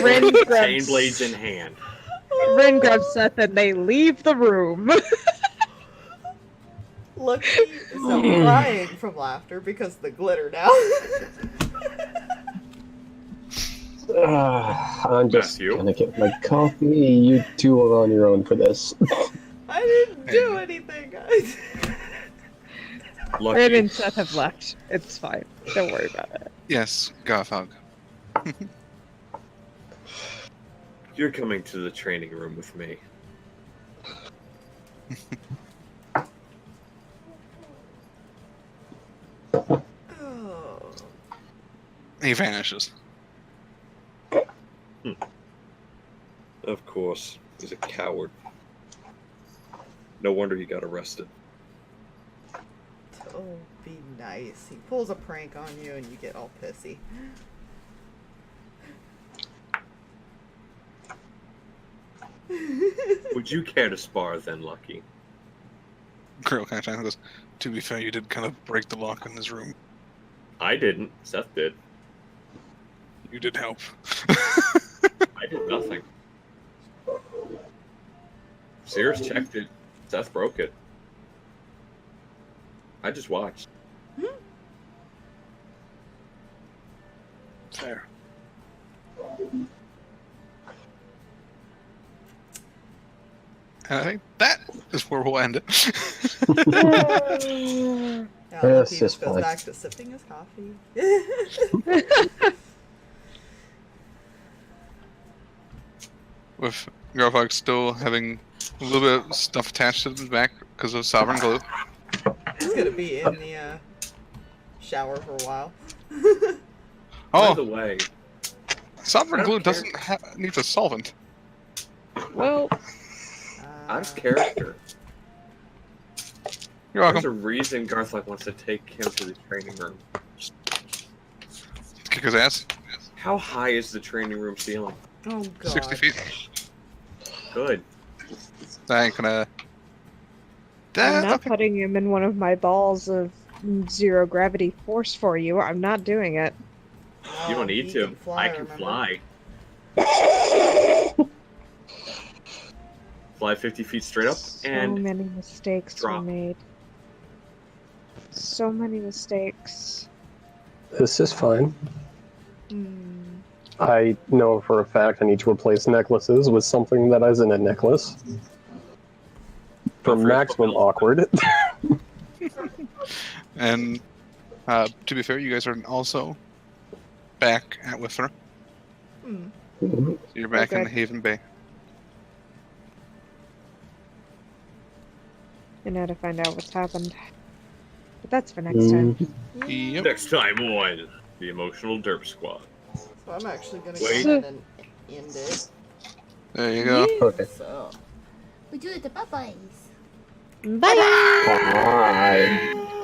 [SPEAKER 3] grabs-
[SPEAKER 5] blades in hand.
[SPEAKER 3] Rinn grabs Seth and they leave the room.
[SPEAKER 4] Lucky is now crying from laughter because of the glitter now.
[SPEAKER 1] I'm just
[SPEAKER 5] Matthew?
[SPEAKER 1] gonna get my coffee. You two are on your own for this.
[SPEAKER 4] I didn't do anything, guys.
[SPEAKER 3] Rinn
[SPEAKER 5] Lucky,
[SPEAKER 3] and Seth have left. It's fine. Don't worry about it.
[SPEAKER 2] Yes, Garthag.
[SPEAKER 5] you're coming to the training room with me.
[SPEAKER 4] Oh.
[SPEAKER 2] He vanishes.
[SPEAKER 5] Of course, he's a coward. No wonder he got arrested.
[SPEAKER 4] Oh, be nice. He pulls a prank on you and you get all pissy.
[SPEAKER 5] Would you care to spar then, Lucky?
[SPEAKER 2] Girl kind of chimes and goes, to be fair, you did kind of break the lock in this room.
[SPEAKER 5] I didn't. Seth did.
[SPEAKER 2] You did help.
[SPEAKER 5] I did nothing. Sirris checked it. Seth broke it. I just watched.
[SPEAKER 2] Fair. And I think that is where we'll end it.
[SPEAKER 4] Yeah,
[SPEAKER 1] Yes,
[SPEAKER 4] he just
[SPEAKER 1] it's
[SPEAKER 4] goes
[SPEAKER 1] fine.
[SPEAKER 4] back to sipping his coffee.
[SPEAKER 2] With Garthag still having a little bit of stuff attached to his back because of Sovereign Glue.
[SPEAKER 4] He's gonna be in the shower for a while.
[SPEAKER 5] By the
[SPEAKER 2] Oh,
[SPEAKER 5] way,
[SPEAKER 2] Sovereign
[SPEAKER 5] I
[SPEAKER 2] Glue
[SPEAKER 5] don't care.
[SPEAKER 2] doesn't need a solvent.
[SPEAKER 3] Well,
[SPEAKER 5] out of character,
[SPEAKER 2] You're
[SPEAKER 5] there's a
[SPEAKER 2] welcome.
[SPEAKER 5] reason Garthag wants to take him to the training room.
[SPEAKER 2] Kick his ass.
[SPEAKER 5] How high is the training room ceiling?
[SPEAKER 4] Oh god.
[SPEAKER 2] 60 feet.
[SPEAKER 5] Good.
[SPEAKER 2] I ain't gonna.
[SPEAKER 6] I'm not
[SPEAKER 2] Okay.
[SPEAKER 6] putting him in one of my balls of zero gravity force for you. I'm not doing it.
[SPEAKER 5] You don't need
[SPEAKER 4] he
[SPEAKER 5] to.
[SPEAKER 4] can fly,
[SPEAKER 5] I can
[SPEAKER 4] remember?
[SPEAKER 5] fly. Fly 50 feet straight up
[SPEAKER 6] So
[SPEAKER 5] and
[SPEAKER 6] many mistakes
[SPEAKER 5] drop.
[SPEAKER 6] were made. So many mistakes.
[SPEAKER 1] This is fine.
[SPEAKER 4] Hmm.
[SPEAKER 1] I know for a fact I need to replace necklaces with something that isn't a necklace. For
[SPEAKER 5] Don't forget
[SPEAKER 1] maximum
[SPEAKER 5] football.
[SPEAKER 1] awkward.
[SPEAKER 2] And to be fair, you guys are also back at Withra.
[SPEAKER 4] Hmm.
[SPEAKER 2] So you're back in
[SPEAKER 6] Okay.
[SPEAKER 2] Haven Bay.
[SPEAKER 6] And now to find out what's happened. But that's for next time.
[SPEAKER 2] Yep.
[SPEAKER 5] next time on the Emotional Derp Squad.
[SPEAKER 4] So I'm actually gonna
[SPEAKER 5] Wait.
[SPEAKER 4] go ahead and end it.
[SPEAKER 2] There you go.
[SPEAKER 1] Okay.
[SPEAKER 4] So.
[SPEAKER 7] We do it the Popeyes.
[SPEAKER 6] Bye!
[SPEAKER 1] Bye.